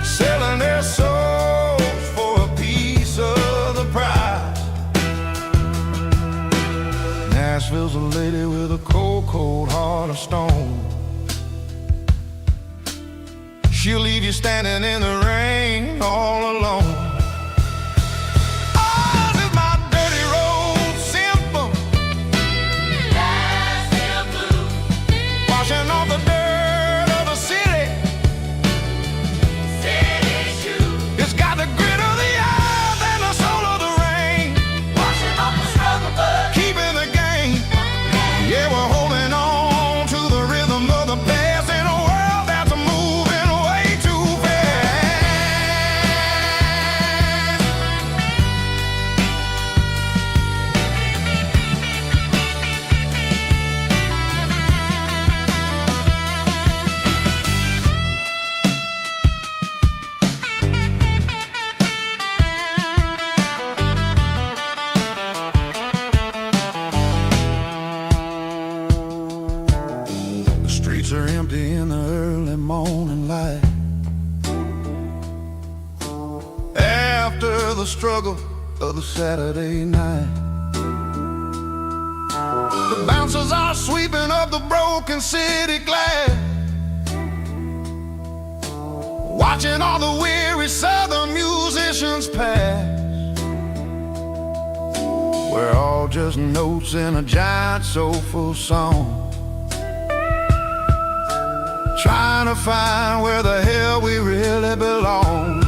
selling their souls for a piece of the prize. she'll leave you standing in the rain all alone. Oh, this is my dirty road symphony, Nashville blues. washing off the dirt of the city. City shoes. It's got the grit of the earth and the soul of the rain, Washing off the struggle bug. keeping the game. Yeah, we're holding on to the rhythm of the past in a world that's moving way too fast. The streets are empty in the early morning light. After the struggle of the Saturday night, the bouncers are sweeping up the broken city glass, watching all the weary southern musicians pass. We're all just notes in a giant soulful song, trying to find where the hell we really belong.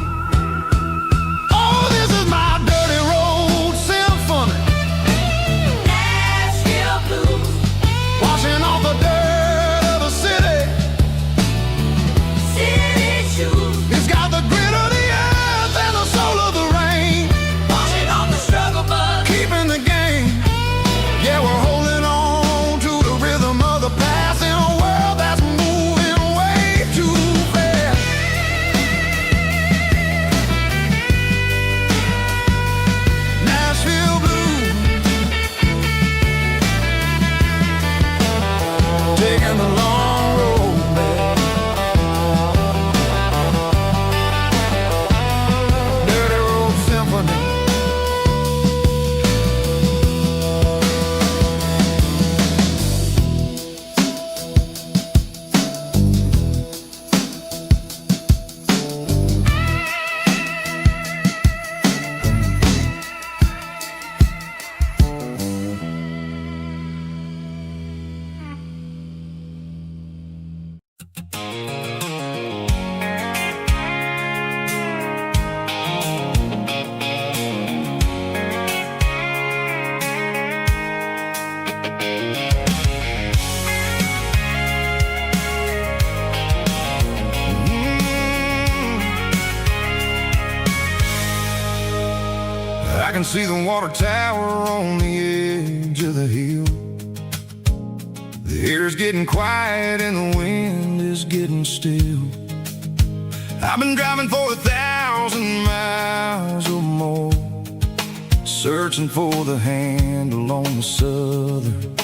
Oh, this is my dirty road symphony, Nashville blues. washing off the dirt of the city. City shoes. It's got the grit of the earth and the soul of the rain, Washing off the struggle bug. keeping the game. Yeah, we're holding on to the rhythm of the past in a world that's moving way too fast. Nashville blues, taking the long road back. Dirty road symphony. I can see the water tower on the edge of the hill. The air's getting quiet and the wind is getting still. I've been driving for 1,000 miles or more, searching for the handle on the southern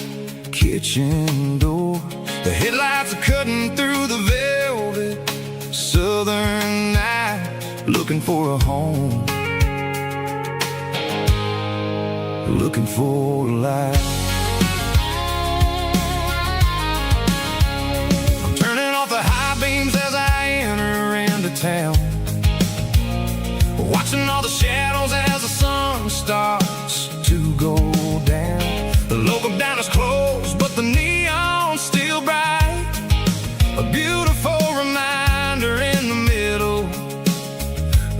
kitchen door. The headlights are cutting through the velvet southern night, looking for a home, looking for a life. I'm turning off the high beams as I enter into town, watching all the shadows as the sun starts to go down. The local diner's closed, but the neon's still bright, a beautiful reminder in the middle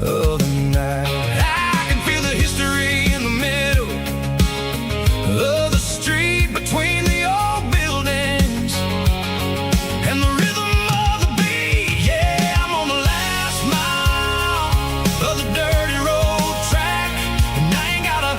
of the night. I can feel the history in the middle of the street, between the old buildings and the rhythm of the beat. Yeah, I'm on the last mile of the dirty road track, and I ain't got a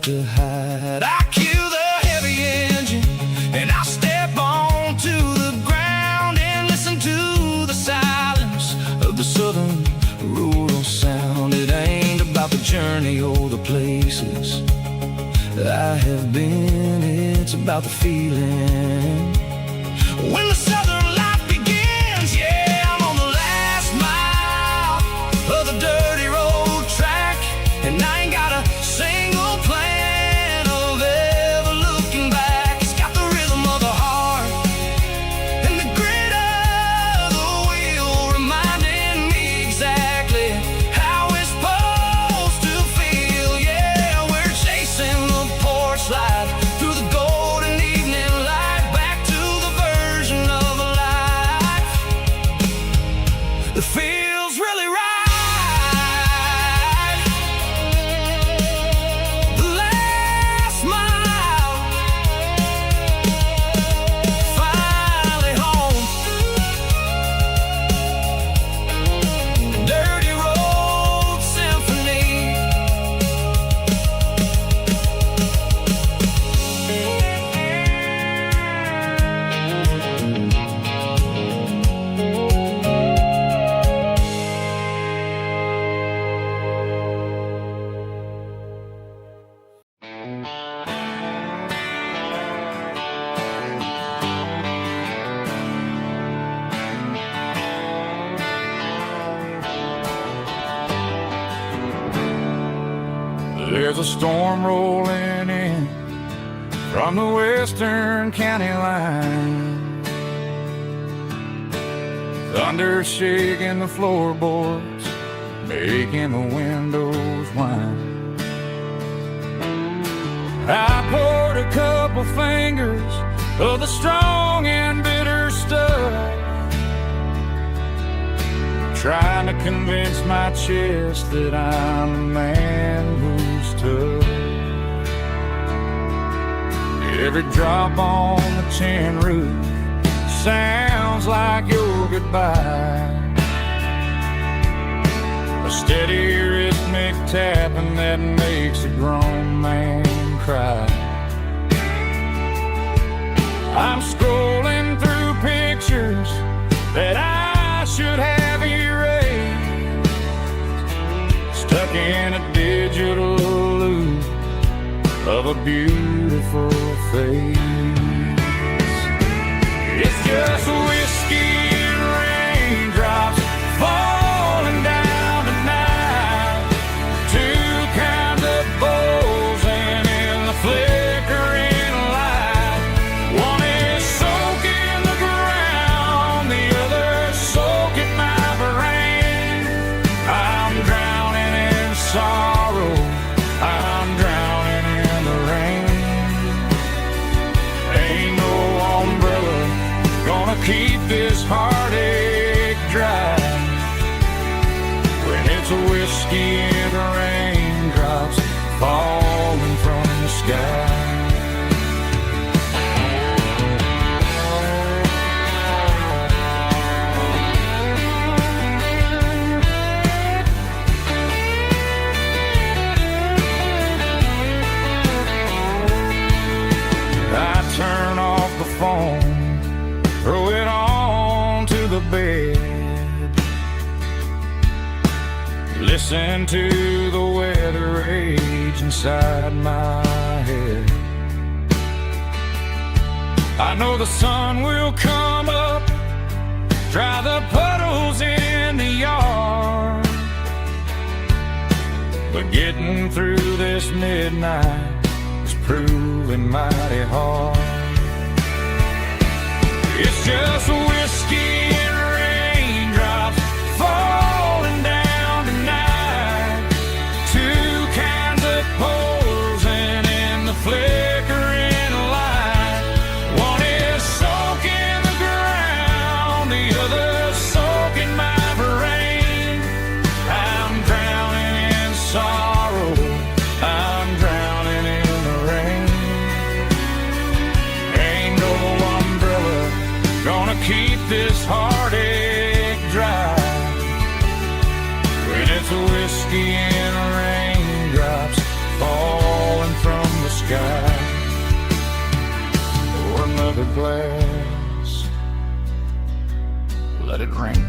to hide. I cue the heavy engine and I step onto the ground and listen to the silence of the southern rural sound. It ain't about the journey or the places I have been, it's about the feeling when the southern life begins. Yeah, I'm on the last mile of the dirty road track, and I ain't got a single plan of ever looking back. It's got the rhythm of the heart and the grit of the wheel, reminding me exactly how it's supposed to feel. Yeah, we're chasing the porch light through the golden evening light, back to the version of a life that feels really right. The last mile, finally home. Dirty road symphony. There's a storm rolling in from the western county line. Thunder shaking the floorboards, making the windows whine. I poured a couple fingers of the strong and bitter stuff, trying to convince my chest that I'm a man who's tough. Every drop on the tin roof sounds like your goodbye, a steady rhythmic tapping that makes a grown man cry. I'm scrolling through pictures that I should have erased, stuck in a digital loop of a beautiful face. It's just whiskey and raindrops falling down tonight, two kinds of bowls and in the flickering light. One is soaking the ground, the other soaking my brain. I'm drowning in sorrow, I'm drowning in the rain. Ain't no umbrella gonna keep this heartache dry when it's a whiskey and raindrops falling from the sky. I turn off the phone, throw it on to the bed, listen to the weather rage inside my head. I know the sun will come up, dry the puddles in the yard, but getting through this midnight is proving mighty hard. It's just whiskey and raindrops falling down tonight, two kinds of poles and in the flickering light. One is soaking the ground, the other soaking my brain. I'm drowning in sorrow, I'm drowning in the rain. Ain't no umbrella gonna keep this heart glass. Let it rain.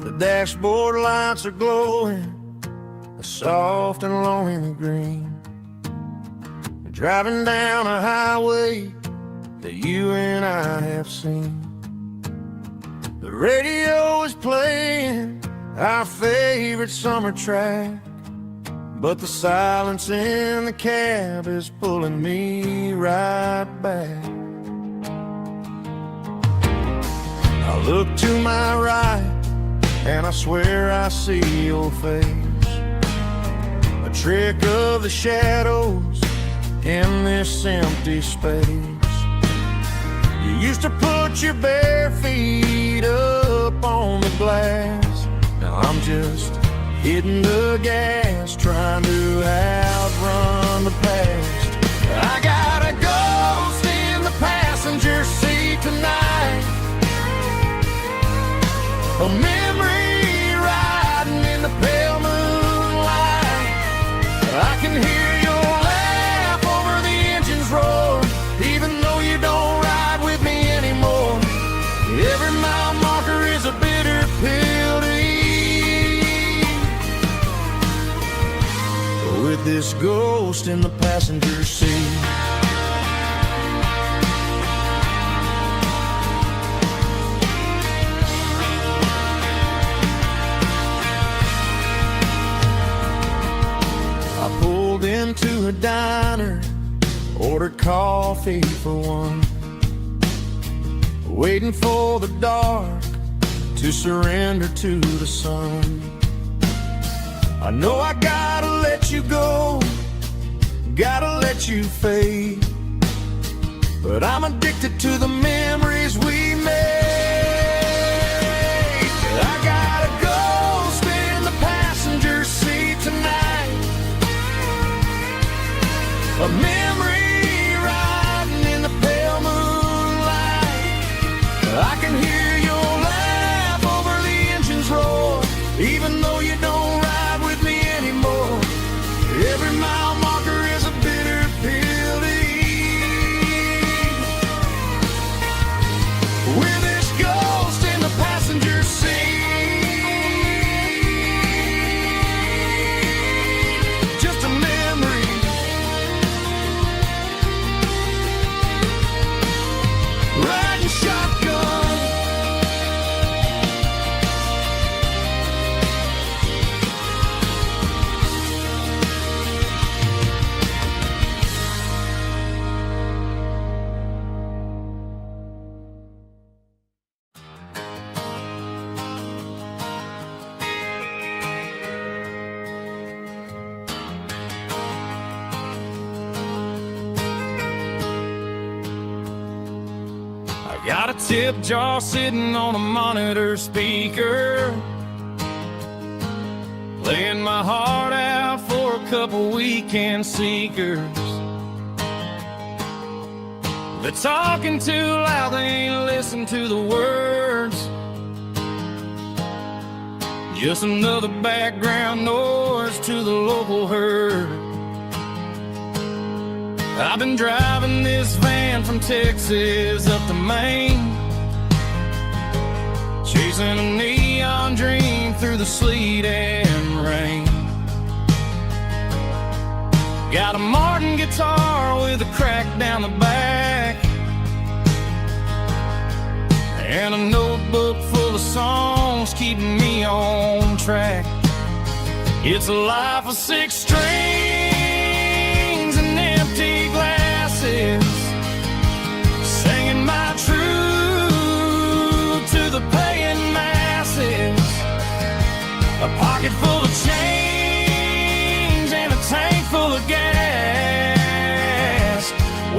The dashboard lights are glowing, a soft and lonely green. Driving down a highway that you and I have seen. The radio is playing our favorite summer track, but the silence in the cab is pulling me right back. I look to my right and I swear I see your face, a trick of the shadows in this empty space. You used to put your bare feet up on the glass. Now I'm just hitting the gas, trying to outrun the past. I got a ghost in the passenger seat tonight, a memory riding in the pale moonlight. I can hear your laugh over the engine's roar, even though you don't ride with me anymore. Every mile marker is a bitter pill to eat, with this ghost in the passenger seat. I pulled into a diner, ordered coffee for one, waiting for the dark to surrender to the sun. I know I gotta let you go, gotta let you fade, but I'm addicted to the memories we made. I got a ghost in the passenger seat tonight, a memory riding in the pale moonlight. I can hear your laugh over the engine's roar, even though you don't ride with me anymore. Every mile marker is a bitter pill to eat, with this ghost in the passenger seat. Just a memory, riding shotgun. Got a tip jar sitting on a monitor speaker, playing my heart out for a couple weekend seekers. They're talking too loud, they ain't listen to the words. Just another background noise to the local herd. I've been driving this van from Texas up to Maine, chasing a neon dream through the sleet and rain. Got a Martin guitar with a crack down the back, and a notebook full of songs keeping me on track. It's a life of 6 strings and empty glasses, singing my truth to the paying masses. A pocket full of change and a tank full of gas,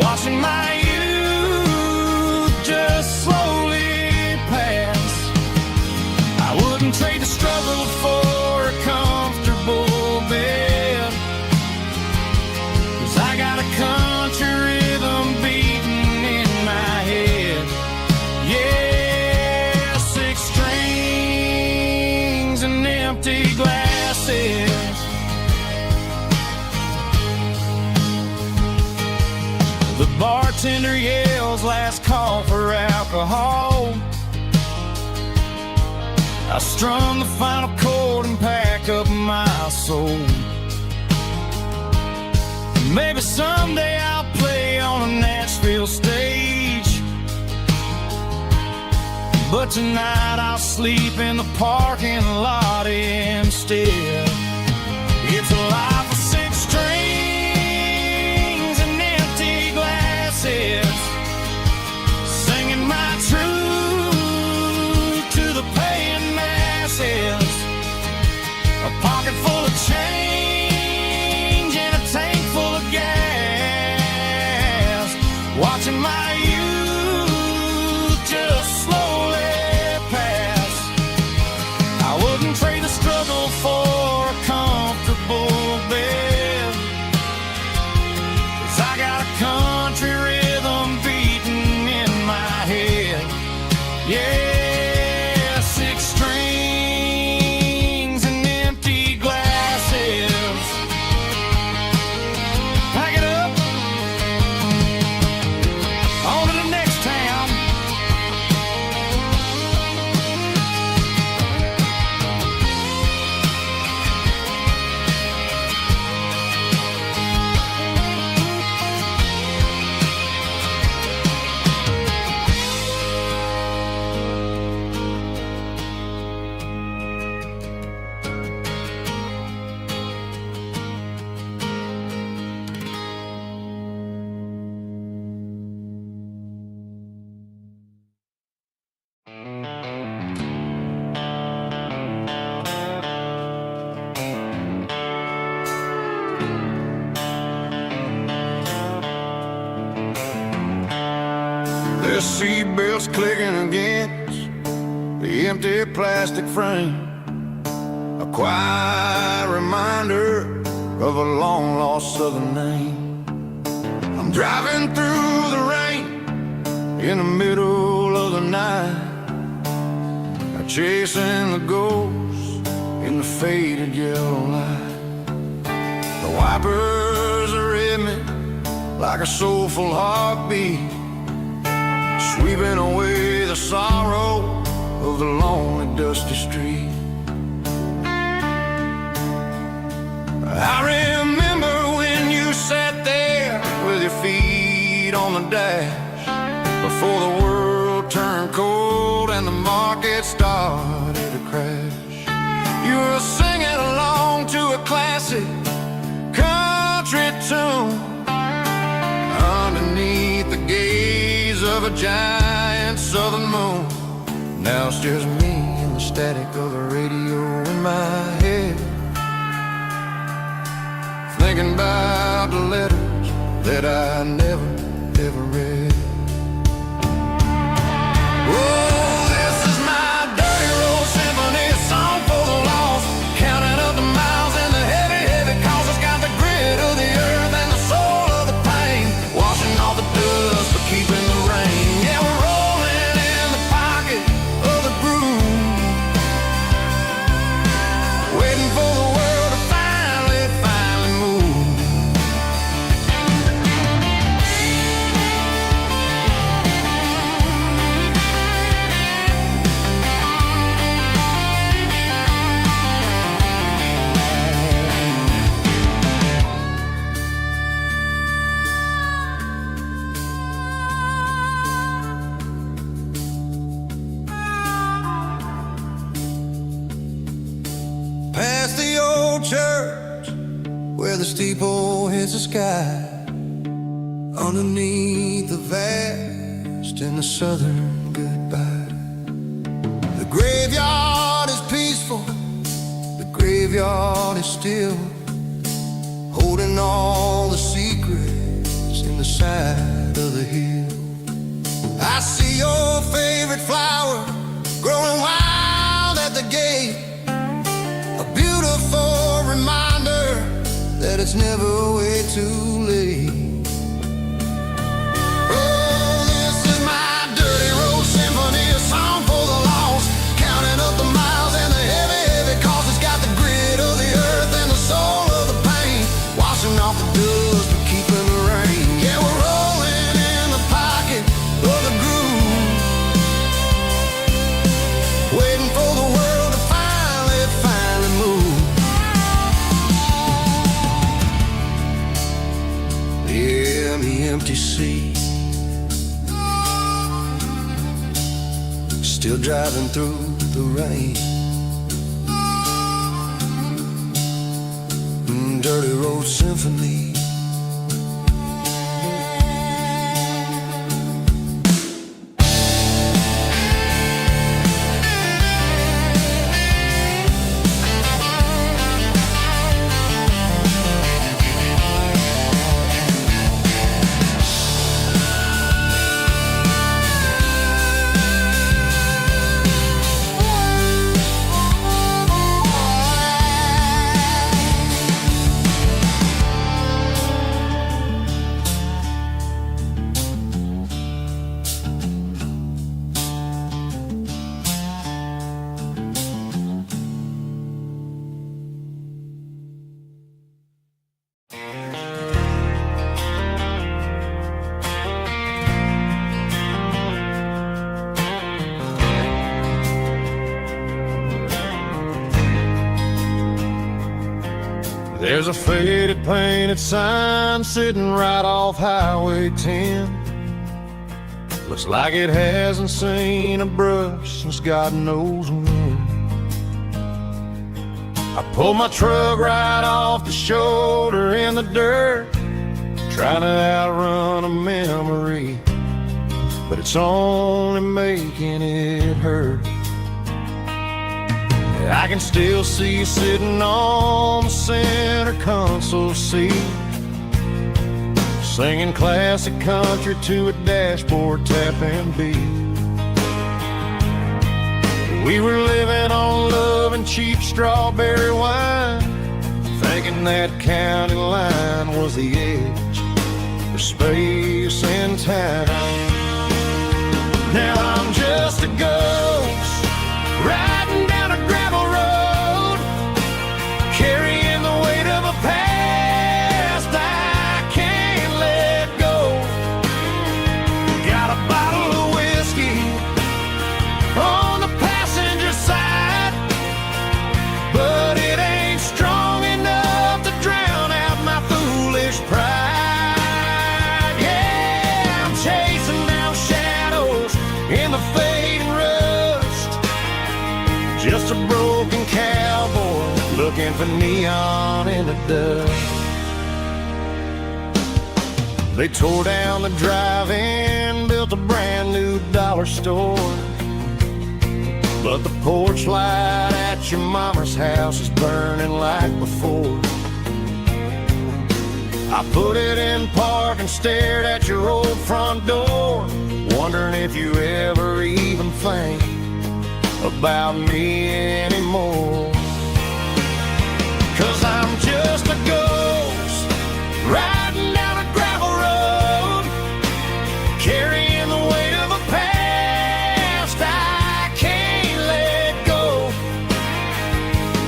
watching my youth just slowly pass. I wouldn't trade the struggle for a comfortable bed, 'cause I got a country rhythm beating in my head. Yeah, 6 strings and empty glasses. The bartender yells last call for alcohol. I strum the final chord and pack up my soul. Maybe someday I'll play on a Nashville stage, but tonight I'll sleep in the parking lot instead. It's a life of 6 strings and empty glasses, singing my truth to the paying masses. A pocket full of change and a tank full of gas, watching my youth just slowly pass. I wouldn't trade the struggle for a comfortable bed, 'cause I got a country rhythm beating in my head. Yeah, 6 strings and empty glasses. Pack it up, on to the next town. The seatbelts clicking against the empty plastic frame, a quiet reminder of a long-lost southern name. I'm driving through the rain in the middle of the night, chasing the ghosts in the faded yellow light. The wipers are in me like a soulful heartbeat, sweeping away the sorrow of the lonely, dusty street. I remember when you sat there with your feet on the dash, before the world turned cold and the market started to crash. You were singing along to a classic country tune underneath the gaze of a giant southern moon. Now it's just me and the static of the radio in my head, thinking about the letters that I never, ever read. Oh, this is my dirty road symphony, a song for the lost, counting up the miles and the heavy, heavy calls. It's got the grit of the earth and the soul of the pain, washing off the dust but keeping the rain. Yeah, we're rolling in the pocket of the groove, waiting for the world to finally move. steeple hits the sky, underneath the vast and the southern goodbye. The graveyard is peaceful, the graveyard is still, holding all the secrets in the side of the hill. I see your favorite flower growing wild at the gate, a beautiful reminder that it's never way too late. Oh, this is my dirty road symphony, a song for the lost, counting up the miles and the heavy, heavy cost. It's got the grit of the earth and the soul of the pain, washing off the dust but keeping the rain. Yeah, we're rolling in the pocket of the groove, waiting for the world to finally move. Yeah, the empty seat, still driving through the rain. Dirty road symphony. There's a faded painted sign sitting right off Highway 10. Looks like it hasn't seen a brush since God knows when. I pulled my truck right off the shoulder in the dirt, trying to outrun a memory, but it's only making it hurt. I can still see you sitting on the center console seat, singing classic country to a dashboard tapping beat. We were living on love and cheap strawberry wine, thinking that county line was the edge for space and time. Now I'm just a ghost riding down a gravel road, carrying the weight of a past I can't let go. Got a bottle of whiskey on the passenger side, but it ain't strong enough to drown out my foolish pride. Yeah, I'm chasing down shadows in the fading rust, just a broken cowboy looking for neon in the dust. They tore down the drive-in, built a brand new dollar store, but the porch light at your mama's house is burning like before. I put it in park and stared at your old front door, wondering if you ever even think about me anymore. 'Cause I'm just a ghost riding down a gravel road, carrying the weight of a past I can't let go.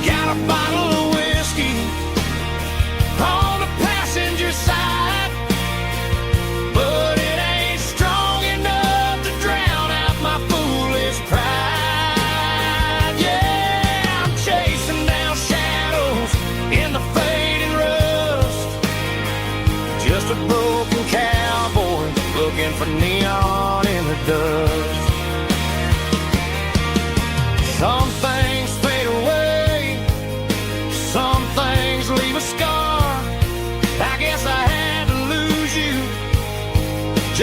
Got a bottle of whiskey on the passenger side, but it ain't strong enough to drown out my foolish pride. Yeah, I'm chasing down shadows in the fading rust, just a broken cowboy looking for neon in the dust. Some things fade away, some things leave a scar,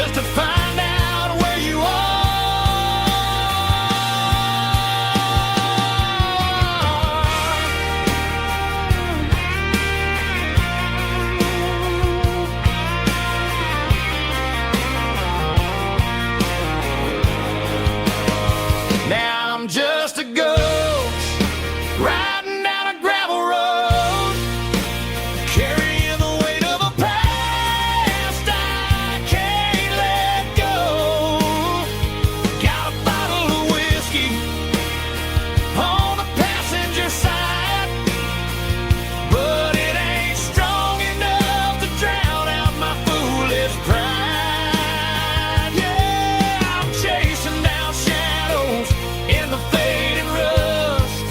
just to find out where you are. Now I'm just a ghost riding down a gravel road, carrying the weight of a past I can't let go. Got a bottle of whiskey on the passenger side, but it ain't strong enough to drown out my foolish pride. Yeah, I'm chasing down shadows in the fading rust,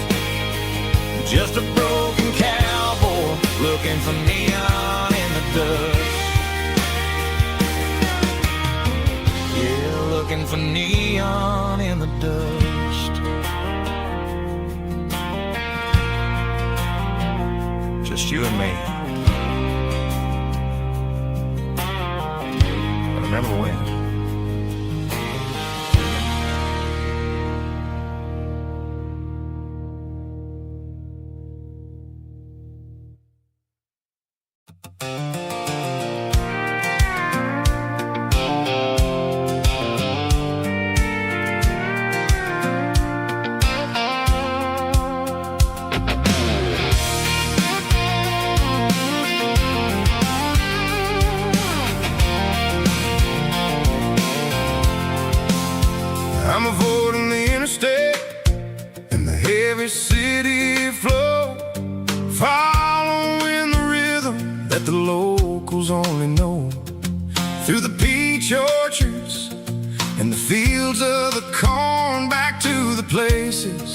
just a broken cowboy looking for neon in the dust. Yeah, looking for neon in the dust. Just you and me. I remember when. I'm avoiding the interstate and the heavy city flow, following the rhythm that the locals only know, through the peach orchards and the fields of the corn, back to the places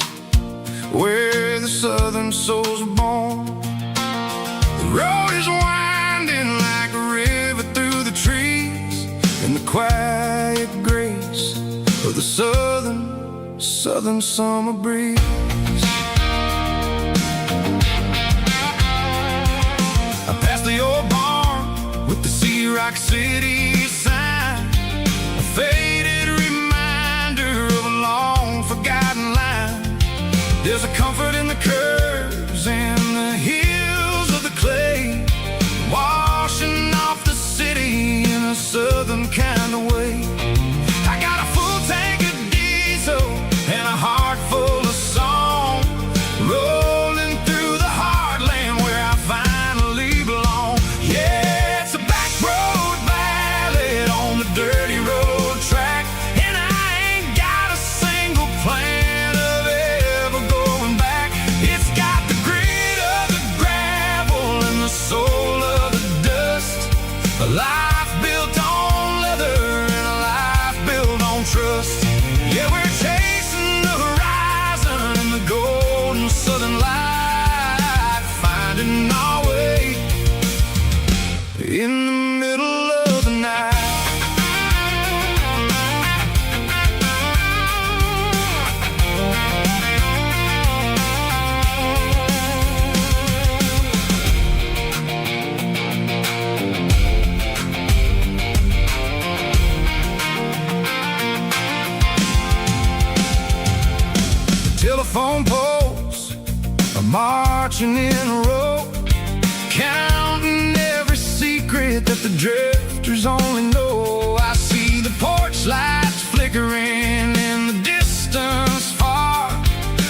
where the southern souls are born. The road is winding like a river through the trees, in the quiet grace of the southern summer breeze. I passed the old barn with the Sea Rock City sign, a faded reminder of a long forgotten line. There's a comfort in the curves and the hills of the clay, washing off the city in a southern kind of way. I got a full tank of diesel and a heart full of song, rolling through the heartland where I finally belong. Yeah, it's a back road ballad on the dirty road track, and I ain't got a single plan of ever going back. It's got the grit of the gravel and the soul of the dust, a life built on leather and a life built on trust. Yeah, we're chasing the horizon and the golden southern light, finding our way in the middle of the night. Telephone poles are marching in a row, counting every secret that the drifters only know. I see the porch lights flickering in the distance far,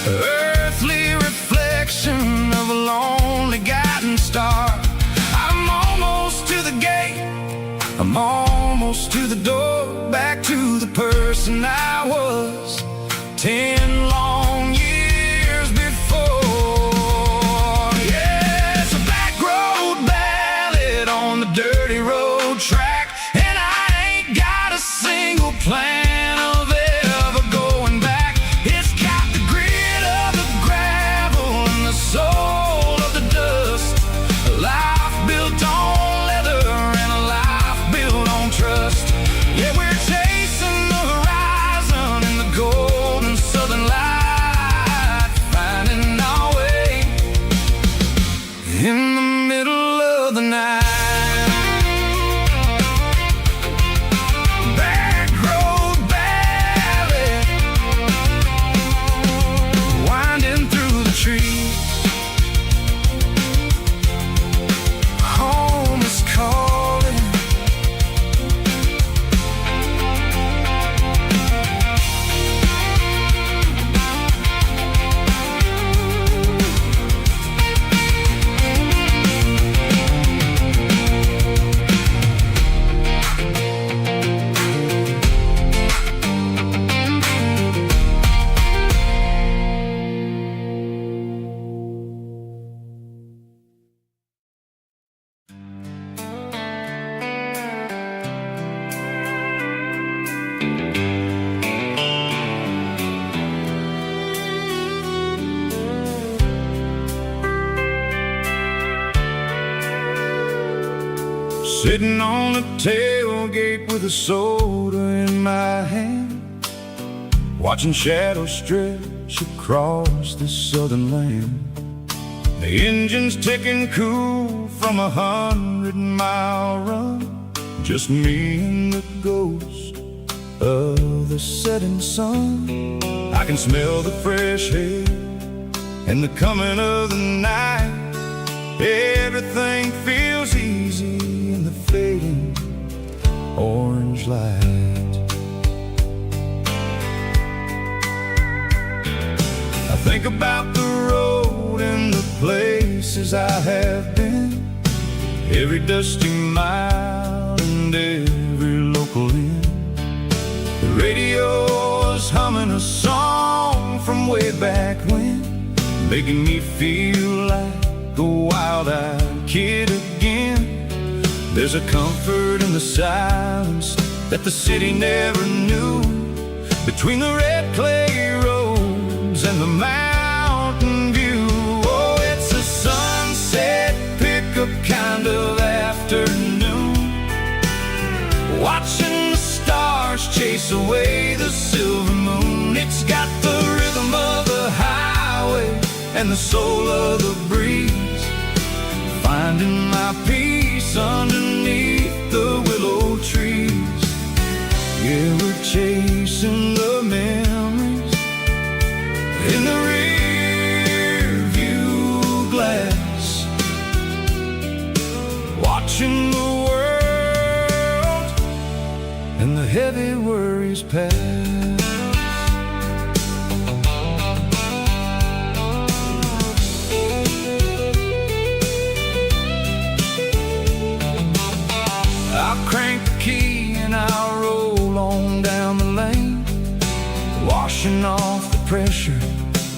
earthly reflection of a lonely guiding star. I'm almost to the gate, I'm almost to the door, back to the person I was 10 long years before. Yeah, it's a back road ballad on the dirty road track, and I ain't got a single plan of Sitting on the tailgate with a soda in my hand, watching shadows stretch across this southern land. The engine's ticking cool from 100-mile run, just me and the ghost of the setting sun. I can smell the fresh air and the coming of the night. Everything feels easy in the fading orange light. I think about the road and the places I have been, every dusty mile and every local inn. The radio is humming a song from way back when, making me feel like a wild-eyed kid again. There's a comfort in the silence that the city never knew, between the red clay roads and the mountain view. Oh, it's a sunset pickup kind of afternoon, watching the stars chase away the silver moon. It's got the rhythm of the highway and the soul of the breeze, finding my peace underneath the willow trees. Yeah, we're chasing the memories in the rear view glass, watching the world and the heavy worries pass. I'll crank the key and I'll roll on down the lane, washing off the pressure,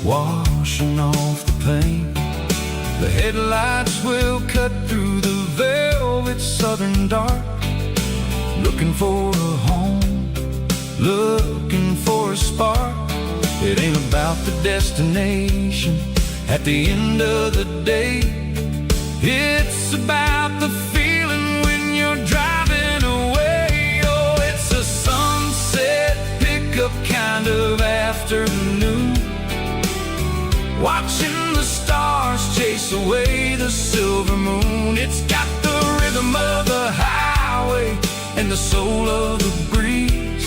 washing off the pain. The headlights will cut through the velvet southern dark, looking for a home, looking for a spark. It ain't about the destination at the end of the day, it's about the feeling when you're driving away. Oh, it's a sunset pickup kind of afternoon, watching the stars chase away the silver moon. It's got the rhythm of the highway and the soul of the breeze,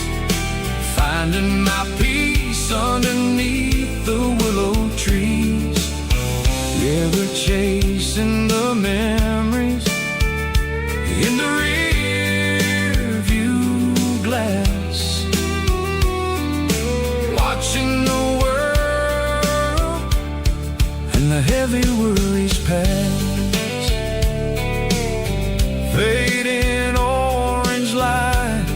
finding my peace underneath the willow trees. Yeah, we're chasing the memories in the rear view glass, watching the world and the heavy worries pass. Fading orange light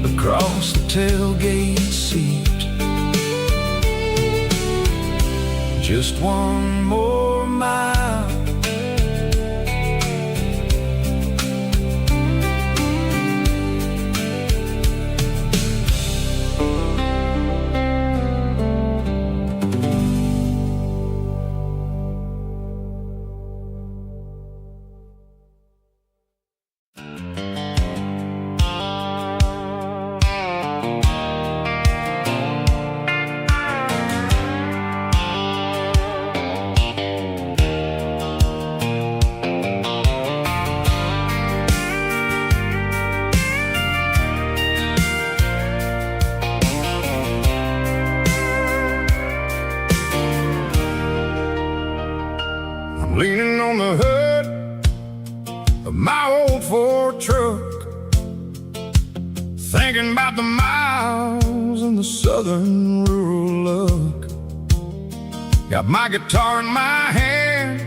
across the tailgate seat, just one more mile. Leaning on the hood of my old Ford truck, thinking about the miles and the southern rural look. Got my guitar in my hand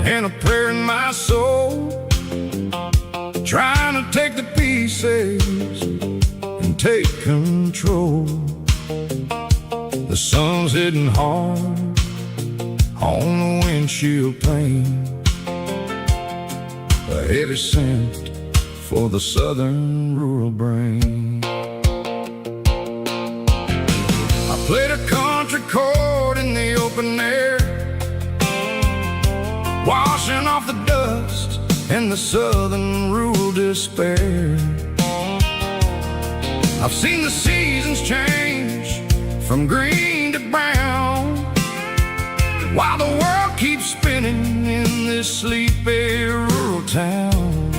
and a prayer in my soul, trying to take the pieces and take control. The sun's hitting hard on the windshield pane, a heavy scent for the southern rural brain. I played a country chord in the open air, washing off the dust and the southern rural despair. I've seen the seasons change from green to brown, while the world keeps spinning in this sleepy rural town.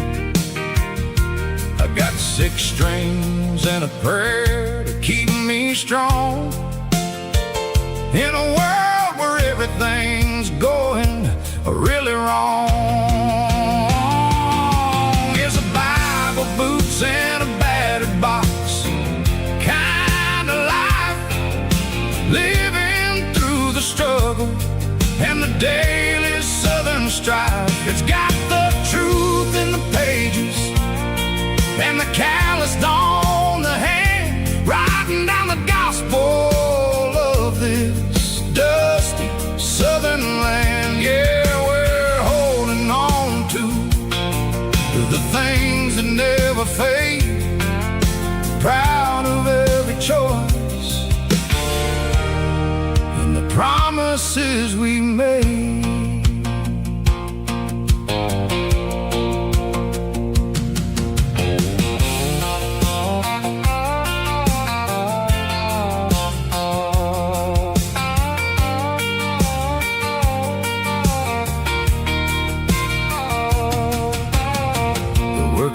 I got 6 strings and a prayer to keep me strong in a world where everything's going really wrong. Is a Bible, boots, and a battered box kind of life, living through the struggle and the daily southern strife. It's got the truth in the pages and the calloused on the hand, writing down the gospel of this dusty southern land. Yeah, we're holding on to the things that never fade, proud of every choice and the promises we made.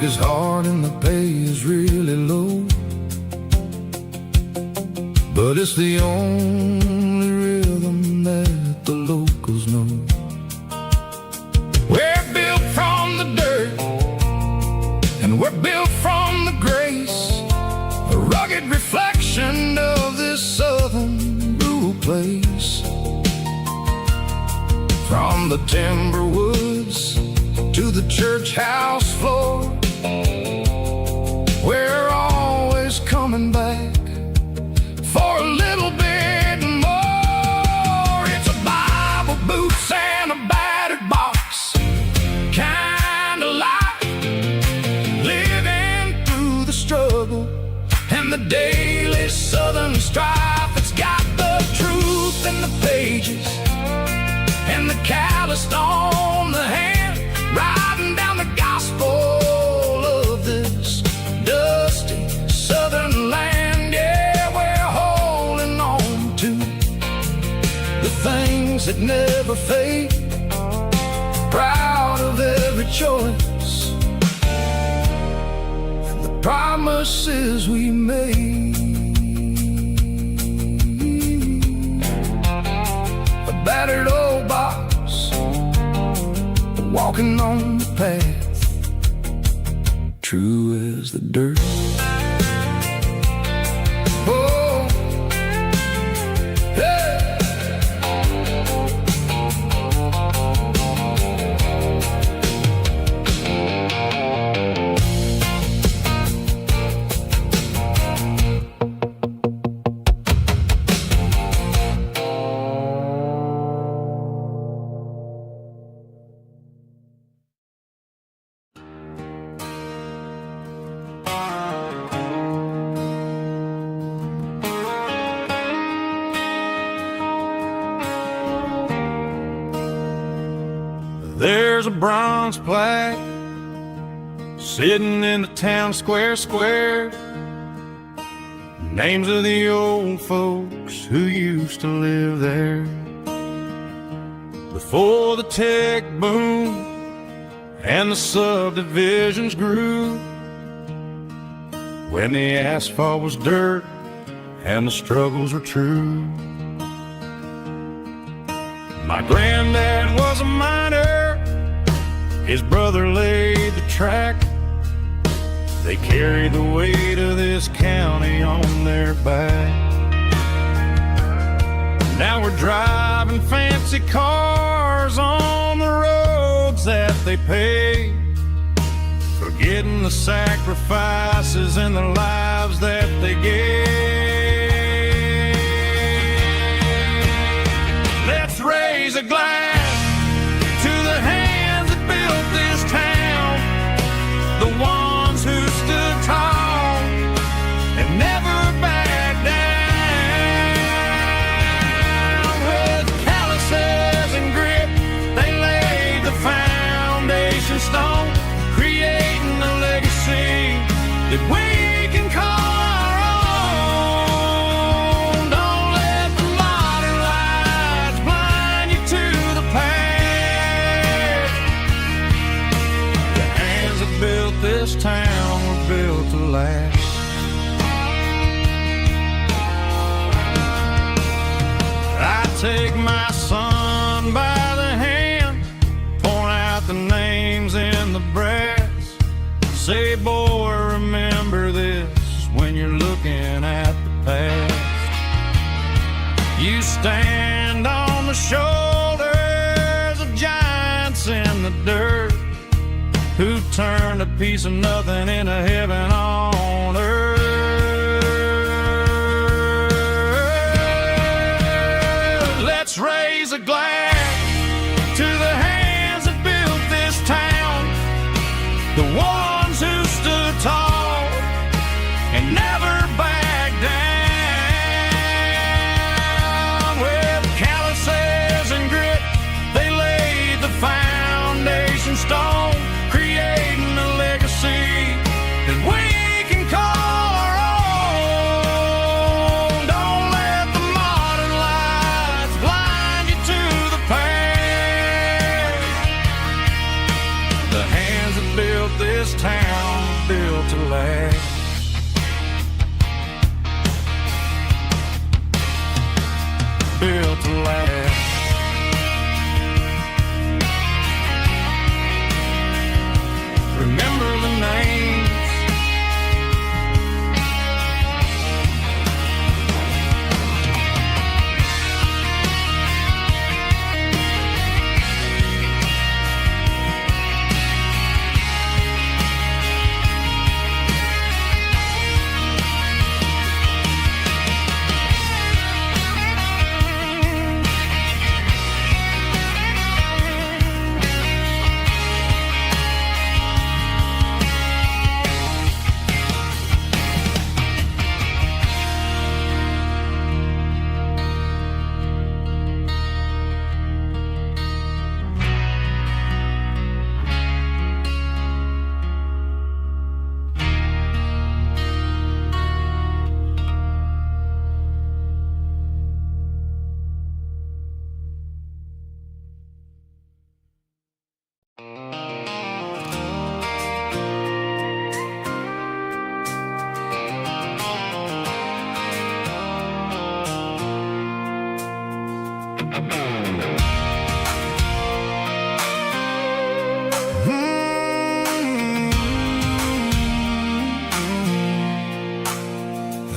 Is hard and the pay is really low, but it's the only rhythm that the locals know. We're built from the dirt and we're built from the grace, a rugged reflection of this southern rural place. From the timber woods to the church house floor, we're always coming back for a little bit more. It's a Bible, boots, and a battered box kind of life, living through the struggle and the daily southern strife. It's got the truth in the pages and the calloused on the hand, writing down the gospel of this dusty southern land. Yeah, we're holding on to the things that never fade, proud of every choice and the promises we made. A battered old box, walking on the path, true as the dirt. Oh, hey. There's a bronze plaque sitting in the town square. Names of the old folks who used to live there before the tech boom and the subdivisions grew, when the asphalt was dirt and the struggles were true. My granddad was a miner, his brother laid the track. They carried the weight of this county on their back. Now we're driving fancy cars on the roads that they paved, forgetting the sacrifices and the lives that they gave. Let's raise a glass to the hands that built this town, the ones who stood tall and never backed down. With calluses and grit, they laid the foundation stone take my son by the hand, point out the names in the brass, say, boy, remember this when you're looking at the past. You stand on the shoulders of giants in the dirt, who turned a piece of nothing into heaven on earth. Let's raise a glass to the hands that built this town, the ones who stood tall and never backed down. With calluses and grit, they laid the foundation stone, creating a legacy that we can call our own. Don't let the modern lights blind you to the past. The hands that built this town were built to last. Built to last. Remember the names.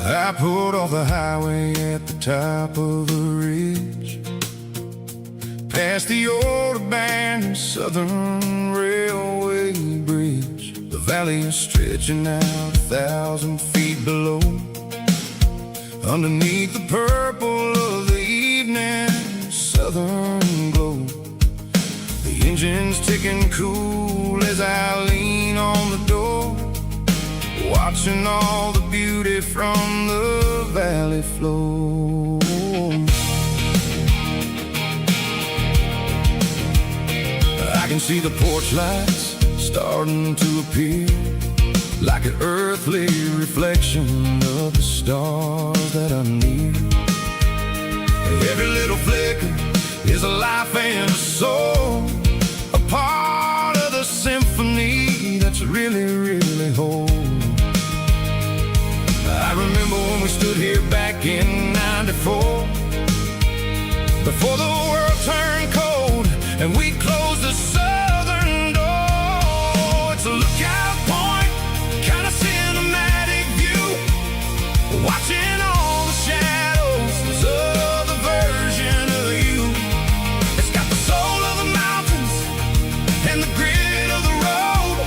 I pulled off the highway at the top of a ridge, past the old abandoned Southern Railway bridge. The valley is stretching out 1,000 feet below, underneath the purple of the evening southern glow. The engine's ticking cool as I lean on the door, watching all the beauty from the valley flow. I can see the porch lights starting to appear, like an earthly reflection of the stars that are near. Every little flicker is a life and a soul, a part of the symphony that's really, really whole. I remember when we stood here back in '94, before the world turned cold and we closed the southern door. It's a lookout point, kind of cinematic view, watching all the shadows of the version of you. It's got the soul of the mountains and the grit of the road,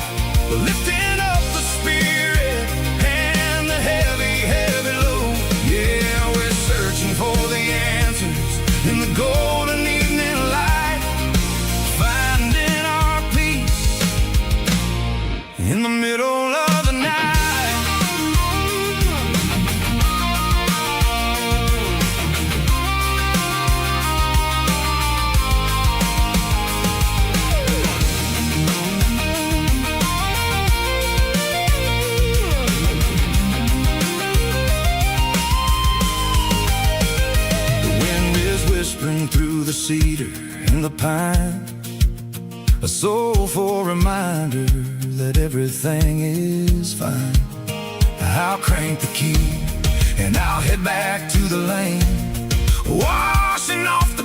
lifting up the spirit and the heavy, heavy load. Yeah, we're searching for the answers in the golden evening light, finding our peace in the middle of the night. Whispering through the cedar and the pine, a soulful reminder that everything is fine. I'll crank the key and I'll head back to the lane, washing off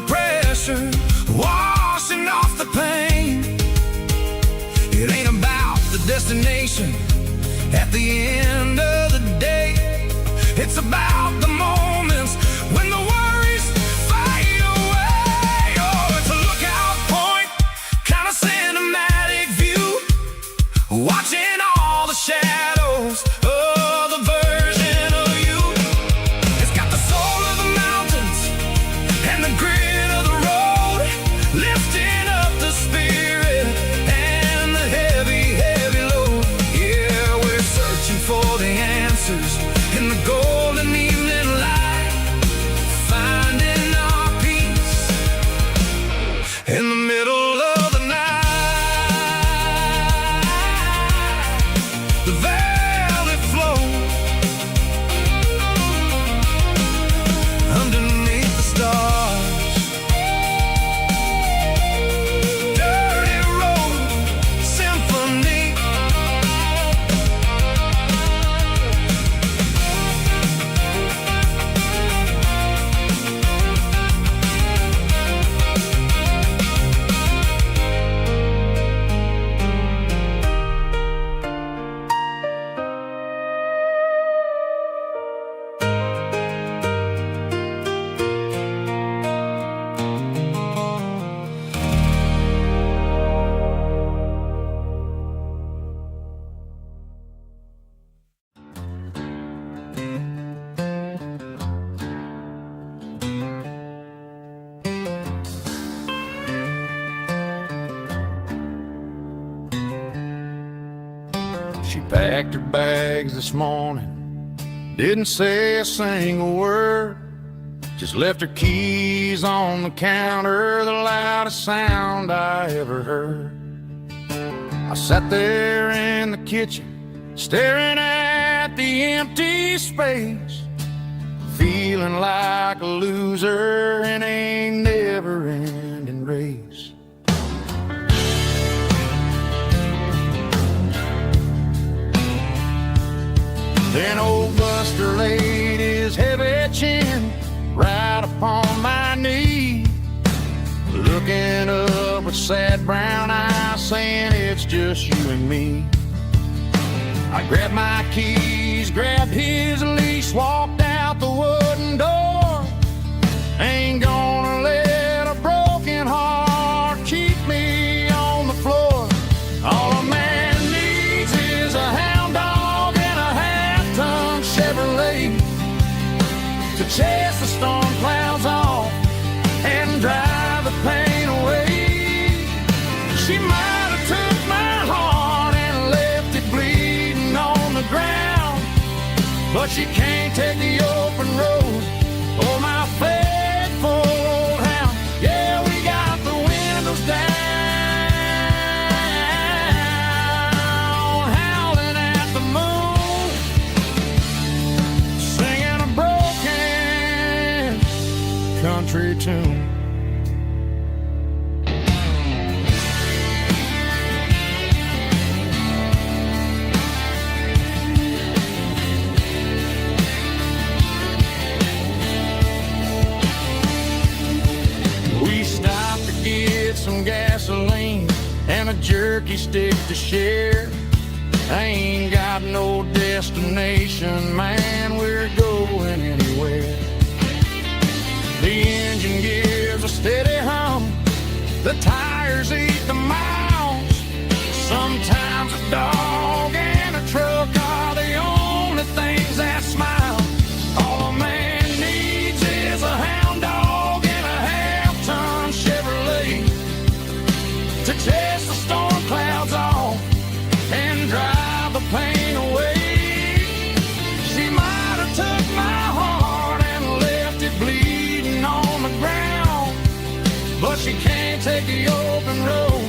destination. At the end of the day, it's about the moments when the worries fade away. Oh, it's a lookout point, kind of cinematic view, watching all the shadows of the version of you. It's got the soul of the mountains and the grit of the road, lifting up the spirit and the heavy, heavy load. Yeah, we're searching for the answers in the golden evening light, finding our peace in the middle of the night. The velvet flow underneath the stars. Dirty road symphony. She packed her bags this morning, didn't say a single word, just left her keys on the counter, the loudest sound I ever heard. I sat there in the kitchen, staring at the empty space, feeling like a loser in a never-ending race. Then old Buster laid his heavy chin right upon my knee, looking up with sad brown eyes, saying it's just you and me. I grabbed my keys, grabbed his leash, walked out the wooden door. Ain't gonna let a broken heart keep me on the floor. All a man needs is a hound dog and a half-ton Chevrolet to chase the storm clouds off and drive the pain away. She might have took my heart and left it bleeding on the ground, but she can't take the open road or my faithful old hound. Yeah, we got the windows down, howling at the moon, singing a broken country tune. We stopped to get some gasoline and a jerky stick to share. I ain't got no destination, man, we're going anywhere. The engine gives a steady hum, the tires eat the miles. Sometimes a dog and a truck are the only things that smile. All a man needs is a hound dog and a half-ton Chevrolet to chase the storm clouds off and drive the pain away. She might have took my heart and left it bleeding on the ground, but she can't take the open road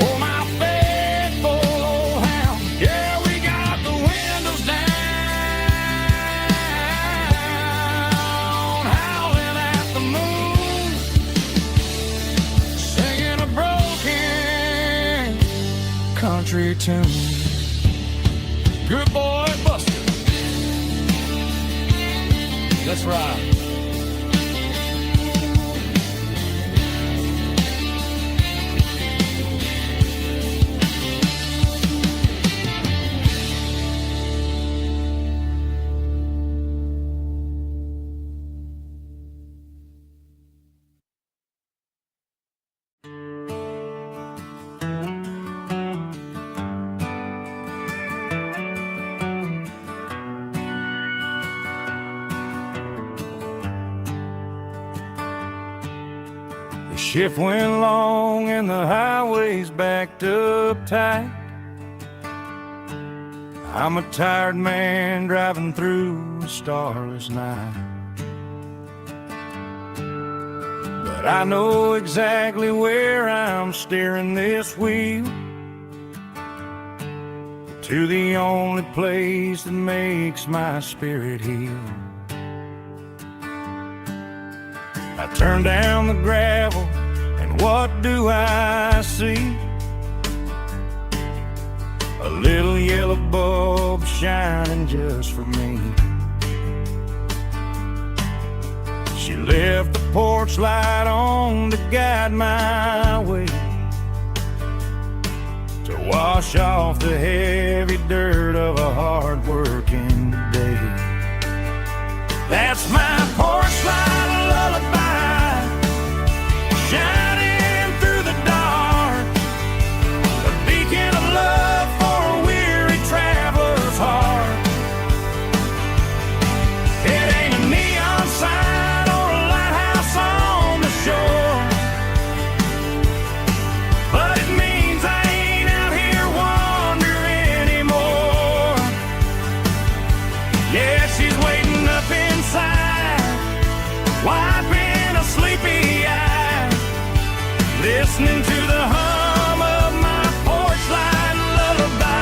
or my faithful old hound. Yeah, we got the windows down, howling at the moon, singing a broken country tune. Good boy, Buster. Let's ride. Shift went long and the highway's backed up tight. I'm a tired man driving through a starless night. But I know exactly where I'm steering this wheel, to the only place that makes my spirit heal. I turn down the gravel, and what do I see? A little yellow bulb shining just for me. She left the porch light on to guide my way, to wash off the heavy dirt of a hard-working day. That's my porch light lullaby, shining through the dark, a beacon of love for a weary traveler's heart. It ain't a neon sign or a lighthouse on the shore, but it means I ain't out here wandering anymore. Yeah, she's waiting up inside, wiping a sleepy eye, listening to the hum of my porch light lullaby.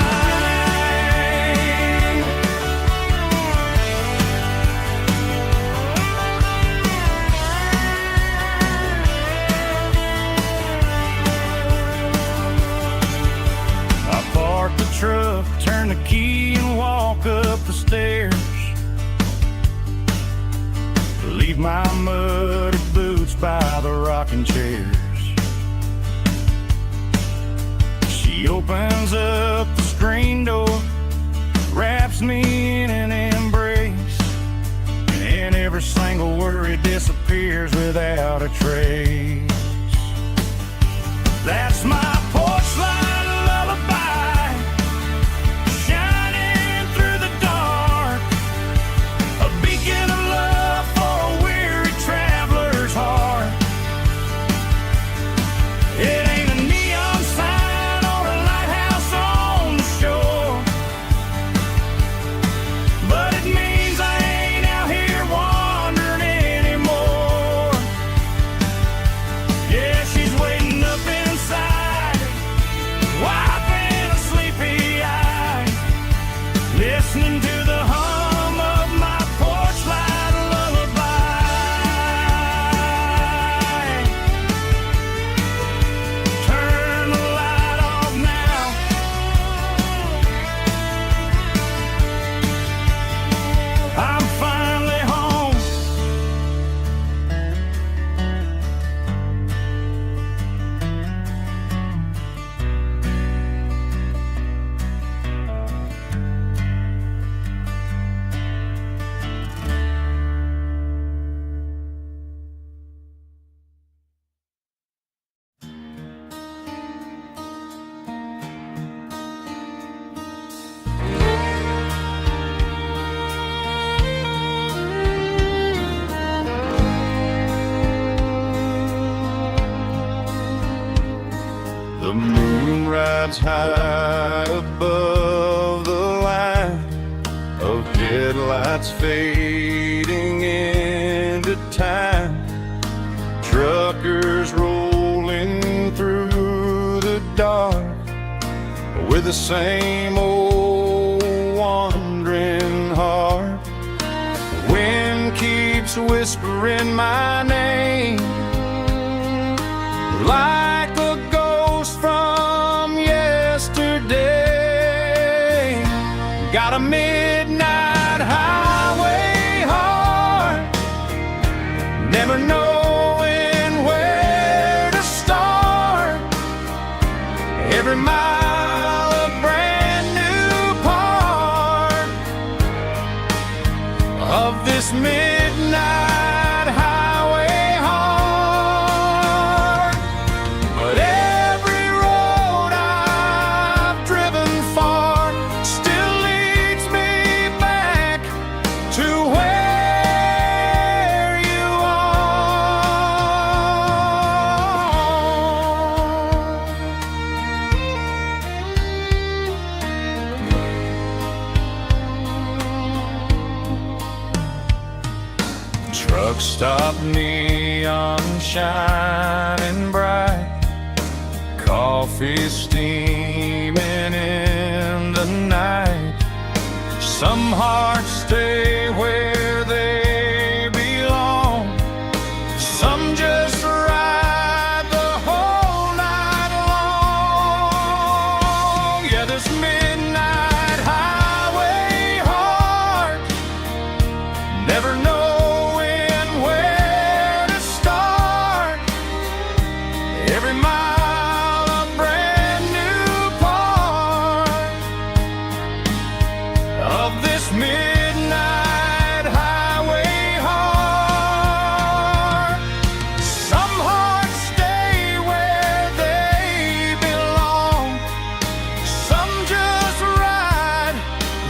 I park the truck, turn the key and walk up the stairs, leave my muddy boots by the rocking chairs. She opens up the screen door, wraps me in an embrace, and every single worry disappears without a trace. That's my porch light lullaby, shining through the dark, a beacon of love for a weary traveler's heart. It ain't a neon sign or a lighthouse on the shore, but it means I ain't out here wandering anymore. Yeah, she's waiting up inside, wiping a sleepy eye, listening to the hum of my porch light lullaby. Turn the light off now, I'm finally home. The moon rides high above the line of headlights fading into time. Truckers rolling through the dark with the same old wandering heart. The wind keeps whispering my name like a ghost from yesterday. Got a midnight highway heart, never knowing where to start. Every mile a brand new part of this midnight highway heart. But every road I've driven far still leads me back to where you are. Stop neon shining bright, coffee steaming in the night. Some hearts stay where they belong, some just ride the whole night long. Yeah, this midnight highway heart, never knowing where to start. Every mile a brand new part of this midnight highway heart. Some hearts stay where they belong, some just ride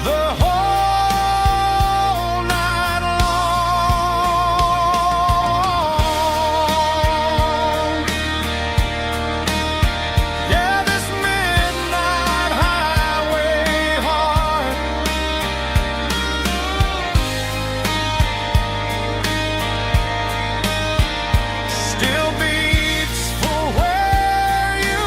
the whole night long. Yeah, this midnight highway heart still beats for where you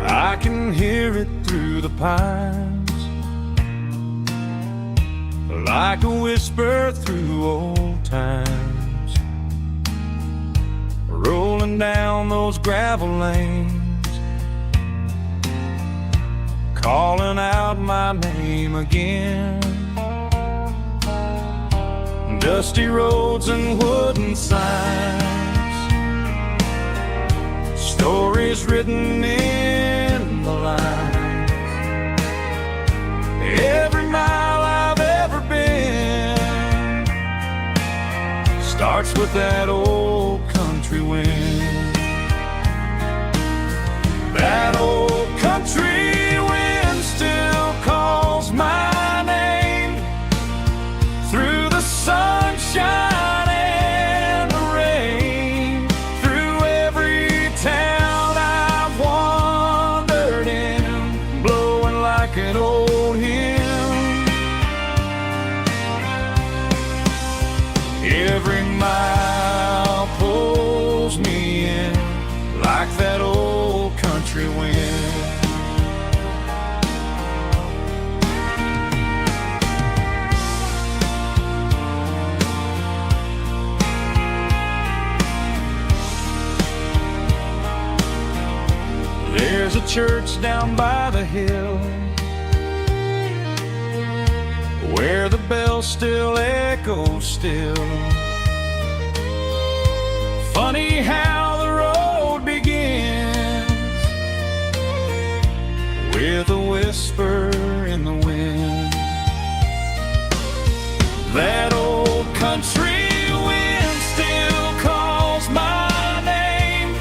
I can hear it through the pines, like a whisper through old times, rolling down those gravel lanes, calling out my name again. Dusty roads and wooden signs, stories written in the lines. Every mile I've ever been starts with that old country wind. That old country wind still calls my name through the sunshine and the rain, through every town I've wandered in, blowing like an old hymn. Every mile pulls me in like that old country wind. There's a church down by the hill where the bells still echo still. Funny how the road begins with a whisper in the wind. That old country wind still calls my name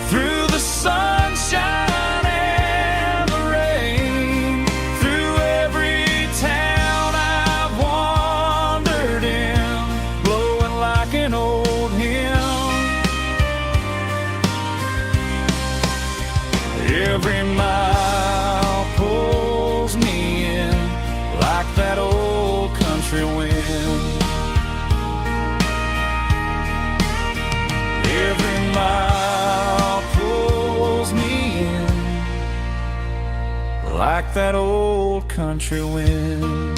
through the sunshine and the rain, through every town I've wandered in, blowing like an old hymn. Every mile pulls me in like that old country wind. Every mile pulls me in like that old country wind.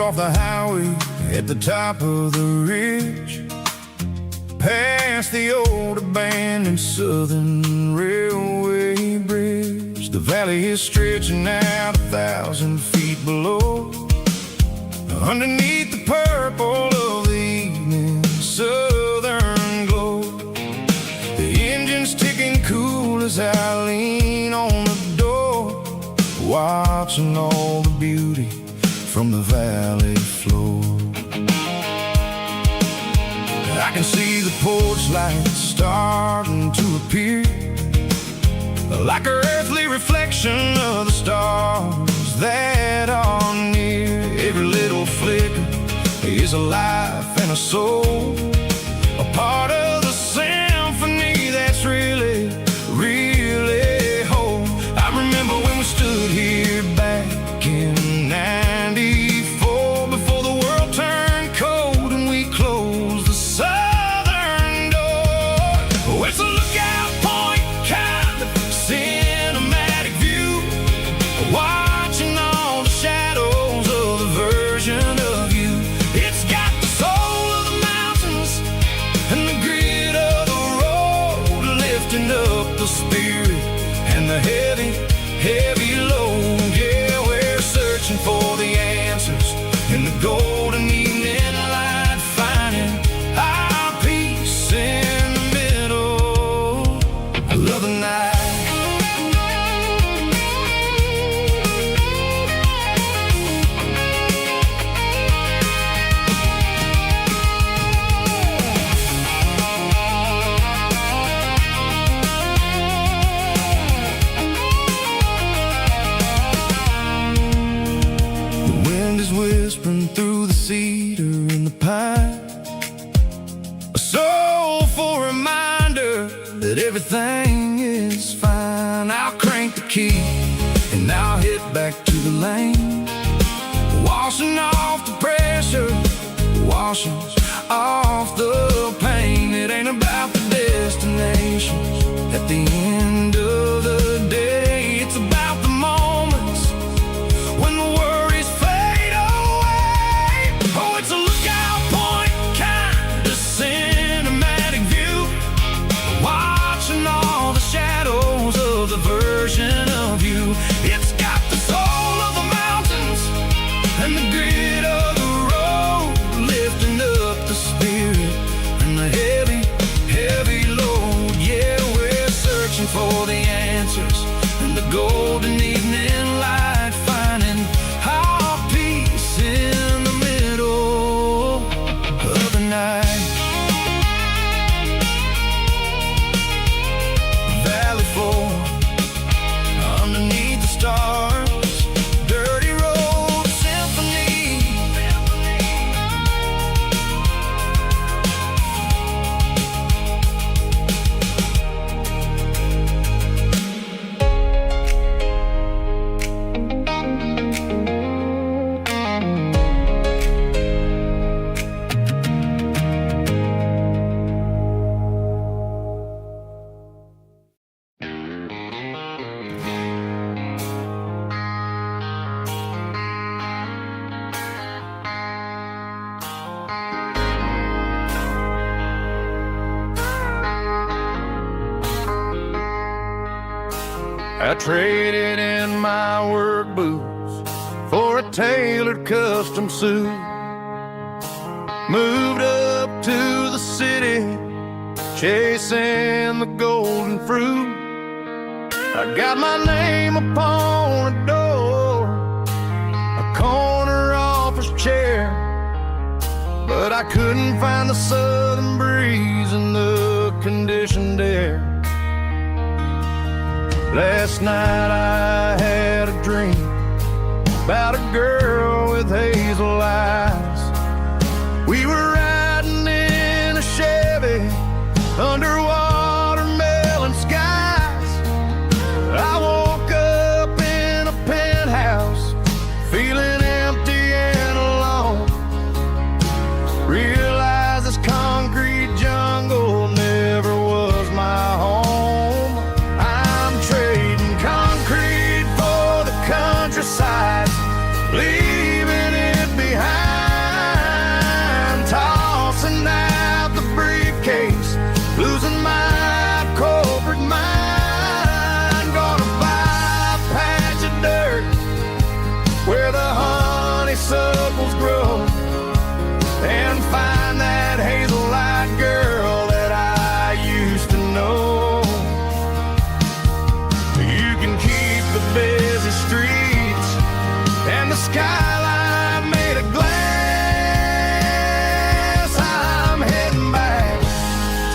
off the highway at the top of the ridge, past the old abandoned Southern Railway bridge. The valley is stretching out 1,000 feet below, underneath the purple of the evening southern glow. The engine's ticking cool as I lean on the door, watching all the beauty from the valley floor. I can see the porch lights starting to appear, like an earthly reflection of the stars that are near. Every little flicker is a life and a soul, a part of the symphony that's really, really whole. I remember when we stood here back in '94, before the world turned cold and we closed the southern door. Oh, it's a lookout point, kind of cinematic view, watching all the shadows of the version of you. It's got the soul of the mountains and the grit of the road, lifting up the spirit and the heavy, heavy load. Yeah, we're searching for the answers in the golden evening light, finding our peace in the middle of the night. Whispering through the cedar and the pine, a soulful reminder that everything is fine. I'll crank the key and I'll hit back to the lane, washing off the pressure, washing off the pain. It ain't about the destination at the end of the day, it's about the moments when the worries fade away. Oh, it's a lookout point, kind of cinematic view, watching all the shadows of the version of you. It's got the soul of the mountains and the grit of the road, lifting up the spirit and the heavy, heavy load. Yeah, we're searching for the answers in the golden evening light, finding our peace in the middle of the night. Valley floor, underneath the stars, dirty road symphony. I traded in my work boots for a tailored custom suit, moved up to the city, chasing the golden fruit. I got my name upon a door, a corner office chair, but I couldn't find the southern breeze in the conditioned air. Last night I had a dream about a girl with hazel eyes. We were riding in a Chevy under watermelon skies. I woke up in a penthouse, feeling empty and alone. Realized this concrete jungle never was my home. Countryside, leaving it behind. where the honeysuckles grow, and find that hazel-eyed girl that I used to know. You can keep the busy streets and the skyline made of glass. I'm heading back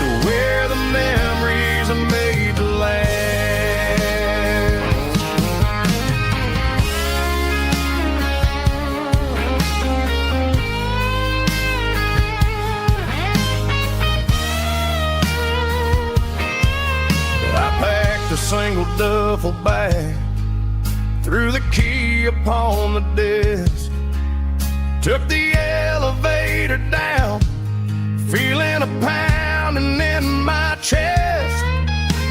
to where the memories are made to last. A single duffel bag, threw the key upon the desk, took the elevator down, feeling a pounding in my chest.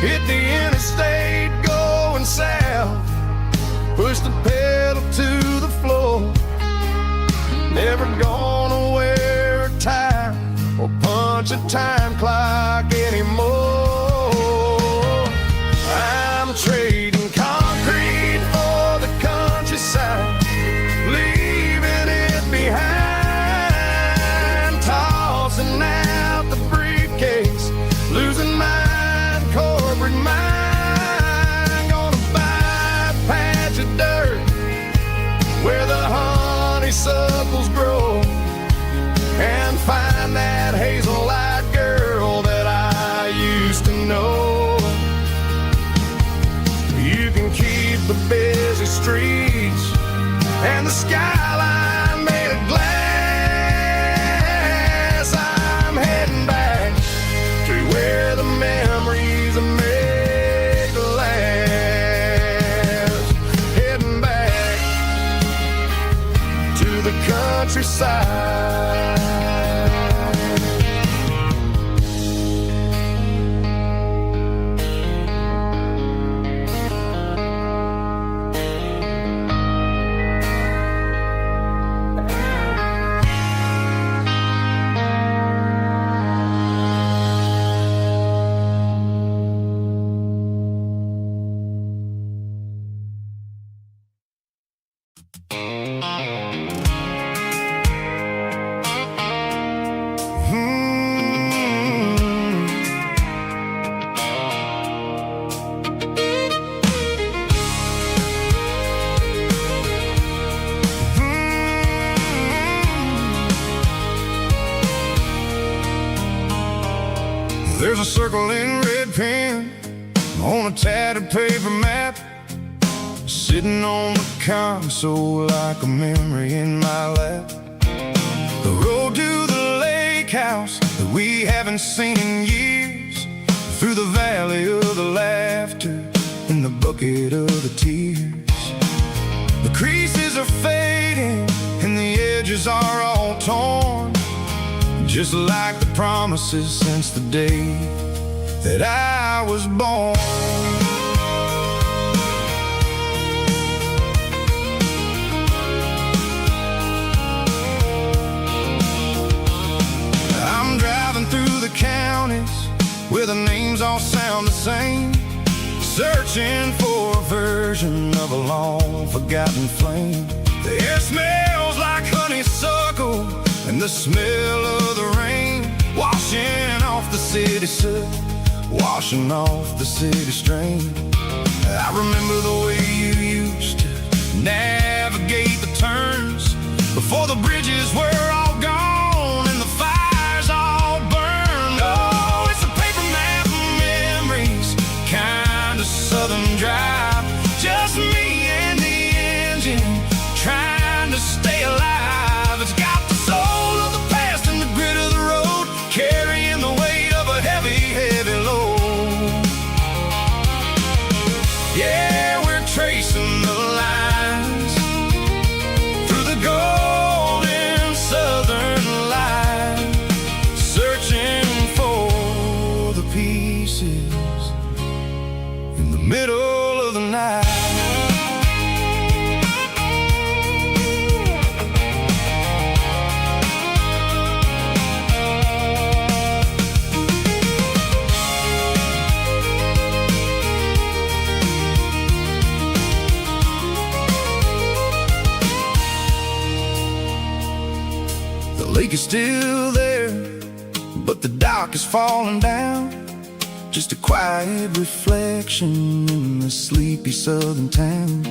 Hit the interstate going south, pushed the pedal to the floor. Never gonna wear a tie or punch a time clock anymore. I'm trading concrete for the countryside, leaving it behind, tossing out the briefcase, losing my corporate mind. Gonna buy a patch of dirt where the honeysuckles grow, and find that hazel-eyed girl that I used to know. Keep the busy streets and the skyline made of glass. I'm heading back to where the memories are made to last. Heading back to the countryside. There's a circle in red pen on a tattered paper map, sitting on the console like a memory in my lap. The road to the lake house that we haven't seen in years, through the valley of the laughter and the bucket of the tears. The creases are fading and the edges are all torn, just like the promises since the day that I was born. I'm driving through the counties where the names all sound the same, searching for a version of a long forgotten flame. The air smells like honeysuckle and the smell of the rain, washing off the city soot, washing off the city strain. I remember the way you used to navigate the turns before the bridges were all gone and the fires all burned. Oh, it's a paper map of memories, kind of southern drive, just me and the engine trying to stay alive. It's got the soul of the past and the grit of the road, carrying the weight of a heavy, heavy load. Yeah, we're tracing the lines through the golden lake is still there, but the dock is falling down. Just a quiet reflection in the sleepy southern town.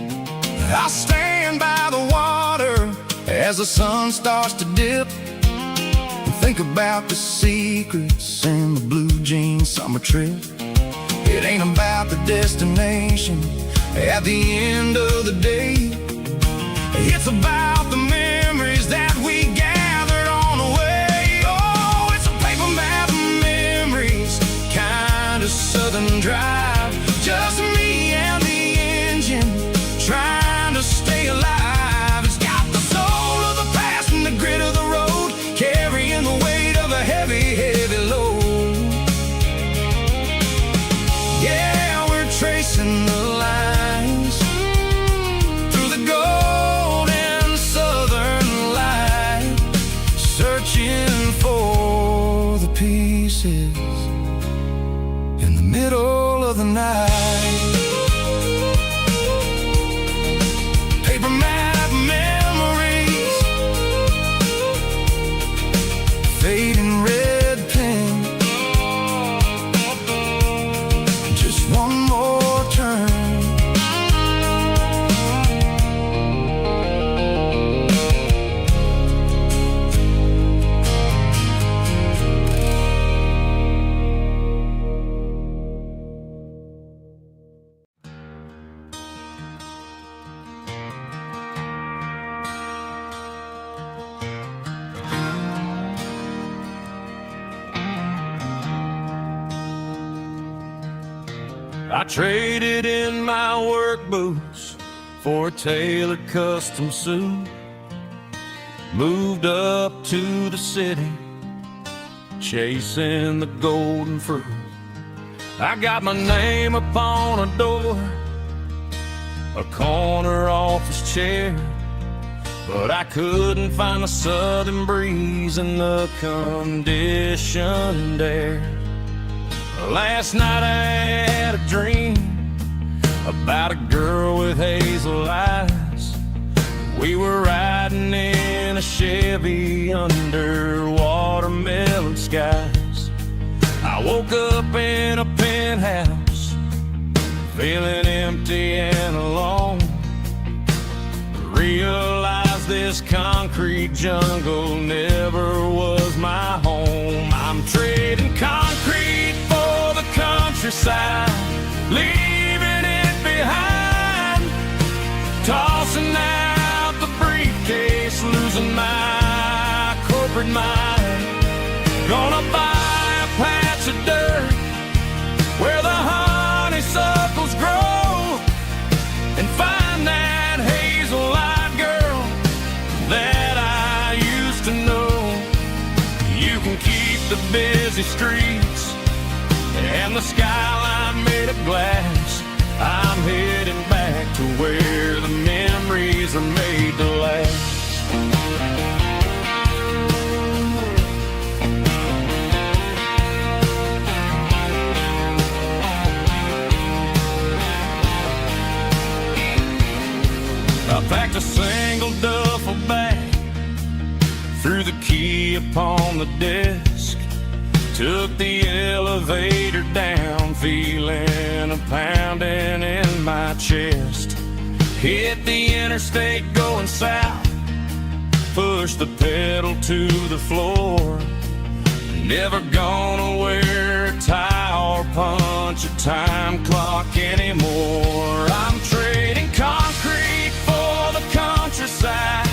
I stand by the water as the sun starts to dip, and think about the secrets and the blue jean summer trip. It ain't about the destination at the end of the day. It's about the memories that we gathered on the way. Oh, it's a paper map of memories, kind of southern drive. Just me and the engine, trying to stay alive. It's got the soul of the past and the grit of the road, carrying the weight of a heavy, heavy load. Yeah, we're tracing the lines through the golden southern light, searching for the pieces in the middle of the night. Paper map memories, fading red pen, just one more turn. I traded in my work boots for a tailored custom suit. Moved up to the city, chasing the golden fruit. I got my name upon a door, a corner office chair, but I couldn't find the southern breeze in the conditioned air. Last night I had a dream about a girl with hazel eyes. We were riding in a Chevy under watermelon skies. I woke up in a penthouse, feeling empty and alone. Realized this concrete jungle never was my home. I'm trading concrete for the countryside, leaving it behind, tossing out the briefcase, losing my corporate mind. Gonna buy a patch of dirt where the honeysuckles grow, and find that hazel-eyed girl that I used to know. You can keep the busy streets and the skyline made of glass. I'm heading back to where the memories are made to last. I packed a single duffel bag, threw the key upon the desk, took the elevator down, feeling a pounding in my chest. Hit the interstate going south, pushed the pedal to the floor. Never gonna wear a tie or punch a time clock anymore. I'm trading concrete for the countryside,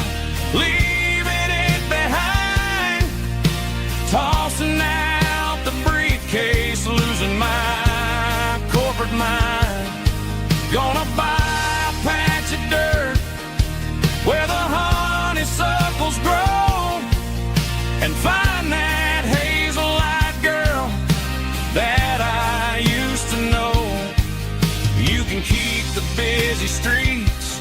leaving it behind, tossing out the briefcase, losing my corporate mind. Gonna buy a patch of dirt where the honeysuckles grow, and find that hazel-eyed girl that I used to know. You can keep the busy streets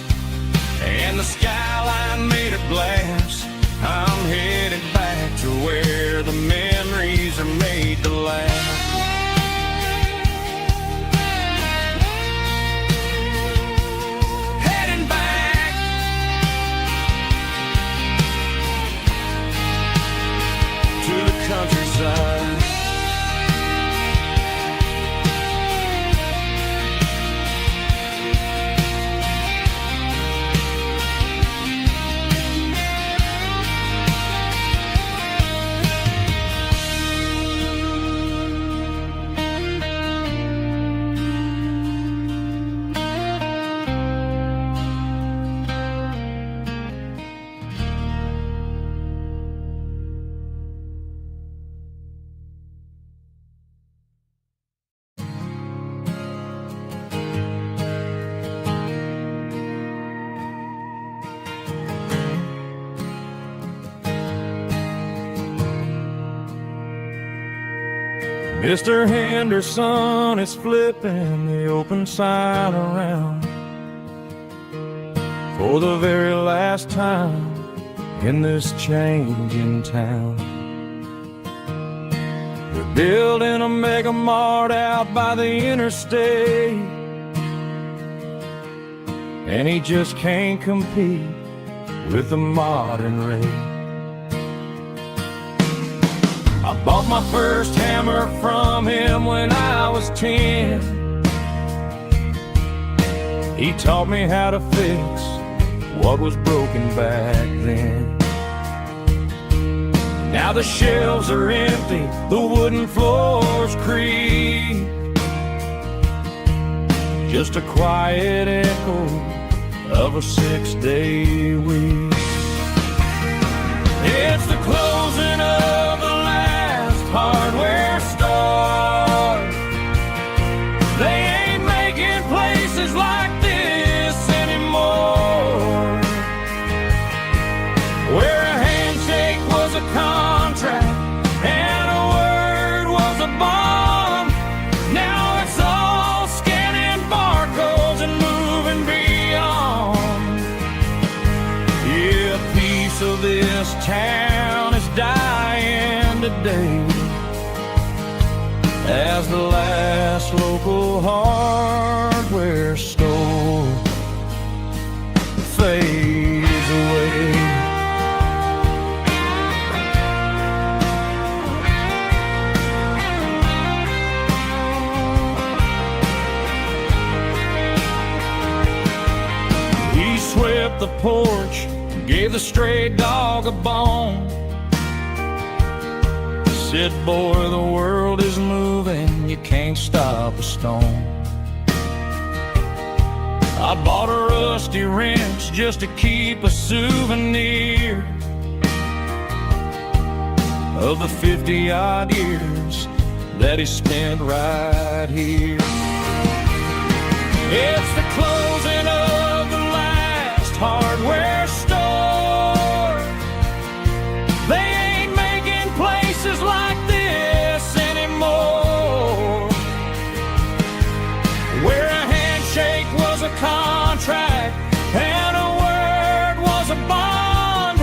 and the skyline made of glass. Mr. Henderson is flipping the open sign around for the very last time in this changing town. They're building a mega mart out by the interstate, and he just can't compete with the modern rate. I bought my first hammer from him when I was 10. He taught me how to fix what was broken back then. Now the shelves are empty, the wooden floors creak, just a quiet echo of a 6-day week. It's the closing of the last hardware store. They ain't making places like this anymore, where a handshake was a contract and a word was a bond. Now it's all scanning barcodes and moving beyond. Yeah, a piece of this town is dying today as the last local hardware store fades away. He swept the porch, gave the stray dog a bone, said, boy, the world is moving, you can't stop a stone. I bought a rusty wrench just to keep a souvenir of the 50-odd years that he spent right here. It's the closing of the last hardware store. They ain't making places like this anymore, where a handshake was a contract and a word was a bond.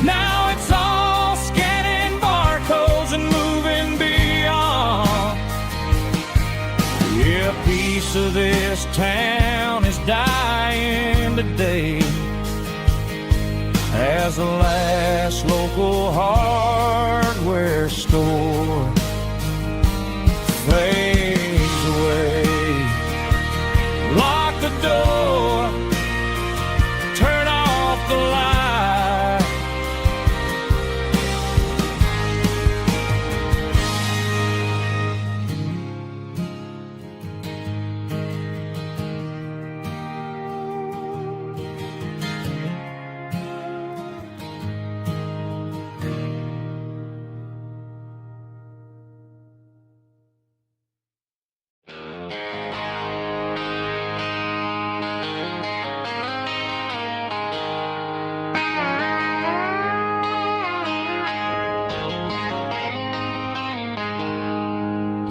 Now it's all scanning barcodes and moving beyond. Yeah, a piece of this town is dying today as the last local hardware store fades away. Lock the door, turn off the light.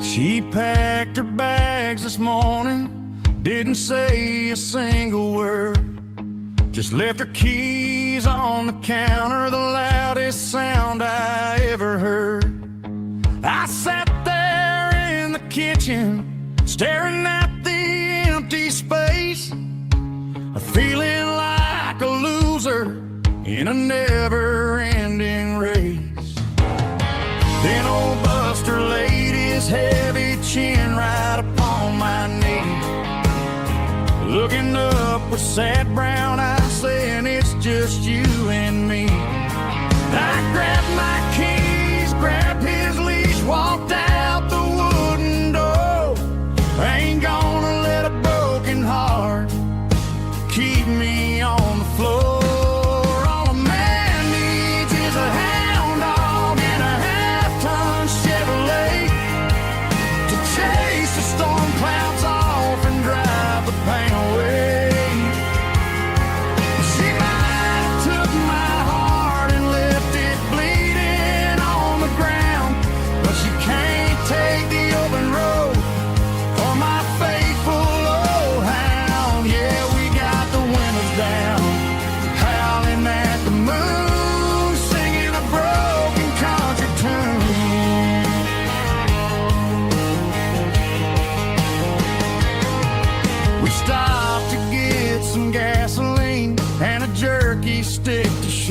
She packed her bags this morning, didn't say a single word, just left her keys on the counter, the loudest sound I ever heard. I sat there in the kitchen, staring at the empty space, feeling like a loser in a never-ending race. Then old Buster laid his heavy chin right upon my knee, looking up with sad brown eyes, saying it's just you and me. I grabbed my keys, grabbed his leash, walked out the wooden door. I ain't gonna let a broken heart keep me on the floor. All a man needs is a hound dog and a half-ton Chevrolet to chase the storm clouds off and drive the pain away. She might have took my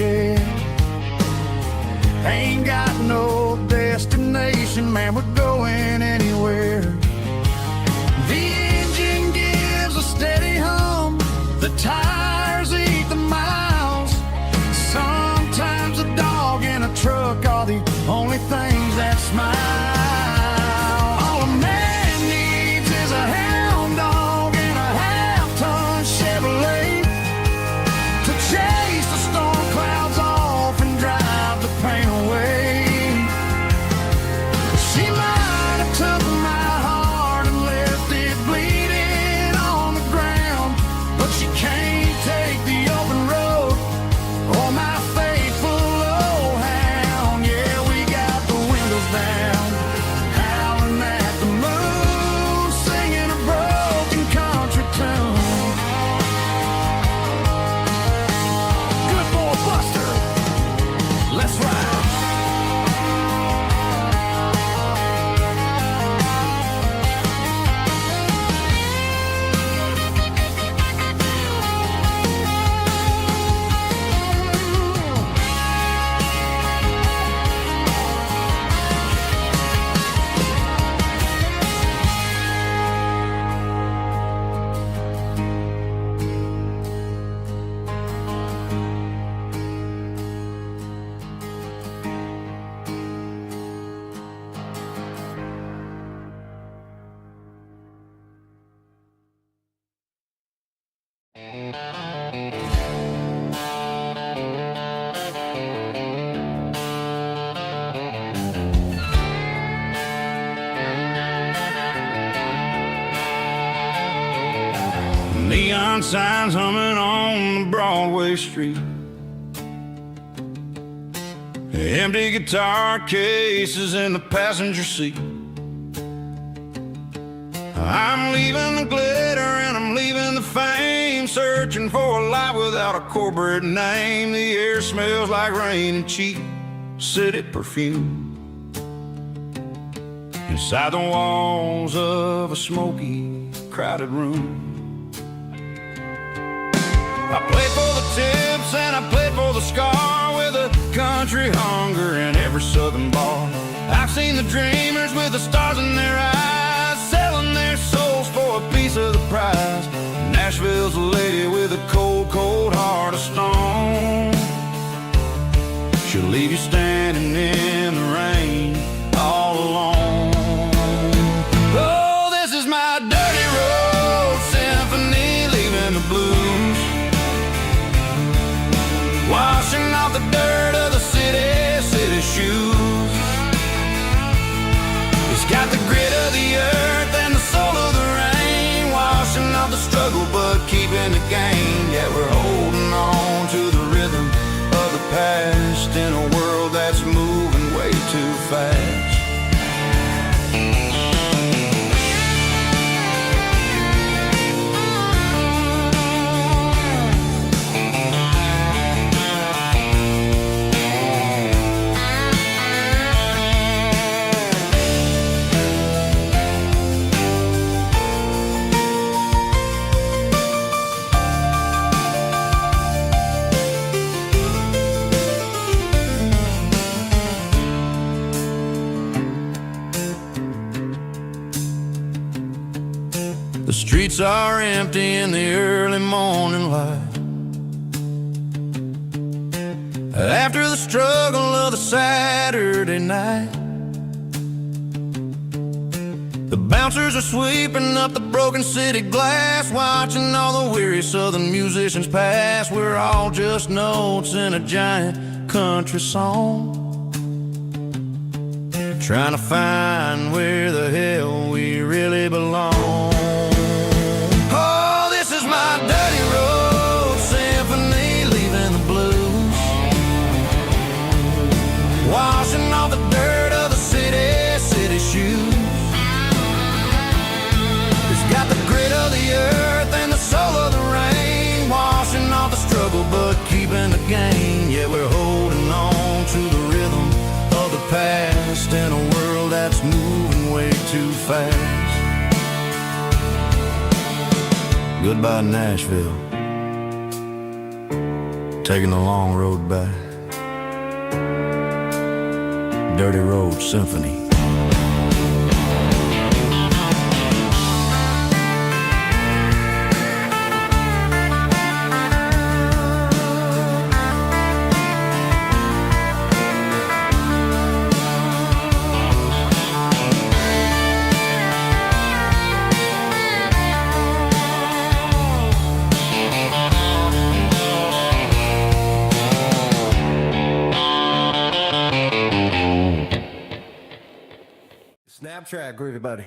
head. Ain't got no destination, man, we're going anywhere. The engine gives a steady hum, the tires eat the miles. Sometimes a dog in a truck are the only things that smile. All a man needs is a hound dog and a half-ton Chevrolet to chase the storm clouds off and drive the pain away. She might have took my heart and left it bleeding on the ground, but she can't take the open road or my faithful old hound. Yeah, we got the windows down, howling at the moon, singing a broken country tune. Good boy Buster, let's ride. Neon signs humming on the Broadway street, empty guitar cases in the passenger seat. I'm leaving the glitter and I'm leaving the fame, searching for a life without a corporate name. The air smells like rain and cheap city perfume inside the walls of a smoky, crowded room. I played for the tips and I played for the scar, with a country hunger in every southern bar. I've seen the dreamers with the stars in their eyes, selling their souls for a piece of the prize. Nashville's a lady with a cold, cold heart of stone. She'll leave you standing in the rain all alone. Oh, this is my dirty road symphony, leaving the blues, washing off the dirt of the city shoes. It's got the grit of the earth and the soul of the rain, washing off the struggle but keeping the gain. Yeah, we're holding on to the rhythm of the past in a world that's moving way too fast. The streets are empty in the early morning light, after the struggle of the Saturday night. The bouncers are sweeping up the broken city glass, watching all the weary southern musicians pass. We're all just notes in a giant country song, trying to find where the hell we really belong. Washing off the dirt of the city shoes. It's got the grit of the earth and the soul of the rain, washing off the struggle but keeping the gain. Yeah, we're holding on to the rhythm of the past in a world that's moving way too fast. Goodbye Nashville, taking the long road back. Dirty Road Symphony. Snap track, groovy buddy.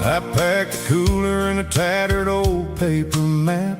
I packed a cooler and a tattered old paper map,